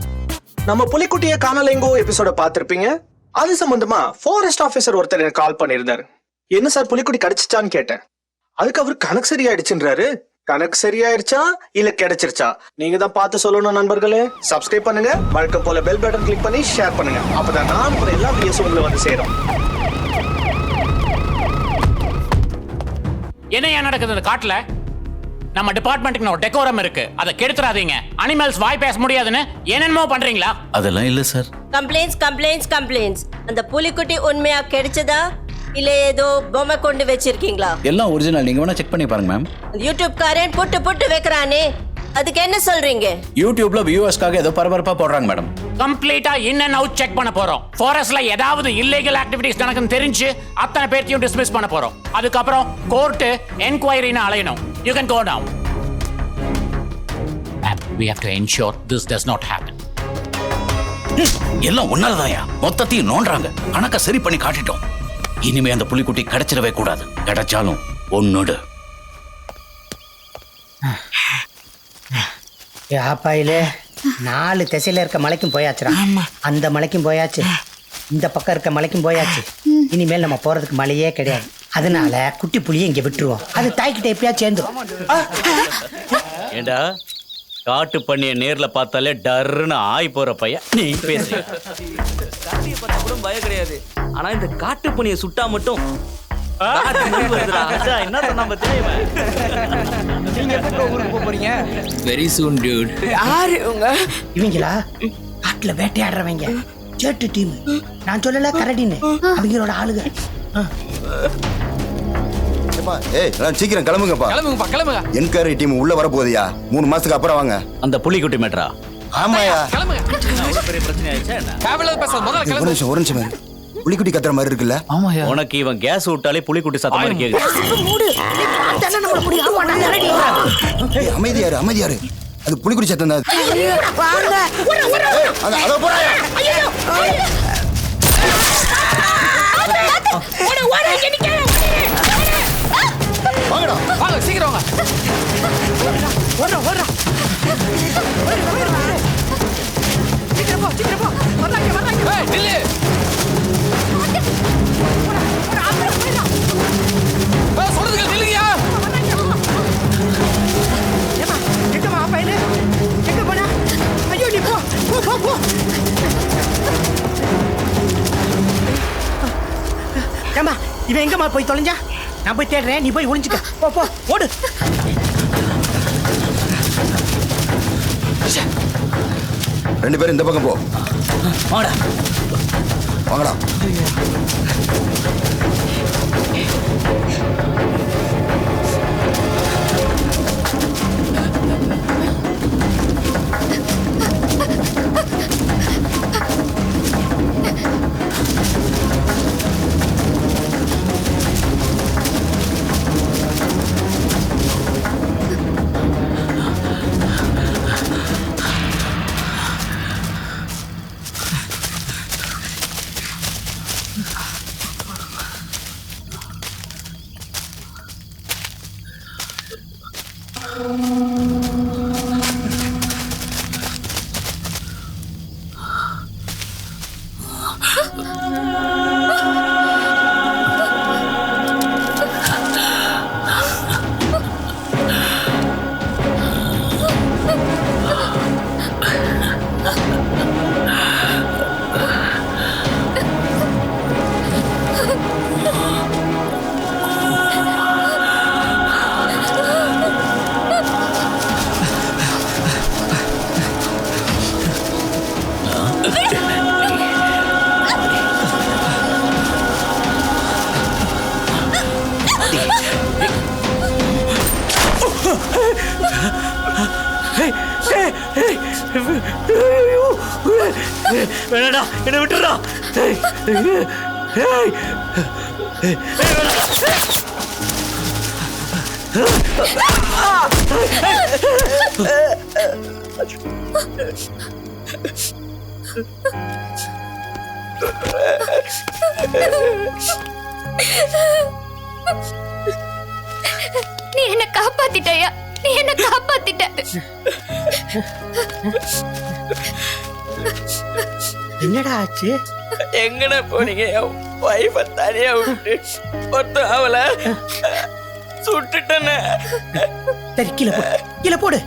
Speaker 14: நம்ம புலிக்குட்டிய காணலைங்கோ எபிசோட பார்த்திருப்பீங்க. அது சம்பந்தமா ஃபாரஸ்ட் ஆபீசர் ஒருத்தர் எனக்கு கால் பண்ணியிருந்தாரு. என்ன சார் புலிக்குட்டி கிடைச்சிச்சான்னு கேட்டேன். அதுக்கு அவர் கணக்கு சரியாயிடுச்சுன்றாரு. கணக்கு சரியாயிருச்சா இல்ல கிடைச்சிருச்சா நீங்க தான் பார்த்து சொல்லணும் நண்பர்களே. சப்ஸ்கிரைப் பண்ணுங்க, வழக்கம் போல பெல் பட்டன் கிளிக் பண்ணி ஷேர் பண்ணுங்க. அப்பதான் நான் போற எல்லா வீடியோஸும் உங்களை வந்து சேரும்.
Speaker 21: என்ன நடக்குது இந்த காட்டுல? நம்ம டிபார்ட்மெண்ட்டுக்கு ஒரு டெக்கோரம் இருக்கு, அதை கெடுத்துறாதீங்க. அனிமல்ஸ் வாய் பேச முடியாதுன்னு என்னென்னமோ பண்றீங்களா?
Speaker 2: அதெல்லாம் இல்ல சார்.
Speaker 22: கம்ப்ளைண்ட்ஸ். அந்த புலிக்குட்டி உண்மையா கிடைச்சதா இல்ல ஏதோ பொம்மை கொண்டு வச்சிருக்கீங்களா?
Speaker 2: எல்லாம் ஒரிஜினல். நீங்க வேணா செக் பண்ணி பாருங்க மேம்.
Speaker 22: யூடியூப் காரன் புட்டு வைக்கறானே, அதுக்கு என்ன சொல்றீங்க?
Speaker 2: யூடியூப்ல வியூவர்ஸ்க்காக ஏதோ பரபரப்பா போடுறாங்க மேடம்.
Speaker 21: கம்ப்ளீட்டா இன் அண்ட் அவுட் செக் பண்ண போறோம். ஃபாரஸ்ட்ல ஏதாவது இல்லீகல் ஆக்டிவிட்டீஸ் நடக்குன்னு தெரிஞ்சு அத்தனை பேர்த்தையும் டிஸ்மிஸ் பண்ண போறோம். அதுக்கப்புறம் கோர்ட் என்கொயரின்னு அலையணும். You can go down. We have to ensure this does not happen.
Speaker 2: எல்லாம் ஒன்னாலதாயா மொத்தத்தையும் நோண்டுறாங்க. கணக்க சரி பண்ணி காட்டிட்டோம். இனிமே அந்த புலிக்குட்டி கிடைச்சிடவே கூடாது. கிடைச்சாலும் ஒன்னோடு.
Speaker 17: ஆப்பாயிலே 4 திசையில இருக்க மலைக்கும் போயாச்சுடா. அந்த மலைக்கும் போயாச்சு, இந்த பக்கம் இருக்க மலைக்கும் போயாச்சு. இனிமேல் நம்ம போறதுக்கு மலையே கிடையாது. அதனால குட்டி புளியை இங்க விட்டுருவோம். அது தாய்கிட்ட எப்படியா சேர்ந்துரும்.
Speaker 1: ஏண்டா காட்டு பண்ணிய நேர்ல பார்த்தாலே டர்னு ஆய் போற பையன் நீ பேசு. காட்டிய பார்த்தா கூட பயம் கிடையாது. ஆனா இந்த காட்டு பணியை சுட்டா மட்டும் என்ன சொன்னா பத்தியா?
Speaker 6: நீங்க எப்போ ஊருக்கு போறீங்க?
Speaker 1: Very soon Dude.
Speaker 17: யாரு இவங்களா? காட்டுல வேட்டையாடுறவங்க சேட்டு டீம். நான் சொல்லல கரடின்னு, அவங்களோட ஆளுங்க.
Speaker 15: ஏய் சீக்கிரம் கிளம்புங்கப்பா.
Speaker 21: கிளம்புங்க.
Speaker 15: என்கொயரி டீம் உள்ள வர போகுதுயா. 3 மாசத்துக்கு அப்புறம் வாங்க.
Speaker 1: அந்த புலிக்குட்டி மேட்ரா?
Speaker 15: ஆமாயா.
Speaker 1: பெரிய பிரச்சனை ஆயிடுச்சா என்ன?
Speaker 15: ஒரு நிமிஷம் புலிக்குட்டி கத்துற மாதிரி இருக்குல்ல?
Speaker 1: ஆமாயா. உனக்கு இவன் கேஸ் விட்டாலே புலிக்குட்டி சத்தம் மாதிரி கேக்குது.
Speaker 15: அமைதியாரு. அது புலிக்குட்டி சத்தம் தான். அதோ போறாயா.
Speaker 21: வாங்க சீக்கிரம் வாங்க.
Speaker 17: ஓடுறா. சீக்கிரம் போ. வராங்க.
Speaker 21: ஏய் நில்லு. சொல்றதுக்கு நில்லுங்கயா.
Speaker 17: ஏமா எங்கமா ஆப்பாயிலே? எங்க போனா? ஐயோ நீ போ. ஏமா இவன் எங்கம்மா போய் தொலைஞ்சா? நான் போய் தேடுறேன், நீ போய் ஒளிஞ்சுக்க. போ ஓடு.
Speaker 15: ரெண்டு பேரும் இந்த பக்கம் போ. வாங்கடா.
Speaker 1: வேணாடா, என்னை விட்டுறா.
Speaker 8: நீ என்ன காப்பாத்திட்டயா, நீ என்ன காப்பாத்திட்ட.
Speaker 17: என்னடா ஆச்சு?
Speaker 1: எங்கடா போனீங்க? வைஃப தனியா விட்டு ஒருத்த அவளை சுட்டுட்டேன்னு.
Speaker 17: சரி கீழே போடு, கீழே போடு.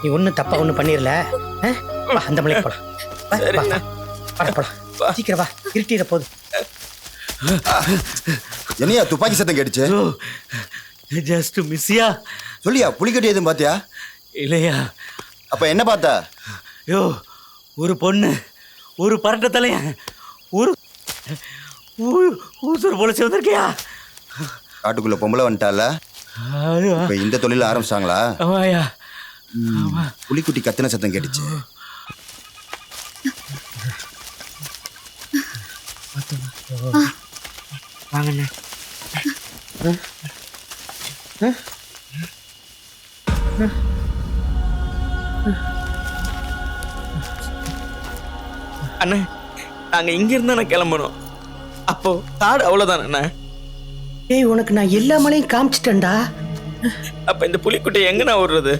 Speaker 17: நீ ஒன்றும் தப்பா ஒன்றும் பண்ணிடல. வா அந்த மலைக்கு போலாம். போலாம் சீக்கிரம் வா, இருட்டிட போகுது.
Speaker 15: என்னையா துப்பாக்கி சத்தம் கேட்டுச்சு?
Speaker 1: ஜஸ்ட் மிஸ்ஸியா.
Speaker 15: சொல்லியா புலிக்கட்டி எதுவும் பாத்தியா?
Speaker 1: இல்லையா.
Speaker 15: அப்ப என்ன பார்த்தா?
Speaker 1: யோ, ஒரு பொண்ணு, ஒரு பரட்ட தலையன், ஒரு ஊசூர் பொழைச்சி வந்திருக்கியா?
Speaker 15: காட்டுக்குள்ள பொம்பளை வந்துட்டால. இப்ப இந்த தொழில ஆரம்பிச்சாங்களா?
Speaker 1: ஆமாயா.
Speaker 15: புலிக்குட்டி கத்தின சத்தம் கேட்டுச்சு.
Speaker 17: வாங்கண்ணா.
Speaker 1: அண்ணா, நாங்க இங்க இருந்தா கிளம்பணும். அப்போ காடு அவ்வளவுதான் அண்ணா.
Speaker 17: ஏய், உனக்கு நான் எல்லா மலையும் காமிச்சிட்டேன்டா.
Speaker 1: அப்ப இந்த புலிக்குட்டி எங்க நான் ஓடுறது?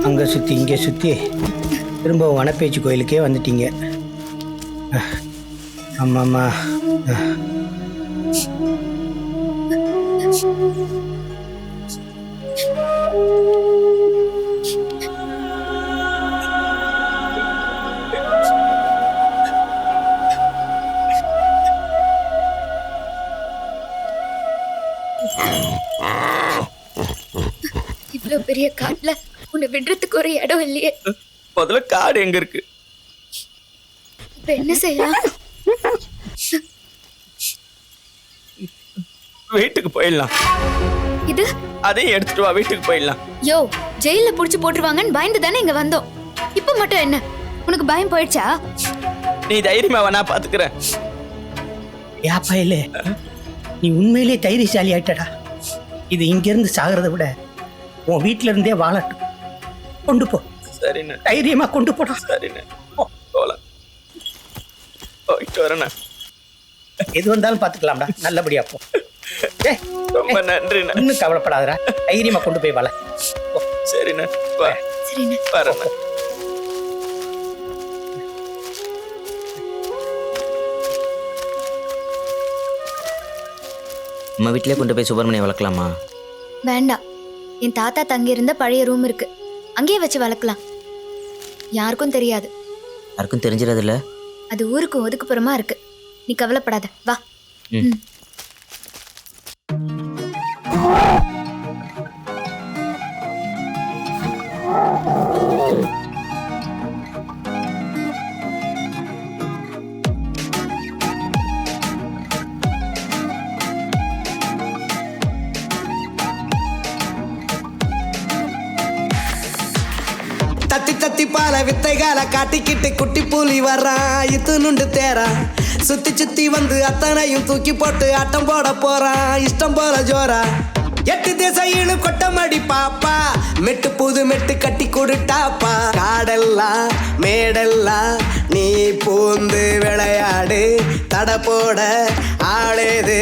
Speaker 17: அங்க சுத்தி இங்க சுத்தி திரும்ப வனப்பேச்சு கோயிலுக்கே வந்துட்டீங்க. ஆமாம்மா.
Speaker 8: இவ்வளவு பெரிய காட்டுல உன்னை விடுறதுக்கு ஒரு இடம் இல்லையே.
Speaker 1: முதல்ல காடு எங்க இருக்கு?
Speaker 8: இப்ப என்ன செய்யலாம்?
Speaker 1: வீட்டுக்கு போயிடலாம்.
Speaker 8: இது
Speaker 1: அதையும் எடுத்துட்டு வா, வீட்டுக்கு போயிடலாம்.
Speaker 8: யோ, ஜெயில புடிச்சு போட்டுருவாங்கன்னு பயந்து தானே இங்க வந்தோம். இப்ப மட்டும் என்ன, உனக்கு பயம் போயிடுச்சா?
Speaker 1: நீ தைரியமா வா, நான் பாத்துக்கிறேன்.
Speaker 17: ஏப்பா இல்ல, நீ உண்மையிலே தைரியசாலி ஆயிட்டடா. இது இங்க இருந்து சாகிறத விட உன் வீட்டுல இருந்தே வாழட்டும். கொண்டு போ.
Speaker 1: சரிண்ணே.
Speaker 17: தைரியமா கொண்டு போடா.
Speaker 1: சரிண்ணே, போலாம். போயிட்டு வரேண்ணா.
Speaker 17: எது வந்தாலும் பாத்துக்கலாம்டா, நல்லபடியா போ.
Speaker 1: ரொம்ப நன்றிண்ணா.
Speaker 17: இன்னும் கவலைப்படாதடா, தைரியமா கொண்டு போய் வாழ.
Speaker 1: சரிண்ணே, வா.
Speaker 8: சரிண்ணே,
Speaker 1: வரேண்ணா.
Speaker 9: நம்ம வீட்டிலே கொண்டு போய் சுப்பிரமணியம் வளர்க்கலாமா?
Speaker 8: வேண்டாம். என் தாத்தா தங்கி இருந்த பழைய ரூம் இருக்கு, அங்கேயே வச்சு வளர்க்கலாம். யாருக்கும் தெரியாது.
Speaker 9: யாருக்கும் தெரிஞ்சிடாது இல்ல?
Speaker 8: அது ஊருக்கு ஒதுக்குப்புறமா இருக்கு. நீ கவலைப்படாத, வா.
Speaker 4: தத்தி தத்தி பால வித்தைகால காட்டிக்கிட்டு குட்டி பூலி வர்றான். இது நுண்டு தேரா சுத்தி சுத்தி வந்து அத்தனையும் தூக்கி போட்டு ஆட்டம் போட போறான். இஷ்டம் போல ஜோரா 8 திசையிலும் கொட்டமடி பாப்பா. மெட்டு புது மெட்டு கட்டி கொடுட்டாப்பா. காடெல்லாம் மேடெல்லாம் நீ பூந்து விளையாடு. தட போட ஆளேது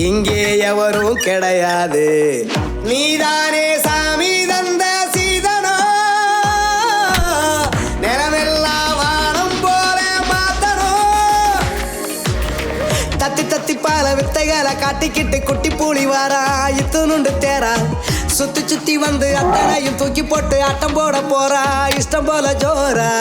Speaker 4: இங்கே எவரும் கிடையாது. நீதானே சாமி தந்த சீதனோ, நிலமெல்லாம் வானம் போல மாத்தணும். தத்தி தத்தி பால வித்தைகளை காட்டிக்கிட்டு குட்டி பூலி வாரா. இத்துணுண்டு தேரா சுத்தி சுத்தி வந்து அத்தனையும் தூக்கி போட்டு ஆட்டம் போட போறா. இஷ்டம் போல ஜோரா.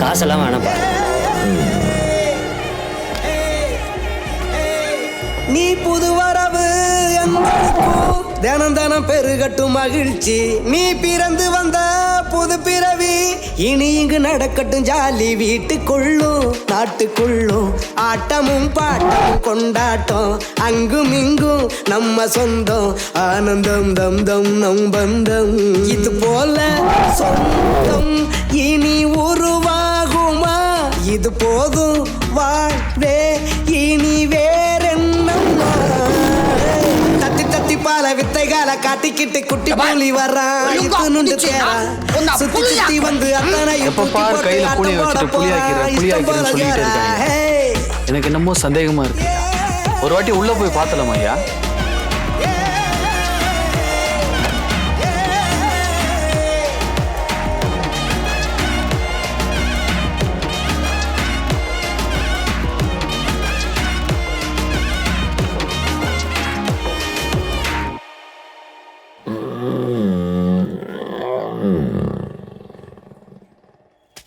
Speaker 5: காசெல்லாம் வேணாம்ப்பா.
Speaker 4: நீ புது வரவு எங்களுக்கும் தினம் தினம் பெருகட்டும் மகிழ்ச்சி. நீ பிறந்து வந்த புது பிறவி இனி இங்கு நடக்கட்டும் ஜாலி. வீட்டுக்குள்ளும் நாட்டுக்குள்ளும் ஆட்டமும் பாட்டமும் கொண்டாட்டம். அங்கும் இங்கும் நம்ம சொந்தம் ஆனந்தம் தம் தம் நம் பந்தம். இது போல சொந்தம் இனி உருவாகுமா? இது போதும் வாழ்வே இனி வேறென்னம்மா. தத்தி தத்தி பால வித்தைகால காட்டிக்கிட்டு குட்டி புலி வர்றான். இது நுண்டு தேரா சுத்தி சுத்தி வந்து அத்தனையும்
Speaker 6: கையில புளி வச்சுட்டு புளியாக்கிறேன்னு சொல்லிட்டு இருக்காங்க. எனக்கு என்னமோ சந்தேகமா இருக்கு. ஒரு வாட்டி உள்ள போய் பார்த்தலாம் ஐயா.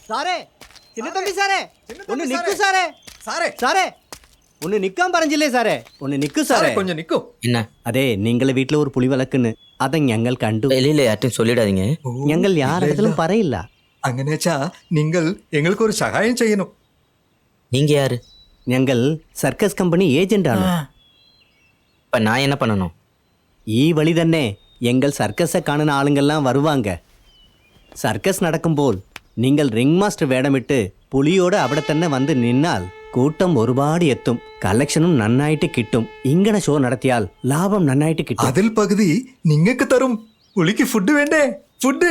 Speaker 11: സാറേ ചിന്നത്തമ്പി സാറേ ഒന്ന് നിക്കൂ സാറേ സാറേ സാറേ ഒന്ന് നിക്കാൻ പറഞ്ഞില്ലേ സാറേ ഒന്ന് നിക്കൂ സാറേ
Speaker 19: கொஞ்சம் நிக்கும்.
Speaker 5: என்ன
Speaker 11: അതെ നിങ്ങളെ വീട്ടിൽ ഒരു പുളി വിളക്കുന്ന് അത് ഞങ്ങൾ കണ്ടു.
Speaker 5: வெளியில யார்ட்டையும் சொல்லிடாதீங்க.
Speaker 11: ഞങ്ങൾ യാരിടത്തിലും പറയില്ല.
Speaker 23: അങ്ങനെ വെച്ചാ നിങ്ങൾ എങ്ങൾക്ക് ഒരു സഹായം ചെയ്യണം.
Speaker 5: நீங்க யாரு?
Speaker 11: ഞങ്ങൾ സർക്കസ് കമ്പനി ഏജന്റ് ആണ്.
Speaker 5: இப்ப நான் என்ன பண்ணணும்?
Speaker 11: ഈ വഴി തന്നെ എങ്കിൽ സർക്കஸை കാണുന്ന ആളുകളെല്ലാം വരുവാങ്ക. സർക്കസ് നടക്കുമ്പോൾ നിങ്ങൾ റിംഗ് മാസ്റ്റർ വേടമിട്ട് പുലിയോട് അവിടെ തന്നെ വന്ന് നിന്നാൽ കൂട്ടം ഒരുപാട് എത്തും. കളക്ഷനും നന്നായിട്ട് കിട്ടും. ഇങ്ങനെ ഷോ നടത്തിയാൽ ലാഭം നന്നായിട്ട് കിട്ടും.
Speaker 23: അതിൽ പകുതി നിങ്ങൾക്ക് തരും. പുലിക്ക് ഫുഡ് വേണ്ടേ? ഫുഡ്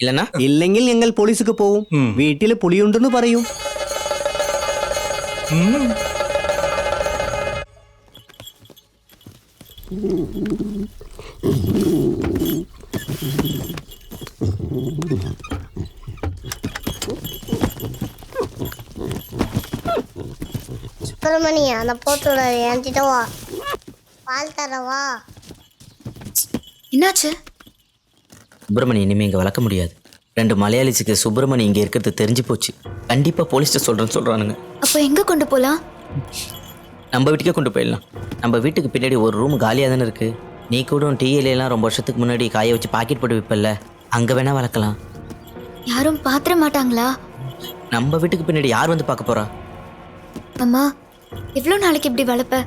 Speaker 5: இல்லனா
Speaker 11: ഇല്ലെങ്കിൽ ഞങ്ങൾ പോലീസുക്ക് പോവും. വീട്ടിൽ പുലിയുണ്ടെന്ന് പറയും.
Speaker 13: சுப்பிரமணியா அந்த போட்டோட ஏன்கிட்ட வா. பால் தரவா?
Speaker 8: என்னாச்சு?
Speaker 5: சுப்பிரமணி இனிமே இங்க வளர்க்க முடியாது. 2 மலையாளிஸுக்கு சுப்பிரமணி இங்க இருக்கிறது தெரிஞ்சு போச்சு. கண்டிப்பா போலீஸ்ட்ட சொல்றானுங்க.
Speaker 8: அப்போ எங்க கொண்டு போலாம்?
Speaker 5: நம்ம வீட்டுக்கே கொண்டு போயிடலாம். நம்ம வீட்டுக்கு பின்னாடி ஒரு ரூம் காலியாக தானே இருக்கு. நீ கூட டீ இலையெல்லாம் ரொம்ப வருஷத்துக்கு முன்னாடி காய வச்சு பாக்கெட் போட்டு விற்பல்ல, அங்கே வேணா வளர்க்கலாம்.
Speaker 8: யாரும் பாத்திர மாட்டாங்களா?
Speaker 5: நம்ம வீட்டுக்கு பின்னாடி யார் வந்து பார்க்க போறா?
Speaker 8: அம்மா, எவ்வளோ நாளைக்கு இப்படி வளர்ப்ப?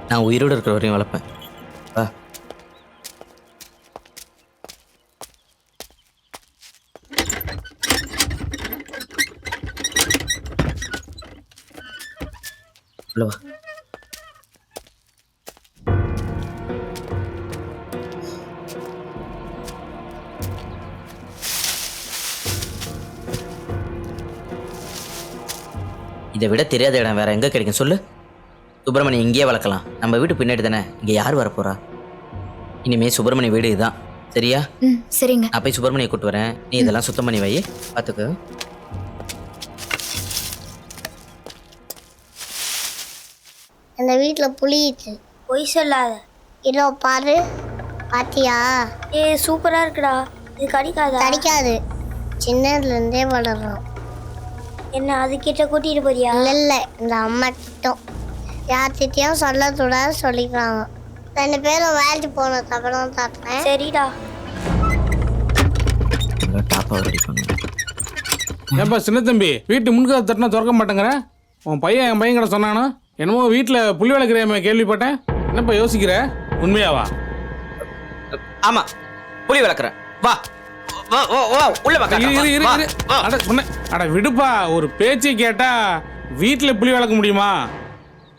Speaker 5: நான் உயிரோடு இருக்கிற வரையும் வளர்ப்பேன். வா. உள்ள வா. இதை விட தெரியாத இடம் வேற எங்க கிடைக்கும் சொல்லு? சுப்பிரமணி இங்கேயே வளர்க்கலாம். நம்ம வீட்டு பின்னாடி தானே, இங்கே யார் வரப்போறா? இனிமே சுப்பிரமணி வீடு இதுதான், சரியா?
Speaker 8: சரிங்க.
Speaker 5: நான் போய் சுப்பிரமணியை கூட்டு வரேன். நீ இதெல்லாம் சுத்தம் பண்ணி வை, பார்த்துக்கு.
Speaker 13: அந்த வீட்டில் புளியிச்சு. பொய் சொல்லாத. இதோ பாரு, பாத்தியா?
Speaker 24: சூப்பரா இருக்குடா. இது கடிக்காதா?
Speaker 13: கடிக்காது. சின்னதுலேருந்தே வளர்றோம்.
Speaker 24: என்ன அதுக்கிட்ட கூட்டிட்டு போறியா?
Speaker 13: இல்லை, இந்த அம்மா கிட்டும் யார்கிட்டையும் சொல்லக்கூடாது சொல்லிக்கிறாங்க. 2 பேரும் வேலைக்கு போனதுக்கு அப்புறம் தட்டுறேன்.
Speaker 24: சரிடா.
Speaker 5: டாப்பாக ரெடி பண்ணுங்க.
Speaker 6: ஏப்பா சின்ன தம்பி, வீட்டு முன்கதை தட்டினா திறக்க மாட்டேங்கிற? உன் பையன் என் பையன் கிட்ட சொன்னானோ என்னமோ வீட்டில் புள்ளி வளர்க்குறியாம கேள்விப்பட்டேன். என்னப்பா யோசிக்கிற? உண்மையாவா?
Speaker 5: ஆமா, புலி வளர்க்குறேன். வா வா வா வா உள்ள வா.
Speaker 6: அட விடுப்பா, ஒரு பேச்சை கேட்டா வீட்டுல புலி வளர்க்க முடியுமா?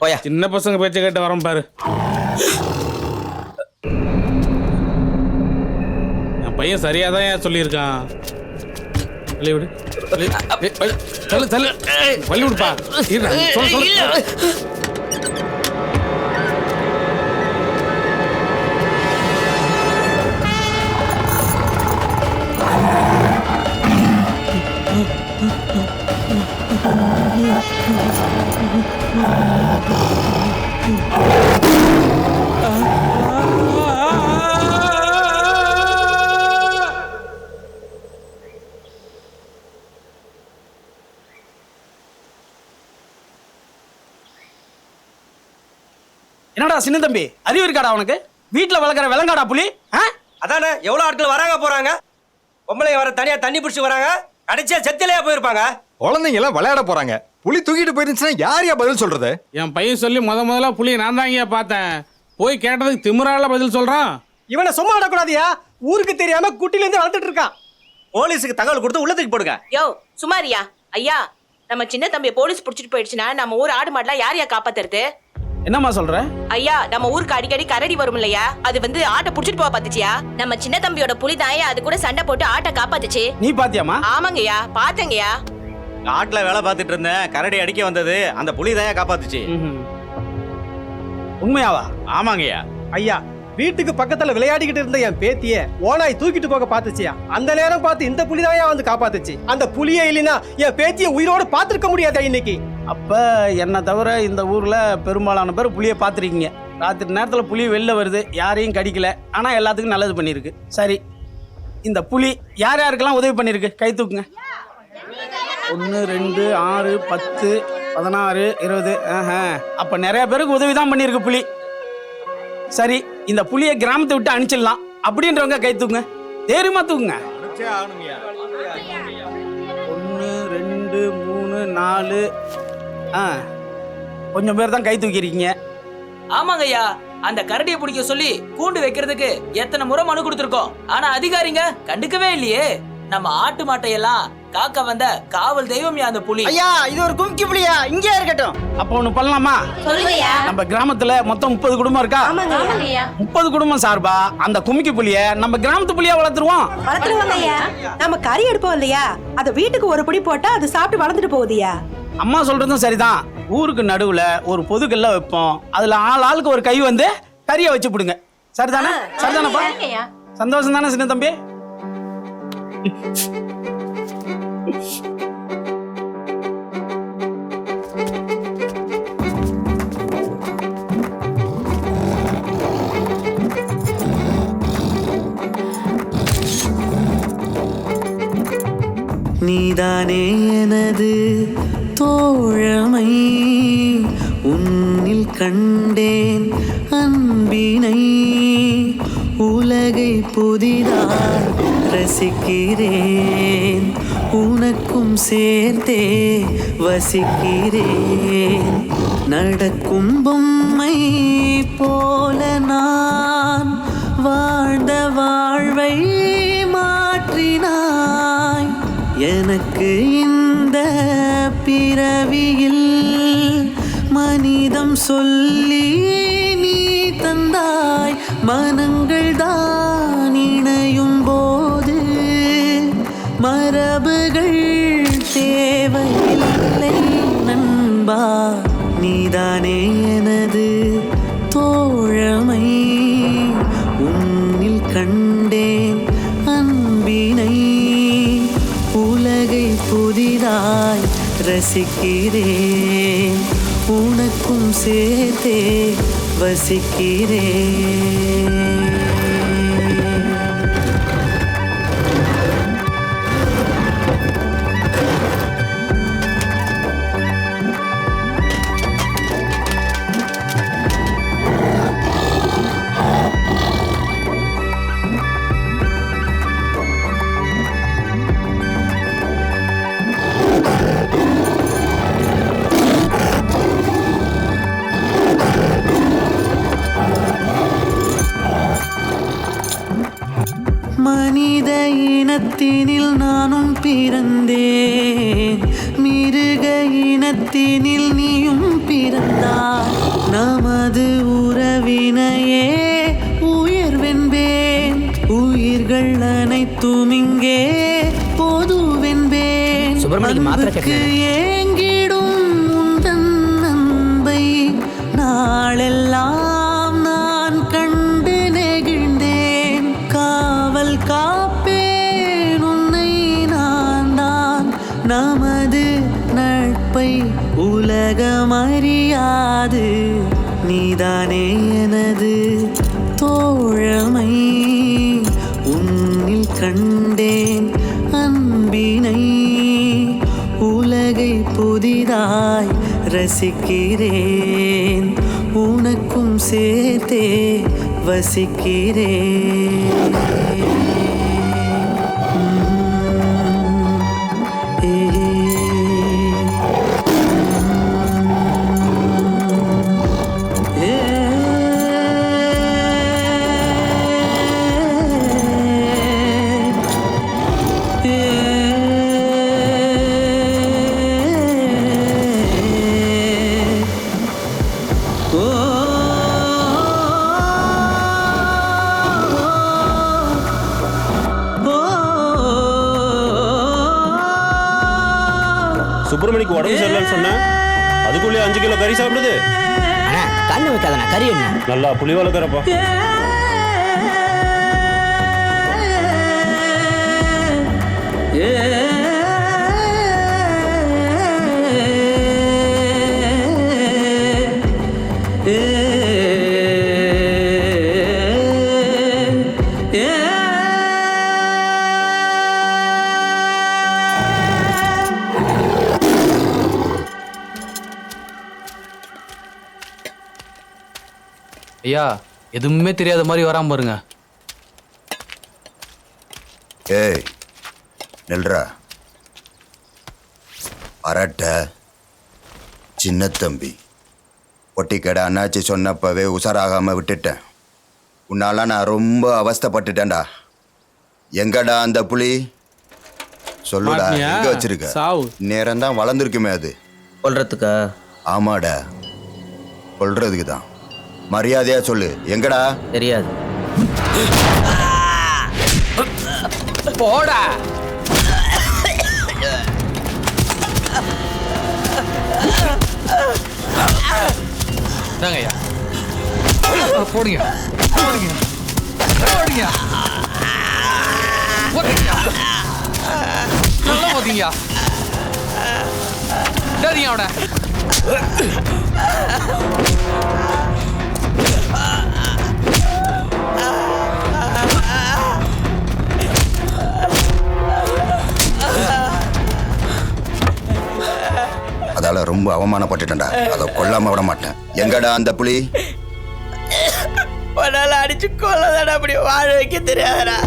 Speaker 5: போயா,
Speaker 6: சின்ன பசங்க பேச்சை கேட்ட வரோம் பாரு. என் பையன் சரியாதான் ஏன் சொல்லியிருக்கான். வழி விடு, வழி விடுப்பா.
Speaker 3: என்னடா சின்ன தம்பி, அறிவு இருக்காடா உனக்கு? வீட்டுல வளர்க்குற விலங்காடா புலி?
Speaker 10: அதானே எவ்வளவு ஆட்கள் வராங்க போறாங்க. பொம்பளைங்க வர தனியா தண்ணி பிடிச்சி வராங்க. கடைசியா செத்திலையா போயிருப்பாங்க.
Speaker 23: குழந்தைங்க எல்லாம் விளையாட போறாங்க. புலி தூக்கிட்டு போயிருந்துச்சுன்னா யாரையா பதில் சொல்றது?
Speaker 6: என் பையன் சொல்லி முதல்ல புலியை நான் தாங்க பார்த்தேன். போய் கேட்டதுக்கு திமிரால பதில் சொல்றான்.
Speaker 10: இவனை சும்மா விடக்கூடாதியா. ஊருக்கு தெரியாம குட்டில இருந்து வளர்த்துட்டு இருக்கான். போலீஸுக்கு தகவல் கொடுத்து உள்ளத்துக்கு போடுங்க.
Speaker 12: யோ சுமாரியா ஐயா, நம்ம சின்ன தம்பியை போலீஸ் புடிச்சிட்டு போயிடுச்சுன்னா நம்ம ஊர் ஆடு மாடலாம் யாரையா காப்பாத்துறது?
Speaker 3: என்னம்மா சொல்ற?
Speaker 12: ஐயா, நம்ம ஊருக்கு அடிக்கடி கரடி வரும் இல்லையா, அது வந்து ஆட்டை புடிச்சிட்டு போக பாத்துச்சியா. நம்ம சின்ன தம்பியோட புலி தாயா அது கூட சண்டை போட்டு ஆட்டை காப்பாத்துச்சு.
Speaker 3: நீ பாத்தியாமா?
Speaker 12: ஆமாங்கய்யா, பாத்தங்கய்யா.
Speaker 1: காட்டுல வேலை பார்த்துட்டு இருந்தேன், கரடி அடிக்க வந்தது அந்த புலி தான் காப்பாத்துச்சு.
Speaker 3: உண்மையாவா?
Speaker 1: ஆமாங்கய்யா.
Speaker 10: ஐயா, வீட்டுக்கு பக்கத்துல விளையாடிக்கிட்டு இருந்த என் பேத்திய ஓனாய் தூக்கிட்டு போக பாத்துச்சியா. அந்த நேரம் பார்த்து இந்த புலிதாயா வந்து காப்பாத்துச்சு. அந்த புலியே இல்லைன்னா என் பேத்திய உயிரோடு பாத்துருக்க முடியாதா இன்னைக்கு.
Speaker 3: அப்ப என்ன தவிர இந்த ஊர்ல பெரும்பாலான பேர் புலியை பார்த்துருக்கீங்க. ராத்திரி நேரத்துல புலி வெளில வருது, யாரையும் கடிக்கல, ஆனா எல்லாத்துக்கும் நல்லது பண்ணிருக்கு. சரி, இந்த புலி யார் யாருக்கெல்லாம் உதவி பண்ணிருக்கு? கை தூக்குங்க. 1 2 6 10 16 20. அப்ப நிறைய பேருக்கு உதவி தான் பண்ணிருக்கு புலி. சரி, இந்த புலியை கிராமத்தை விட்டு அனுப்பிச்சிடலாம் அப்படின்றவங்க கை தூக்குங்க. தைரியமா தூக்குங்க. 1 2 3 4. கொஞ்சம் பேர் தான் கை தூக்கிருக்கீங்க.
Speaker 16: ஆமாங்க ஐயா, அந்த கரடியை பிடிக்க சொல்லி கூண்டு வைக்கிறதுக்கு எத்தனை முறை மனு கொடுத்துருக்கோம். ஆனா அதிகாரிங்க கண்டுக்கவே இல்லையே. நம்ம ஆட்டு மாட்டையெல்லாம் காக்க வந்த காவல் தெய்வம் அந்த புலி.
Speaker 3: ஐயா, இது ஒரு கும்கி புலியா, இங்கே இருக்கட்டும். அப்ப ஒண்ணு பண்ணலாமா?
Speaker 12: சொல்லுங்கய்யா.
Speaker 3: நம்ம கிராமத்துல மொத்தம் 30 குடும்பம் இருக்கா?
Speaker 12: ஆமாங்கய்யா.
Speaker 3: 30 குடும்பம் சார்பா அந்த கும்கி புலிய நம்ம கிராமத்து புலியா வளர்த்துருவோம்.
Speaker 25: வளர்த்துருவாங்கய்யா. நம்ம கறி எடுப்போம் இல்லையா, அத வீட்டுக்கு ஒரு பிடி போட்டா அது சாப்பிட்டு வளர்ந்துட்டு போகுதுயா.
Speaker 3: அம்மா சொல்றதும் சரிதான். ஊருக்கு நடுவுல ஒரு பொதுக்கல்ல வைப்போம், அதுல ஆளுக்கு ஒரு கை வந்து கறியை வச்சு பிடுங்க. சரிதானே? சரிதானப்பா? சந்தோஷம் தானே சின்ன தம்பி?
Speaker 4: நீதானே எனது தோழமை, உன்னில் கண்டேன் அன்பினை, உலகை புதிதாய் ரசிக்கிறேன், உனக்கும் சேர்த்தே வசிக்கிறேன். நடக்கும் பொம்மை போல நான் வாழ்ந்த வாழ்வை மாற்றினாய். எனக்கு இந்த பிறவியில் மனிதம் சொல்லி நீ தந்தாய். மனங்கள் தான் இணையும் போது மரபுகள் தேவையில்லை நண்பா. நீதானே எனது தோழமை, உன்னில் கண்டேன் அன்பினை, உலகை புதிதாய் ரசிக்கிறேன், உனக்கும் சேர்த்தே வசிக்கிறேன். மனித இனத்தினில் நானும் பிறந்தேன், மிருக இனத்தினில் நீயும் பிறந்தாய். நமது உறவினையே உயர்வென்பேன், உயிர்கள் அனைத்தும் இங்கே பொதுவென்பேன். அன்புக்கு ஏங்கிடும் உந்தன் அன்பை நாளெல்லாம் நான் கண்டு நெகிழ்ந்தேன். காவல் காப்பேன் உன்னை நான் தான், நமது நட்பை உலகம் அறியாது. நீதானே எனது தோழமை, உன்னில் கண்டேன் அன்பினை, உலகை புதிதாய் ரசிக்கிறேன்,
Speaker 11: உனக்கும் சேர்த்தே வசிக்கிறேன்.
Speaker 7: சுப்பிரமணிக்கு உடம்பு சரியில்லைன்னு சொன்னேன், அதுக்குள்ளே 5 கிலோ கறி சாப்பிடுது.
Speaker 5: கண்ணு வைக்காதண்ணா, கறி என்ன
Speaker 7: நல்லா புளி வளர்க்குறப்பா.
Speaker 14: ஐயா, எதுவுமே தெரியாத மாதிரி வராம பாருங்க.
Speaker 15: ஏய் நெல்றா, அரட்ட சின்ன தம்பி, பொட்டி கடை அண்ணாச்சி சொன்னப்பவே உசாராகாம விட்டுட்டேன். உன்னால நான் ரொம்ப அவஸ்தைப்பட்டுட்டேன்டா. எங்கடா அந்த புலி? சொல்லுடா, எங்க வச்சிருக்க? நேரம் தான் வளர்ந்துருக்குமே அது.
Speaker 5: கொல்றதுக்கா?
Speaker 15: ஆமாடா, கொல்றதுக்கு தான். மரியாதையா சொல்லு, எங்கடா?
Speaker 5: தெரியாது.
Speaker 14: போடா. ஐயா, போடுங்க போடுங்க போடுங்க போடுங்க, நல்லா போதீங்க. சரிங்க அவட.
Speaker 15: அதால ரொம்ப அவமானப்பட்டுட்டேன்டா. அதை கொல்லாம விட மாட்டேன். எங்கடா அந்த புலி?
Speaker 9: உன்னால அடிச்சு கொள்ளதாடா, அப்படி வாழ வைக்க தெரியாதடா.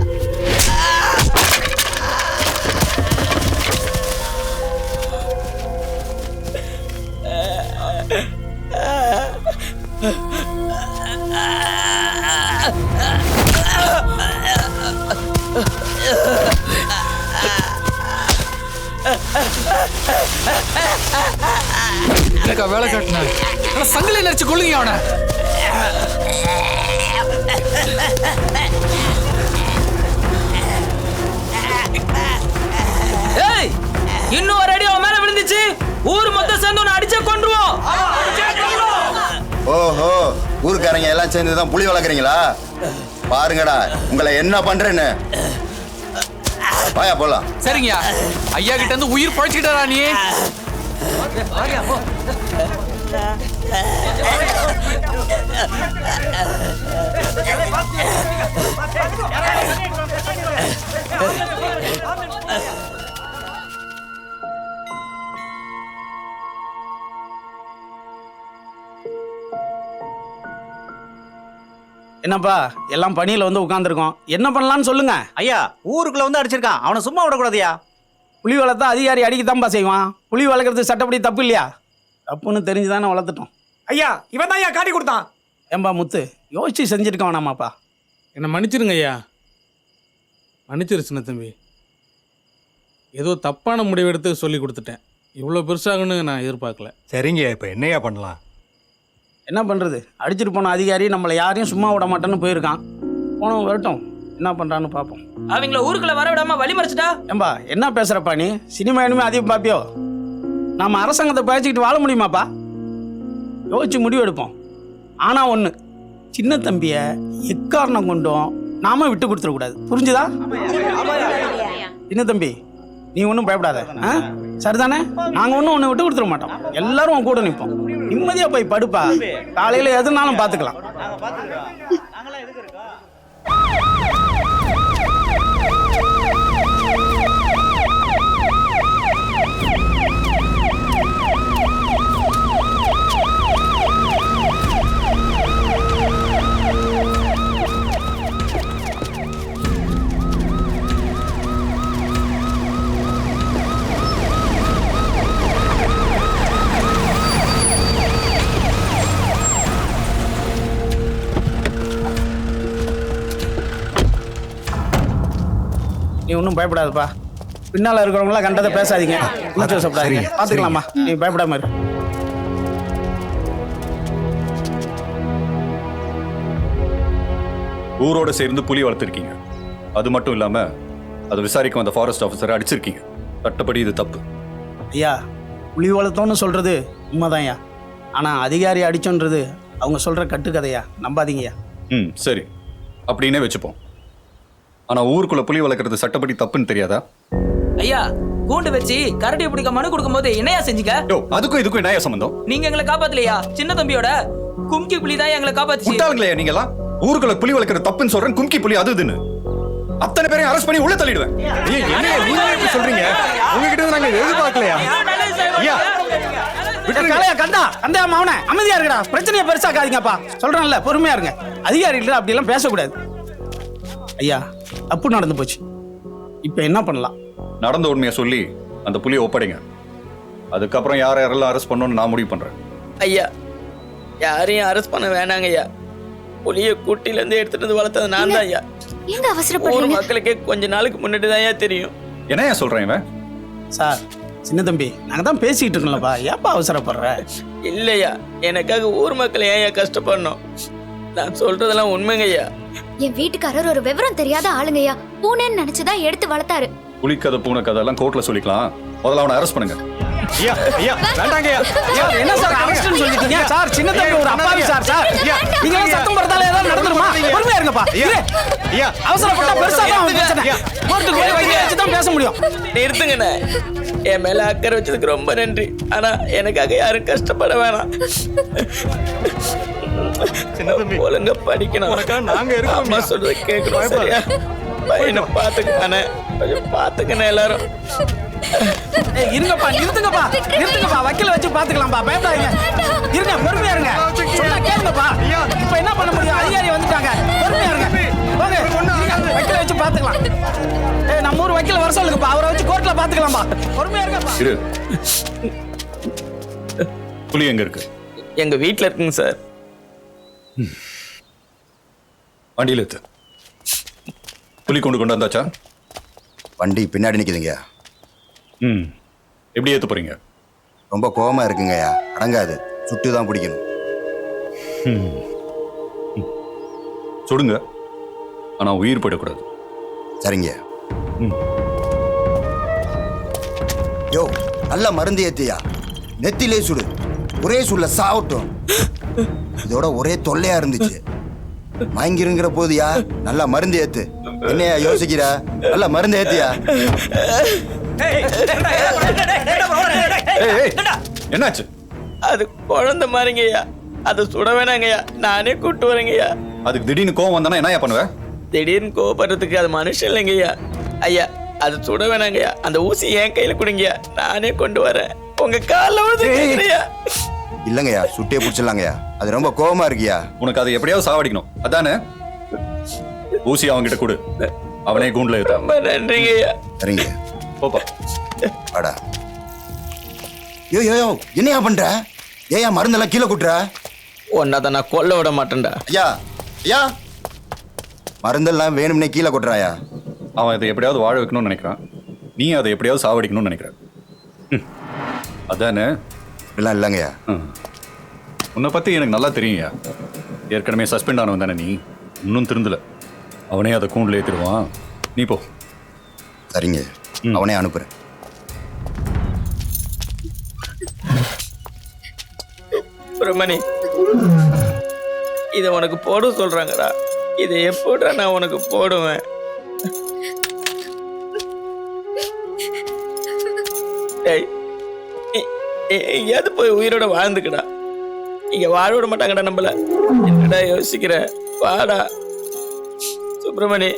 Speaker 14: எனக்கா வேலை காட்டின சங்கிலி நடிச்சு கொள்ளுங்க அவனை.
Speaker 16: ஏய், இன்னும் ஒரு அடி அவன் மேல விழுந்துச்சு, ஊர் மொத்தம் சேர்ந்து உன்னை அடிச்சே கொன்றுவோம்.
Speaker 15: ஓஹோ, ஊருக்காரங்க எல்லாம் சேர்ந்து தான் புலி வளர்க்குறீங்களா? பாருங்கடா உங்களை என்ன பண்றேன்னு. வாயா போலாம்.
Speaker 14: சரிங்க ஐயா கிட்ட இருந்து உயிர் பழச்சிட்டாரா நீ?
Speaker 3: என்னப்பா எல்லாம் பணியில் வந்து உட்காந்துருக்கோம், என்ன பண்ணலான்னு சொல்லுங்க.
Speaker 18: ஐயா, ஊருக்குள்ள வந்து அடிச்சிருக்கான், அவனை சும்மா விடக்கூடாதுயா.
Speaker 3: புலி வளர்த்தா அதிகாரி அடிக்கத்தான்பா செய்வான். புலி வளர்க்குறது சட்டப்படி தப்பு இல்லையா? தப்புன்னு தெரிஞ்சுதானே வளர்த்துட்டோம்.
Speaker 10: ஐயா, இவன் தான் ஐயா காட்டி கொடுத்தான்.
Speaker 3: ஏன்பா முத்து, யோசிச்சு செஞ்சிருக்க வேணாமாப்பா?
Speaker 6: என்னை மன்னிச்சிருங்க ஐயா, மன்னிச்சிரு சின்ன தம்பி. ஏதோ தப்பான முடிவு எடுத்து சொல்லி கொடுத்துட்டேன். இவ்வளோ பெருசாகுன்னு நான் எதிர்பார்க்கல.
Speaker 23: சரிங்க, இப்போ என்னையா பண்ணலாம்?
Speaker 3: என்ன பண்ணுறது, அடிச்சிட்டு போன அதிகாரி நம்மளை யாரையும் சும்மா விட மாட்டேன்னு போயிருக்கான். போனோம் வரட்டும், என்ன பண்ணுறான்னு பார்ப்போம்.
Speaker 16: அவங்கள ஊருக்குள்ள வர விடாம வழி மறைச்சிட்டா.
Speaker 3: ஏம்பா என்ன பேசுகிறப்பா நீ? சினிமா இனிமே அதிகம் பார்ப்பியோ? நம்ம அரசாங்கத்தை பயிற்சிக்கிட்டு வாழ முடியுமாப்பா? யோசிச்சு முடிவு எடுப்போம். ஆனால் ஒன்று, சின்ன தம்பியை எக்காரணம் கொண்டும் நாம விட்டு கொடுத்துடக்கூடாது, புரிஞ்சுதா? சின்ன தம்பி நீ ஒன்றும் பயப்படாத, சரிதானே? நாங்கள் ஒன்றும் ஒன்று விட்டு கொடுத்துட மாட்டோம். எல்லாரும் உன் கூட நிற்போம். நிம்மதியாக போய் படுப்பா, காலையில் எதுனாலும் பார்த்துக்கலாம். ஒன்றும் பயப்படாதுப்பா. பின்னால் இருக்கிறவங்களாம் கண்டதை பேசாதீங்க. உணர்ச்சி சாப்பிடாதீங்க. பார்த்துக்கலாமா? நீ பயப்படாம இரு.
Speaker 2: ஊரோட சேர்ந்து புலி வளர்த்துருக்கீங்க. அது மட்டும் இல்லாம அதை விசாரிக்க வந்த ஃபாரஸ்ட் ஆஃபீஸரை அடிச்சிருக்கீங்க. சட்டப்படி இது தப்பு.
Speaker 3: ஐயா, புலி வளர்த்தோன்னு சொல்றது உண்மைதான்யா. ஆனால் அதிகாரி அடிச்சோன்றது அவங்க சொல்ற கட்டுக்கதையா, நம்பாதீங்கய்யா.
Speaker 2: சரி, அப்படின்னே வச்சுப்போம். ஆனா ஊருக்குள்ள புலி வளர்க்கறது சட்டப்படி தப்புன்னு தெரியாதா?
Speaker 16: ஐயா, கூண்டு வச்சு கரடியை பிடிக்க மனு கொடுக்கும்போது என்னையா செஞ்சீங்க?
Speaker 2: அதுக்கும் இதுக்கும் என்னையா சம்பந்தம்?
Speaker 16: நீங்க எங்களை காப்பாத்தலையா? சின்ன தம்பியோட கும்கி புலி தான் எங்களை காப்பாத்துச்சு.
Speaker 2: முட்டாளுங்களே நீங்கலாம். ஊருக்குள்ள புலி வளர்க்கறது தப்புன்னு சொல்றேன். கும்கி புலி அது இதுன்னு அத்தனை பேரையும் அரெஸ்ட் பண்ணி உள்ள தள்ளிடுவேன்.
Speaker 19: சொல்றீங்க உங்ககிட்ட நாங்க எதிர்பார்க்கலையா?
Speaker 3: கந்தா மாவன அமைதியா இருக்கடா. பிரச்சனையை பெருசாக்காதீங்கப்பா. சொல்றேன்ல, பொறுமையா இருங்க. அதிகாரிகள் அப்படி எல்லாம் பேசக்கூடாது. ஐயா, தப்பு நடந்து போச்சு. இப்ப என்ன பண்ணலாம்?
Speaker 2: நடந்த உண்மையை சொல்லி அந்த புலியை ஒப்படைங்க. அதுக்கப்புறம் யாரெல்லாம் அரெஸ்ட் பண்ணணும்னு நான் முடிவு பண்றேன்.
Speaker 5: ஐயா, யாரையும் அரெஸ்ட் பண்ண வேணாங்க ஐயா. புலியை கூட்டில இருந்து எடுத்துட்டு வந்து வளர்த்தது நான் தான் ஐயா.
Speaker 8: எங்க அவசரப்படுறீங்க?
Speaker 5: மக்களுக்கே கொஞ்ச நாளுக்கு முன்னாடி தான் ஐயா தெரியும்.
Speaker 2: என்னையா சொல்றேன் இவன்?
Speaker 3: சார், சின்ன தம்பி, நாங்க தான் பேசிக்கிட்டு இருக்கோம்லப்பா. ஏப்பா அவசரப்படுற?
Speaker 5: இல்லையா, எனக்காக ஊர் மக்கள் ஏன் கஷ்டப்படணும்? நான் சொல்றதெல்லாம் உண்மைங்க ஐயா.
Speaker 8: என் வீட்டுக்காரர் ஒரு விவரம் தெரியாத ஆளுங்கய்யா. பூனைன்னு நினைச்சுதான் எடுத்து வளர்த்தாரு.
Speaker 2: புலிக்கதை பூனை கதை எல்லாம் கோர்ட்ல சொல்லிக்கலாம். முதல்ல அவனை அரெஸ்ட் பண்ணுங்க.
Speaker 3: என்ன சார் அரெஸ்ட்னு சொல்லிட்டீங்க? சார், சின்ன தம்பி ஒரு அப்பாவி சார். சார், நீங்க எல்லாம் சத்தம் போடுறதால ஏதாவது நடந்துருமா? பொறுமையா இருங்கப்பா. அவசரப்பட்டா பெருசா தான் பிரச்சனை. கோர்ட்டுக்கு போய் வச்சு தான் பேச முடியும்.
Speaker 5: நிறுத்துங்கண்ணே. என் மேல அக்கறை வச்சதுக்கு ரொம்ப நன்றி. ஆனா எனக்காக யாரும் கஷ்டப்பட வேணாம். ஒழுங்கா படிக்கணும்.
Speaker 19: நாங்க இருக்கோம்.
Speaker 5: அம்மா சொல்றத கேட்கணும். சரியா? பையனை பாத்துக்கண்ணே. கொஞ்சம் பாத்துக்கண்ணே எல்லாரும்.
Speaker 3: இருங்கப்பா, நிறுத்துங்கப்பா. வக்கீல வச்சு பாத்துக்கலாம்ப்பா. பயப்படாதீங்க. இருங்க, பொறுமையா இருங்க. சொன்னா கேளுங்கப்பா. இப்ப என்ன பண்ண முடியும்? அதிகாரி வந்துட்டாங்க. பொறுமையா இருங்க. வக்கீல வச்சு பாத்துக்கலாம். நம்ம ஊர் வக்கீல வர சொல்லுங்கப்பா. அவரை வச்சு கோர்ட்ல பாத்துக்கலாம்பா. பொறுமையா இருங்கப்பா.
Speaker 2: இரு. புலி எங்க இருக்கு?
Speaker 5: எங்க வீட்டுல இருக்குங்க சார்.
Speaker 2: வண்டியில இருக்கு. புலி கொண்டு வந்தாச்சா?
Speaker 15: வண்டி பின்னாடி நிக்குதுங்க.
Speaker 2: எப்படி ஏத்து போறீங்க?
Speaker 15: ரொம்ப கோவமா இருக்குங்கய்யா. அடங்காது. சுட்டு தான் பிடிக்கணும்.
Speaker 2: சுடுங்க, ஆனா உயிர் போயிடக்கூடாது.
Speaker 15: சரிங்க. யோ, நல்ல மருந்து ஏத்தியா. நெத்திலே சுடு. ஒரே சுள்ள சாவட்டும். இதோட ஒரே தொல்லையா இருந்துச்சு. மயங்கிருங்கிற போதியா. நல்லா மருந்து ஏத்து. என்னையா யோசிக்கிற? நல்லா மருந்து ஏத்தியா.
Speaker 2: என்னாச்சு?
Speaker 5: அது குழந்தை மாதிரிங்கய்யா. அதை சுட வேணாங்கய்யா. நானே கூட்டு வரேங்கய்யா.
Speaker 2: அதுக்கு திடீர்னு கோவம் வந்தானா என்ன பண்ணுவேன்?
Speaker 5: திடீர்னு கோவப்படுறதுக்கு அது மனுஷன் இல்லைங்கய்யா. ஐயா, அது சுட வேணாங்கய்யா. அந்த ஊசி என் கையில கொடுங்கய்யா. நானே கொண்டு வரேன். உங்க காலில் விழுந்துங்கய்யா.
Speaker 15: இல்லங்கய்யா, சுட்டே பிடிச்சிடலாங்கய்யா. அது ரொம்ப கோவமா இருக்கியா.
Speaker 2: உனக்கு அதை எப்படியாவது சாவடிக்கணும் அதானே? ஊசி அவன்கிட்ட கொடு. அவனே கூண்டுல ஏத்து.
Speaker 5: ரொம்ப நன்றிங்கய்யா.
Speaker 15: சரிங்க.
Speaker 2: போப்பா.
Speaker 15: அடா. யோ யோ, என்னையா பண்ற? ஏயா மருந்தெல்லாம் கீழே குட்டுற?
Speaker 5: ஒன்னாதான் நான் கொல்ல விட மாட்டேன்டா.
Speaker 15: ஐயா, மருந்தெல்லாம் வேணும்னே கீழே கொட்டுறாயா.
Speaker 2: அவன் இதை எப்படியாவது வாழ வைக்கணும்னு நினைக்கிறான். நீ அதை எப்படியாவது சாவடிக்கணும்னு நினைக்கிற. அதானே?
Speaker 15: இப்படிலாம் இல்லைங்கய்யா.
Speaker 2: உன்னை பத்தி எனக்கு நல்லா தெரியும்யா. ஏற்கனவே சஸ்பெண்ட் ஆனவன் தானே நீ. இன்னும் திருந்தல. அவனே அதை கூண்டில் ஏற்றிடுவான். நீ போ.
Speaker 15: சரிங்க, அவனே அனுப்புறேன்.
Speaker 5: பிரமணி, இதை உனக்கு போட சொல்றாங்கடா. இதை எப்போடா நான் உனக்கு போடுவேன்? எங்கேயாவது போய் உயிரோட வாழ்ந்துக்கடா. இங்க வாழ விட மாட்டாங்கடா நம்மள. என்னடா யோசிக்கிற? வாடா சுப்பிரமணி,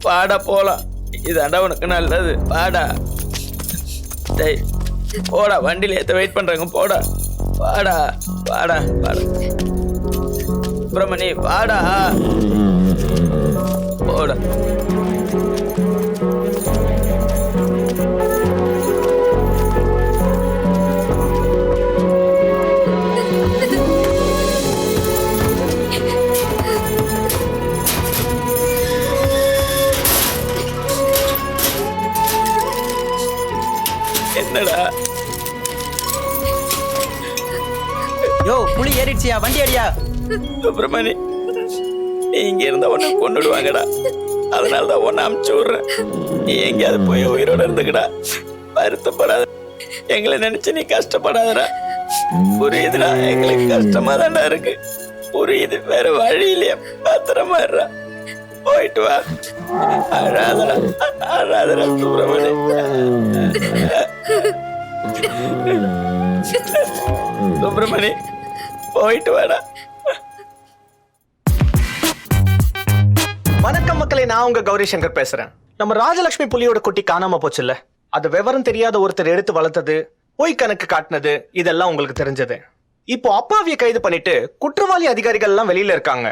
Speaker 5: வாடா போலாம். இதாண்டா உனக்கு நல்லது. வாடா. டேய் போடா, வண்டியில ஏத்த வெயிட் பண்றாங்க. போடா வாடா வாடா வாடா. சுப்பிரமணி வாடா. போடா.
Speaker 1: என்னடா
Speaker 18: யோ புலி ஏறிடுச்சியா வண்டி அடியா.
Speaker 1: சுப்பிரமணி நீ இங்க இருந்த உன்னை கொண்டுடுவாங்கடா, அதனால தான் உன்னை அமுச்சு விடுறேன். நீ எங்கேயாவது போய் உயிரோட இருந்துக்கடா, வருத்தப்படாத. எங்களை நினைச்சு நீ கஷ்டப்படாதடா. புரியுதுடா, எங்களுக்கு கஷ்டமா தான்டா இருக்கு. புரியுது, வேற வழி இல்லையா. பத்திரமா இருடா, போயிட்டு வா. அழாதடா அழாதடா சுப்பிரமணி. சுப்பிரமணி போயிட்டு வாடா.
Speaker 13: வணக்கம் மக்களே, நான் உங்க கௌரி சங்கர் பேசுறேன். நம்ம ராஜலட்சுமி புலியோட குட்டி காணாம போச்சுல்ல, அது விவரம் தெரியாத ஒருத்தர் எடுத்து வளர்த்தது, பொய் கணக்கு காட்டினது, இதெல்லாம் உங்களுக்கு தெரிஞ்சது. இப்போ அப்பாவியை கைது பண்ணிட்டு குற்றவாளி அதிகாரிகள் எல்லாம் வெளியில இருக்காங்க.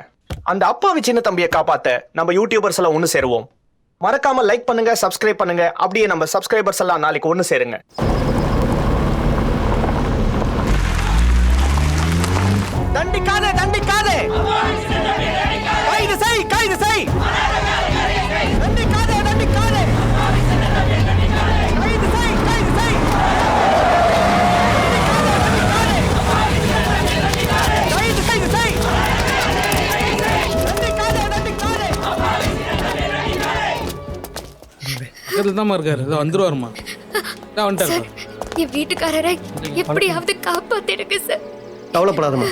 Speaker 13: அந்த அப்பாவி சின்ன தம்பியை காப்பாத்த நம்ம யூடியூபர்ஸ் எல்லாம் ஒண்ணு சேருவோம். மறக்காம லைக் பண்ணுங்க, சப்ஸ்கிரைப் பண்ணுங்க. அப்படியே நம்ம சப்ஸ்கிரைபர்ஸ் எல்லாம் நாளைக்கு ஒண்ணு சேருங்க. தண்டிக்காதே தண்டிக்காதே, கைது செய் கைது செய். தண்டிக்காதே தண்டிக்காதே, கைது செய் கைது செய். கைது கைது செய். தண்டிக்காதே தண்டிக்காதே.
Speaker 6: பக்கத்துல தான் இருக்காரு, இதை வந்துருவாருமா. வந்துட்டாரு.
Speaker 8: என் வீட்டுக்காரரை எப்படியாவது காப்பாத்திடுங்க சார்.
Speaker 10: கவலைப்படாதம்மா,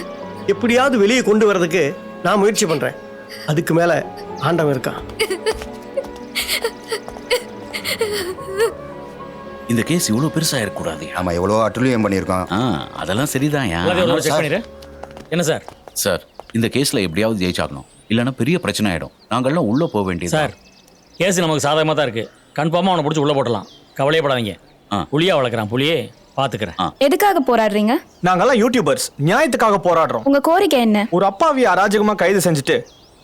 Speaker 10: எப்படியாவது வெளியே கொண்டு வரதுக்கு நான் முயற்சி பண்றேன். அதுக்கு மேல ஆண்டவன் இருக்கான்.
Speaker 1: இந்த கேஸ் இவ்வளவு பெருசா இருக்கக்கூடாது.
Speaker 15: ஆமா, எவ்வளோ அட்டுழியம் பண்ணியிருக்கோம்.
Speaker 1: அதெல்லாம் சரிதான்.
Speaker 17: என்ன சார்?
Speaker 1: சார், இந்த கேஸ்ல எப்படியாவது ஜெயிச்சாகணும், இல்லைன்னா பெரிய பிரச்சனை ஆயிடும். நாங்கள்லாம் உள்ள போக வேண்டியது.
Speaker 17: சார், கேஸ் நமக்கு சாதகமாக தான் இருக்கு. கன்ஃபார்மாக அவனை பிடிச்சி உள்ள போட்டலாம். கவலையப்படாதீங்க. புலியா வளர்க்குறான், புலியே பார்த்துக்கிறேன்.
Speaker 20: எதுக்காக போராடுறீங்க?
Speaker 13: நாங்கெல்லாம் யூடியூபர்ஸ் நியாயத்துக்காக போராடுறோம்.
Speaker 20: உங்க கோரிக்கை என்ன?
Speaker 13: ஒரு அப்பாவி அராஜகமா கைது செஞ்சுட்டு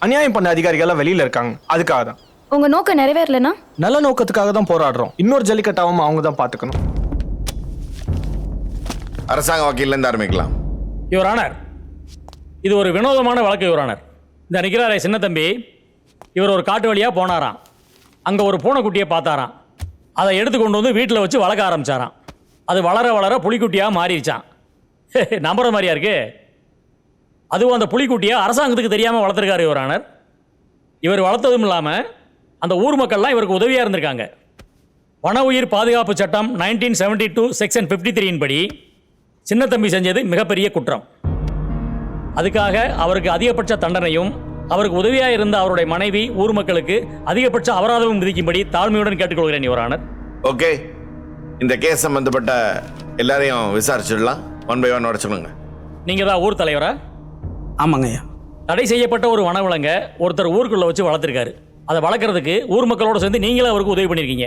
Speaker 13: அநியாயம் பண்ண அதிகாரிகள் எல்லாம் வெளியில இருக்காங்க. அதுக்காக தான்.
Speaker 20: உங்க நோக்கம் நிறைவேறலனா?
Speaker 13: நல்ல நோக்கத்துக்காக தான் போராடுறோம். இன்னொரு ஜல்லிக்கட்டாவும் அவங்க தான் பாத்துக்கணும்.
Speaker 21: அரசாங்க வக்கீல்ல இருந்து ஆரம்பிக்கலாம்.
Speaker 17: யுவர் ஆனர், இது ஒரு வினோதமான வழக்கு யுவர் ஆனர். இந்த நிற்கிறாரே சின்ன தம்பி, இவர் ஒரு காட்டு வழியா போனாராம். அங்க ஒரு பூனைக்குட்டியை பார்த்தாராம். அதை எடுத்து கொண்டு வந்து வீட்டில் வச்சு வளர்க்க ஆரம்பிச்சாராம். அது வளர வளர புலிக்குட்டியா மாறிடுச்சான். நம்புற மாதிரியா இருக்கு. அதுவும் அந்த புலிக்குட்டியை அரசாங்கத்துக்கு தெரியாம வளர்த்துருக்காரு யுவர் ஆனர். இவர் வளர்த்ததும் இல்லாம அந்த ஊர் மக்கள்லாம் இவருக்கு உதவியா இருந்திருக்காங்க. வன உயிர் பாதுகாப்பு சட்டம் 1972 செக்ஷன் 53 படி சின்ன தம்பி செஞ்சது மிகப்பெரிய குற்றம். அதுக்காக அவருக்கு அதிகபட்ச தண்டனையும், அவருக்கு உதவியா இருந்த அவருடைய மனைவி, ஊர் மக்களுக்கு அதிகபட்ச அபராதமும் விதிக்கும்படி தாழ்மையுடன் கேட்டுக்கொள்கிறேன் யுவர் ஆனர்.
Speaker 21: ஓகே, இந்த கேஸ் சம்பந்தப்பட்ட எல்லாரையும் விசாரிச்சிடலாம். 1 by 1 சொல்லுங்க.
Speaker 17: நீங்க தான் ஊர் தலைவரா?
Speaker 3: ஆமாங்க ஐயா.
Speaker 17: தடை செய்யப்பட்ட ஒரு வனவிலங்க ஒருத்தர் ஊருக்குள்ள வச்சு வளர்த்துருக்காரு. அதை வளர்க்கறதுக்கு ஊர் மக்களோட சேர்ந்து நீங்களே அவருக்கு உதவி பண்ணிருக்கீங்க.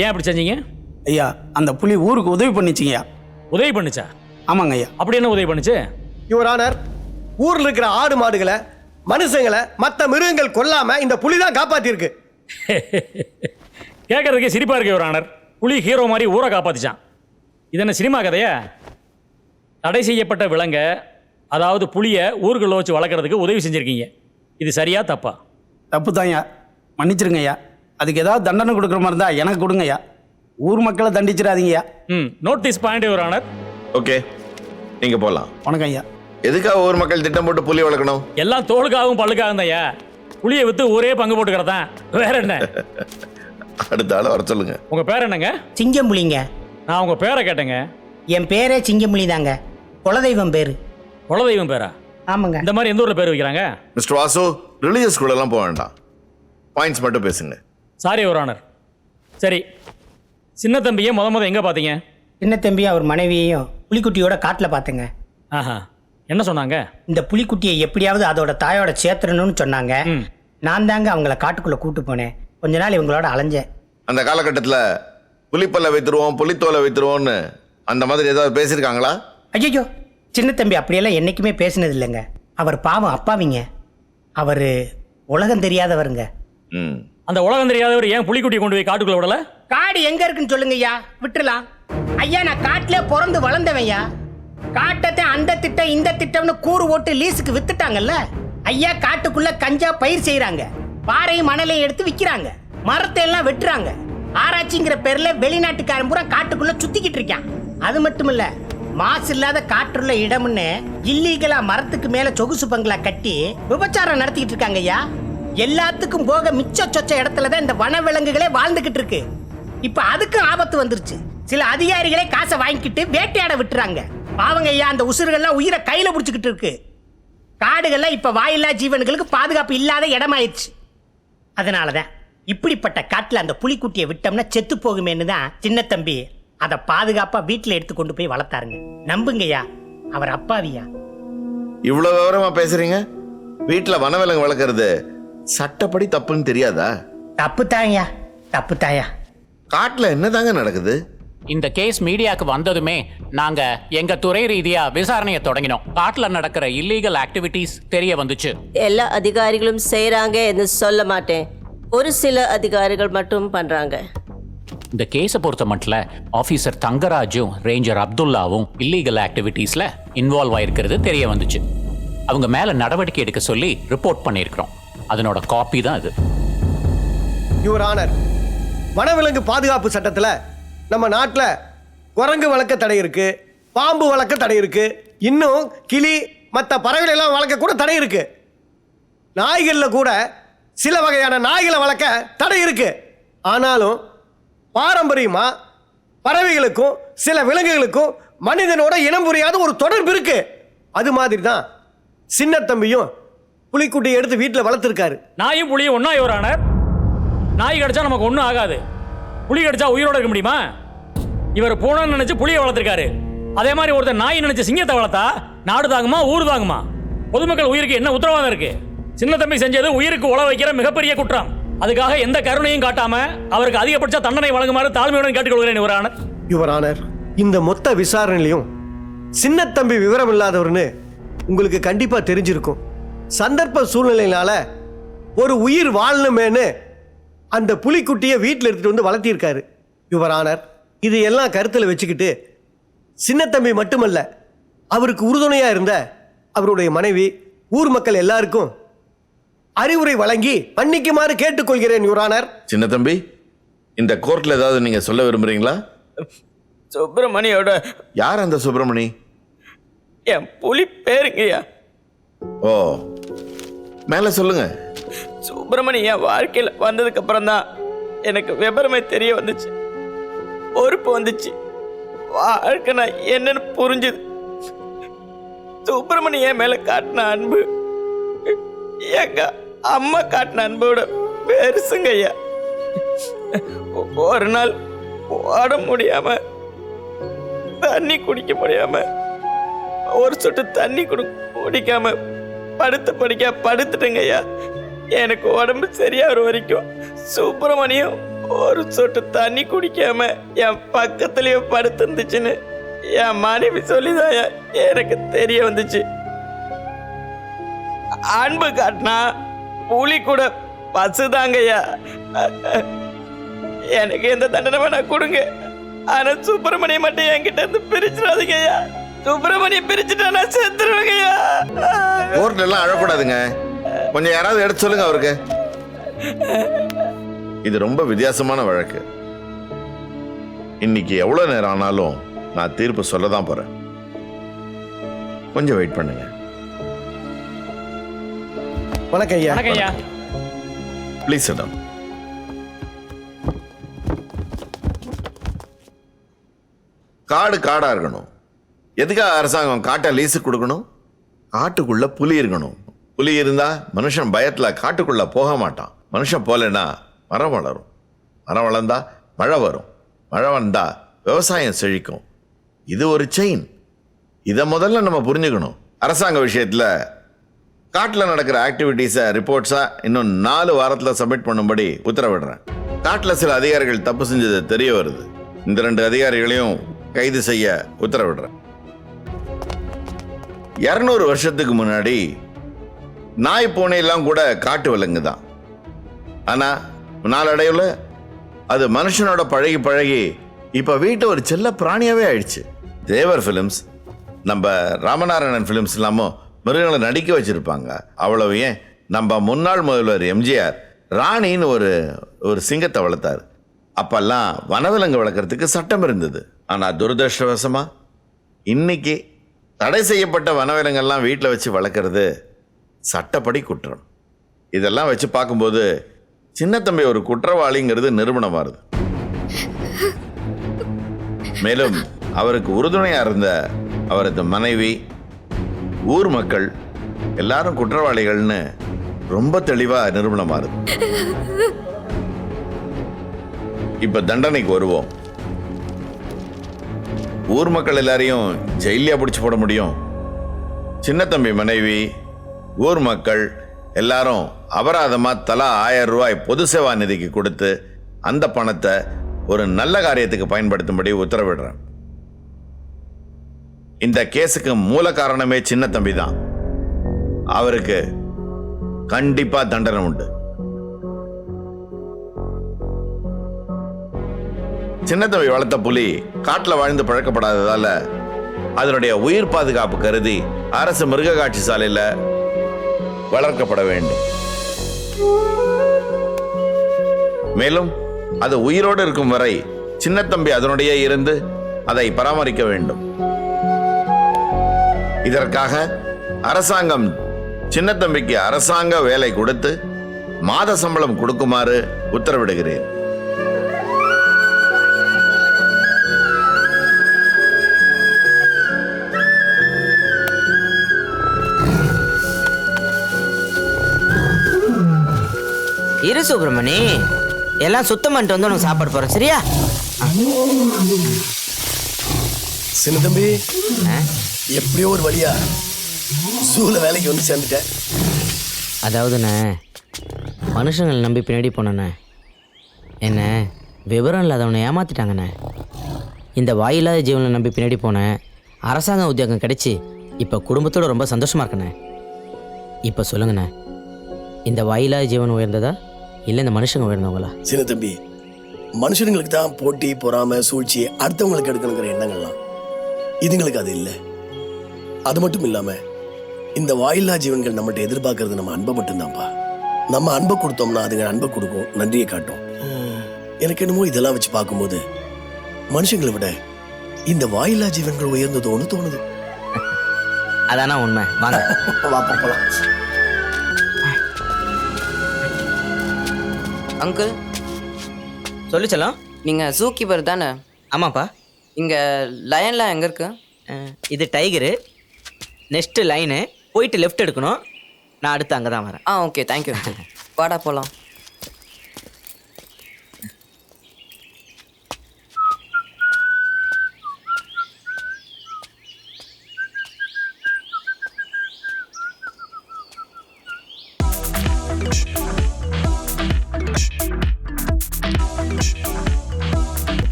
Speaker 17: ஏன் அப்படி செஞ்சீங்க?
Speaker 3: ஐயா, அந்த புலி ஊருக்கு உதவி பண்ணிச்சிங்கய்யா.
Speaker 17: உதவி பண்ணுச்சா?
Speaker 3: ஆமாங்க ஐயா.
Speaker 17: அப்படி என்ன உதவி பண்ணுச்சு?
Speaker 10: யுவர் ஆனர், ஊர்ல இருக்கிற ஆடு மாடுகளை, மனுஷங்களை, மற்ற மிருகங்கள் கொல்லாம இந்த புலி தான் காப்பாத்திருக்கு.
Speaker 17: கேட்கறதுக்கே சிரிப்பா இருக்கு யுவர் ஆனர். புலி ஹீரோ மாதிரி ஊரை காப்பாத்திச்சான். இது என்ன சினிமா கதையா? தடை செய்யப்பட்ட விலங்க, அதாவது புலியை ஊருக்குள்ள வச்சு வளர்க்குறதுக்கு உதவி செஞ்சுருக்கீங்க. இது சரியா தப்பா?
Speaker 3: தப்பு தான் ஐயா, மன்னிச்சிருங்க ஐயா. அதுக்கு ஏதாவது தண்டனை கொடுக்குற மாதிரி இருந்தா எனக்கு கொடுங்க ஐயா. ஊர் மக்களை தண்டிச்சிடாதீங்கய்யா.
Speaker 17: Note this point your honour.
Speaker 21: Okay, நீங்க போலாம்.
Speaker 3: வணக்கம் ஐயா.
Speaker 21: எதுக்காக ஊர் மக்கள் திட்டம் போட்டு புலி வளர்க்கணும்?
Speaker 17: எல்லாம் தோளுக்காகவும் பல்லுக்காகவும் தான் ஐயா. புலியை வித்து ஊரே பங்கு போட்டுக்கிறதான், வேற என்ன?
Speaker 21: அடுத்த ஆள வர சொல்லுங்க.
Speaker 17: உங்க பேர் என்னங்க?
Speaker 9: சிங்கம்புலிங்க.
Speaker 17: நான் உங்க பேரை கேட்டேங்க.
Speaker 9: என் பேரே சிங்கம்புலி தாங்க. குலதெய்வம் பேரு.
Speaker 17: குலதெய்வம் பேரா?
Speaker 9: ஆமாங்க.
Speaker 17: இந்த மாதிரி எந்த ஊர்ல பேர் வைக்கிறாங்க?
Speaker 21: மிஸ்டர் வாசு, ரிலீஜியஸ் ஸ்கூல் எல்லாம் போக வேண்டாம். பாயிண்ட்ஸ் மட்டும் பேசுங்க.
Speaker 17: Sorry your honour. சரி, சின்ன தம்பியை முத எங்க பாத்தீங்க?
Speaker 9: சின்ன தம்பியும் அவர் மனைவியையும் புலிக்குட்டியோட காட்டில் பார்த்தேங்க.
Speaker 17: ஆஹா, என்ன சொன்னாங்க?
Speaker 9: இந்த புலிக்குட்டியை எப்படியாவது அதோட தாயோட சேர்த்துறணும்னு சொன்னாங்க. நான் தாங்க அவங்கள காட்டுக்குள்ள கூட்டு போனேன். கொஞ்ச நாள் இவங்களோட அலைஞ்சேன்.
Speaker 21: அந்த காலகட்டத்தில் புலிப்பல்ல வைத்துருவோம், புலித்தோலை வைத்துருவோம்னு அந்த மாதிரி ஏதாவது பேசியிருக்காங்களா?
Speaker 9: ஐயோ, சின்ன தம்பி அப்படியெல்லாம் என்னைக்குமே பேசினது இல்லைங்க. அவர் பாவம் அப்பாவிங்க. அவர் உலகம் தெரியாதவருங்க.
Speaker 17: அந்த உலகம் தெரியாதவர் ஏன் புலிக்குட்டியை கொண்டு போய் காட்டுக்குள்ள விடல?
Speaker 9: காடு எங்க இருக்குன்னு சொல்லுங்க ஐயா, விட்டுலாம். ஐயா, நான் காட்டிலே பிறந்து வளர்ந்தவையா. காட்டத்தை அந்த திட்டம் இந்த திட்டம்னு கூறு ஓட்டு லீஸுக்கு வித்துட்டாங்கல்ல. ஐயா, காட்டுக்குள்ள கஞ்சா பயிர் செய்யறாங்க, பாறையும் மணலையும் எடுத்து விற்கிறாங்க, மரத்தை எல்லாம் வெட்டுறாங்க.
Speaker 4: ஆராய்ச்சிங்கிற பேர்ல வெளிநாட்டுக்காரன் பூரா காட்டுக்குள்ள சுத்திக்கிட்டு இருக்கான். அது மட்டும் இல்ல, மாசு இல்லாத காற்றுள்ள இடம்னு இல்லீகலா மரத்துக்கு மேல சொகுசு பங்களா கட்டி விபச்சாரம் நடத்திக்கிட்டு இருக்காங்க ஐயா. எல்லாத்துக்கும் போக மிச்ச சொச்ச இடத்துலதான் இந்த வனவிலங்குகளே வாழ்ந்துகிட்டு இருக்கு. இப்ப அதுக்கும் ஆபத்து வந்துருச்சு. சில அதிகாரிகளே காசை வாங்கிக்கிட்டு வேட்டையாட விட்டுறாங்க. பாவங்க ஐயா, அந்த உசுறுகள்லாம் உயிரை கையில பிடிச்சிக்கிட்டு இருக்கு. காடுகள்லாம் இப்ப வாயில்லா ஜீவன்களுக்கு பாதுகாப்பு இல்லாத இடமாயிடுச்சு. அதனாலதான் இப்படிப்பட்ட காட்டுல அந்த புலிக்குட்டியை விட்டோம்னா செத்து போகுமேன்னு தான் சின்ன தம்பி அதை பாதுகாப்பா வீட்டுல எடுத்து கொண்டு போய் வளர்த்தாருங்க. நம்புங்கய்யா, அவர் அப்பாவியா.
Speaker 21: இவ்வளவு விவரமா பேசுறீங்க. வீட்டுல வனவிலங்கு வளர்க்கறது சட்டப்படி தப்புன்னு தெரியாதா?
Speaker 4: தப்பு தாயா, தப்பு தாயா.
Speaker 21: காட்டுல என்னதாங்க நடக்குது?
Speaker 12: இந்த கேஸ் மீடியாக்கு வந்ததுமே நாங்க எங்க துறை ரீதியா விசாரணையை தொடங்கினோம். காட்டுல நடக்கிற இல்லீகல் ஆக்டிவிட்டீஸ் தெரிய வந்துச்சு.
Speaker 22: எல்லா அதிகாரிகளும் செய்யறாங்க என்று சொல்ல மாட்டேன். ஒரு சில அதிகாரிகள் மட்டும் பண்றாங்க.
Speaker 12: இந்த கேஸை பொறுத்த மட்டும் ஆபீசர் தங்கராஜும் ரேஞ்சர் அப்துல்லாவும் இல்லீகல் ஆக்டிவிட்டீஸ்ல இன்வால்வ் ஆயிருக்கிறது தெரிய வந்துச்சு. அவங்க மேல நடவடிக்கை எடுக்க சொல்லி ரிப்போர்ட் பண்ணியிருக்கிறோம். அதனோட காப்பி தான் இது.
Speaker 10: யுவர் ஆனர், வனவிலங்கு பாதுகாப்பு சட்டத்தில் நம்ம நாட்டில் குரங்கு வளர்க்க தடை இருக்கு, பாம்பு வளர்க்க தடை இருக்கு, இன்னும் கிளி மற்ற பறவைகள் எல்லாம் வளர்க்க கூட தடை இருக்கு. நாய்களில் கூட சில வகையான நாய்களை வளர்க்க தடை இருக்கு. ஆனாலும் பாரம்பரியமா பறவைகளுக்கும் சில விலங்குகளுக்கும் மனிதனோட இனம் புரியாத ஒரு தொடர்பு இருக்கு. அது மாதிரி தான் சின்ன தம்பியும் புலிக்குட்டியை எடுத்து வீட்டில் வளர்த்துருக்காரு.
Speaker 17: நாயும் புலியும் ஒன்றா யுவர் ஆனர். நாய் கடிச்சா நமக்கு ஒன்றும் ஆகாது. புலி கடிச்சா உயிரோட இருக்க முடியுமா? இவர் பூனைன்னு நினைச்சு புலியை வளர்த்துருக்காரு. அதே மாதிரி ஒருத்தர் நாய் நினைச்சு சிங்கத்தை வளர்த்தா நாடு தாங்குமா, ஊர் தாங்குமா? பொதுமக்கள் உயிருக்கு என்ன உத்தரவாதம் இருக்கு? சின்ன தம்பி செஞ்சது உயிருக்கு உழ வைக்கிற மிகப்பெரிய குற்றம். அதுக்காக எந்த கருணையும் காட்டாம அவருக்கு அதிகபட்ச தண்டனை வழங்குமாறு தாழ்மையுடன் கேட்டுக்கொள்கிறேன் யுவர் ஆனர்.
Speaker 10: யுவர் ஆனர், இந்த மொத்த விசாரணையிலையும் சின்ன தம்பி விவரம் இல்லாதவர்னு உங்களுக்கு கண்டிப்பா தெரிஞ்சிருக்கும். சந்தர்ப்ப சூழ்நிலையினால ஒரு உயிர் வாழணுமேனு அந்த புலிக்குட்டியை வீட்டில் எடுத்துட்டு வந்து வளர்த்திருக்காரு. யுவர் ஆனர், இது எல்லாம் கருத்தில் வச்சுக்கிட்டு சின்ன தம்பி மட்டுமல்ல, அவருக்கு உறுதுணையா இருந்த அவருடைய மனைவி, ஊர் மக்கள் எல்லாருக்கும் அறிவுரை வழங்கி மன்னிக்குமாறு கேட்டுக்கொள்கிறேன் யுவர் ஆனர்.
Speaker 21: சின்ன தம்பி, இந்த கோர்ட்ல ஏதாவது நீங்க சொல்ல விரும்புறீங்களா?
Speaker 3: சுப்பிரமணியோட.
Speaker 21: யார் அந்த சுப்பிரமணி?
Speaker 3: என் புலி பேருங்கய்யா.
Speaker 21: ஓ, மேல சொல்லுங்க.
Speaker 3: சுப்பிரமணி என் வாழ்க்கையில் வந்ததுக்கு அப்புறம் தான் எனக்கு விபரமே தெரிய வந்துச்சு, பொறுப்பு வந்துச்சு, வாழ்க்கை நான் என்னன்னு புரிஞ்சுது. சுப்பிரமணி என் மேல காட்டின அன்பு எங்க அம்மா காட்டின அன்போட பெருசுங்க ஐயா. ஒரு நாள் ஓட முடியாம, தண்ணி குடிக்க முடியாம, ஒரு சொட்டு தண்ணி குடிக்காம படுத்துட்டேங்க ஐயா. எனக்கு உடம்பு சரியாகிற வரைக்கும் சுப்பிரமணியம் ஒரு சொட்டு தண்ணி குடிக்காம என் பக்கத்துலயே படுத்துருந்துச்சுன்னு என் மனைவி சொல்லிதான் எனக்கு தெரிய வந்துச்சு. அன்பு காட்டினா புலி கூட பசுதாங்கய்யா. எனக்கு எந்த தண்டனை வேணா கொடுங்க, ஆனா சுப்பிரமணியம் மட்டும் என்கிட்ட இருந்து பிரிச்சிடாதீங்க ஐயா. சுப்பிரமணியம் பிரிச்சுட்டா நான் செத்துருவேங்கய்யா.
Speaker 21: கோர்ட்ல எல்லாம் அழக்கூடாதுங்க. கொஞ்சம் யாராவது எடுத்து சொல்லுங்க அவருக்கு. இது ரொம்ப வித்தியாசமான வழக்கு. இன்னைக்கு எவ்வளவு நேரம் ஆனாலும் நான் தீர்ப்பு சொல்லதான் போறேன். கொஞ்சம் வெயிட் பண்ணுங்க.
Speaker 10: வணக்கம் ஐயா.
Speaker 17: வணக்கம் ஐயா.
Speaker 21: Please sit down. காடு காடா இருக்கணும். எதுக்காக அரசாங்கம் காட்டை லீஸு கொடுக்கணும்? காட்டுக்குள்ள புலி இருக்கணும். புலி இருந்தா மனுஷன் பயத்துல காட்டுக்குள்ள போக மாட்டான். மனுஷன் போலன்னா மரம் வளரும், மரம் வளர்ந்தா மழை வரும், மழை வந்தா விவசாயம் செழிக்கும். இது ஒரு செயின். இதை முதல்ல நம்ம புரிஞ்சுக்கணும். அரசாங்க விஷயத்துல காட்டில் நடக்கிற ஆக்டிவிட்டீஸை ரிப்போர்ட்ஸாக இன்னும் 4 வாரத்தில் சப்மிட் பண்ணும்படி உத்தரவிடுறேன். காட்டில் சில அதிகாரிகள் தப்பு செஞ்சது தெரிய வருது. இந்த 2 அதிகாரிகளையும் கைது செய்ய உத்தரவிடுறேன். 200 வருஷத்துக்கு முன்னாடி நாய் பூனை எல்லாம் கூட காட்டு விலங்கு தான். ஆனால் நாளடைவில் அது மனுஷனோட பழகி பழகி இப்போ வீட்டு ஒரு செல்ல பிராணியாகவே ஆயிடுச்சு. தேவர் ஃபிலிம்ஸ், நம்ம ராமநாராயணன் ஃபிலிம்ஸ் இல்லாமல் மிருகங்களை நடிக்க வச்சிருப்பாங்க. அவ்வளவு ஏன், நம்ம முன்னாள் முதல்வர் எம்ஜிஆர் ராணின்னு ஒரு சிங்கத்தை வளர்த்தார். அப்பெல்லாம் வனவிலங்கு வளர்க்கறதுக்கு சட்டம் இருந்தது. ஆனால் துரதிருஷ்டவசமா இன்னைக்கு தடை செய்யப்பட்ட வனவிலங்கெல்லாம் வீட்டில் வச்சு வளர்க்குறது சட்டப்படி குற்றம். இதெல்லாம் வச்சு பார்க்கும்போது சின்ன தம்பி ஒரு குற்றவாளிங்கிறது நிரூபணமாகுது. மேலும் அவருக்கு உறுதுணையாக இருந்த அவரது மனைவி, ஊர் மக்கள் எல்லாரும் குற்றவாளிகள்னு ரொம்ப தெளிவாக நிரூபணமாகுது. இப்ப தண்டனைக்கு வருவோம். ஊர் மக்கள் எல்லாரையும் ஜெயிலியா பிடிச்சு போட முடியும்? சின்ன தம்பி மனைவி, ஊர் மக்கள் எல்லாரும் அபராதமா தலா 1000 ரூபாய் பொது சேவா நிதிக்கு கொடுத்து அந்த பணத்தை ஒரு நல்ல காரியத்துக்கு பயன்படுத்தும்படி உத்தரவிடுறேன். இந்த கேஸுக்கு மூல காரணமே சின்ன தம்பி தான். அவருக்கு கண்டிப்பா தண்டனை உண்டு. சின்ன தம்பி வளர்த்த புலி காட்டில் வாழ்ந்து பழக்கப்படாததால அதனுடைய உயிர் பாதுகாப்பு கருதி அரசு மிருக காட்சி சாலையில வளர்க்கப்பட வேண்டும். மேலும் அது உயிரோடு இருக்கும் வரை சின்ன தம்பி அதனுடைய இருந்து அதை பராமரிக்க வேண்டும். இதற்காக அரசாங்கம் சின்ன தம்பிக்கு அரசாங்க வேலை கொடுத்து மாத சம்பளம் கொடுக்குமாறு உத்தரவிடுகிறேன்.
Speaker 9: இரு சுப்பிரமணி, எல்லாம் சுத்தம் பண்ணிட்டு வந்து உனக்கு சாப்பாடு போறேன், சரியா?
Speaker 7: சின்ன தம்பி, எப்படியோ ஒரு வழியா ஜூல வேலைக்கு வந்து சேர்ந்துட்டேன்.
Speaker 5: அதாவதுண்ணே, மனுஷங்களை நம்பி பின்னாடி போனேண்ணே, என்ன விவரம் இல்லாதவனை ஏமாத்திட்டாங்கண்ணே. இந்த வாயில்லாத ஜீவனை நம்பி பின்னாடி போனேன், அரசாங்க உத்தியோகம் கிடைச்சி இப்போ குடும்பத்தோடு ரொம்ப சந்தோஷமாக இருக்கண்ணே. இப்போ சொல்லுங்கண்ணே, இந்த வாயில்லாத ஜீவன் உயர்ந்ததா இல்லை இந்த மனுஷங்க உயர்ந்தவங்களா?
Speaker 7: சின்ன தம்பி, மனுஷனுங்களுக்கு தான் போட்டி, பொறாமை, சூழ்ச்சி, அடுத்தவங்களுக்கு எடுக்கணுங்கிற எண்ணங்கள்லாம். இதுங்களுக்கு அது இல்லை. அது மட்டும் இல்லாம இந்த வாயில்லா ஜீவன்கள் நம்மகிட்ட எதிர்பார்க்கறது நம்ம அன்பை மட்டும்தான்ப்பா. நம்ம அன்பை கொடுத்தோம்னா அதுங்க அன்பை கொடுக்கும், நன்றியை காட்டும். எனக்கு என்னமோ இதெல்லாம் வச்சு பார்க்கும்போது மனுஷங்களை விட இந்த வாயில்லா ஜீவன்கள் உயர்ந்ததோன்னு தோணுது.
Speaker 5: அதானா உண்மை. வாங்க
Speaker 7: போலாம்.
Speaker 18: அங்கிள்
Speaker 5: சொல்லிச்சலாம்,
Speaker 18: நீங்கள் ஜூ கீப்பர் தானே?
Speaker 5: ஆமாப்பா.
Speaker 18: இங்கே லயன்லாம் எங்கே இருக்கு?
Speaker 5: இது டைகரு, நெக்ஸ்ட்டு லைனு, போயிட்டு லெஃப்ட் எடுக்கணும். நான் அடுத்து அங்கே தான் வரேன்.
Speaker 18: Okay, thank you. வாடா போகலாம்.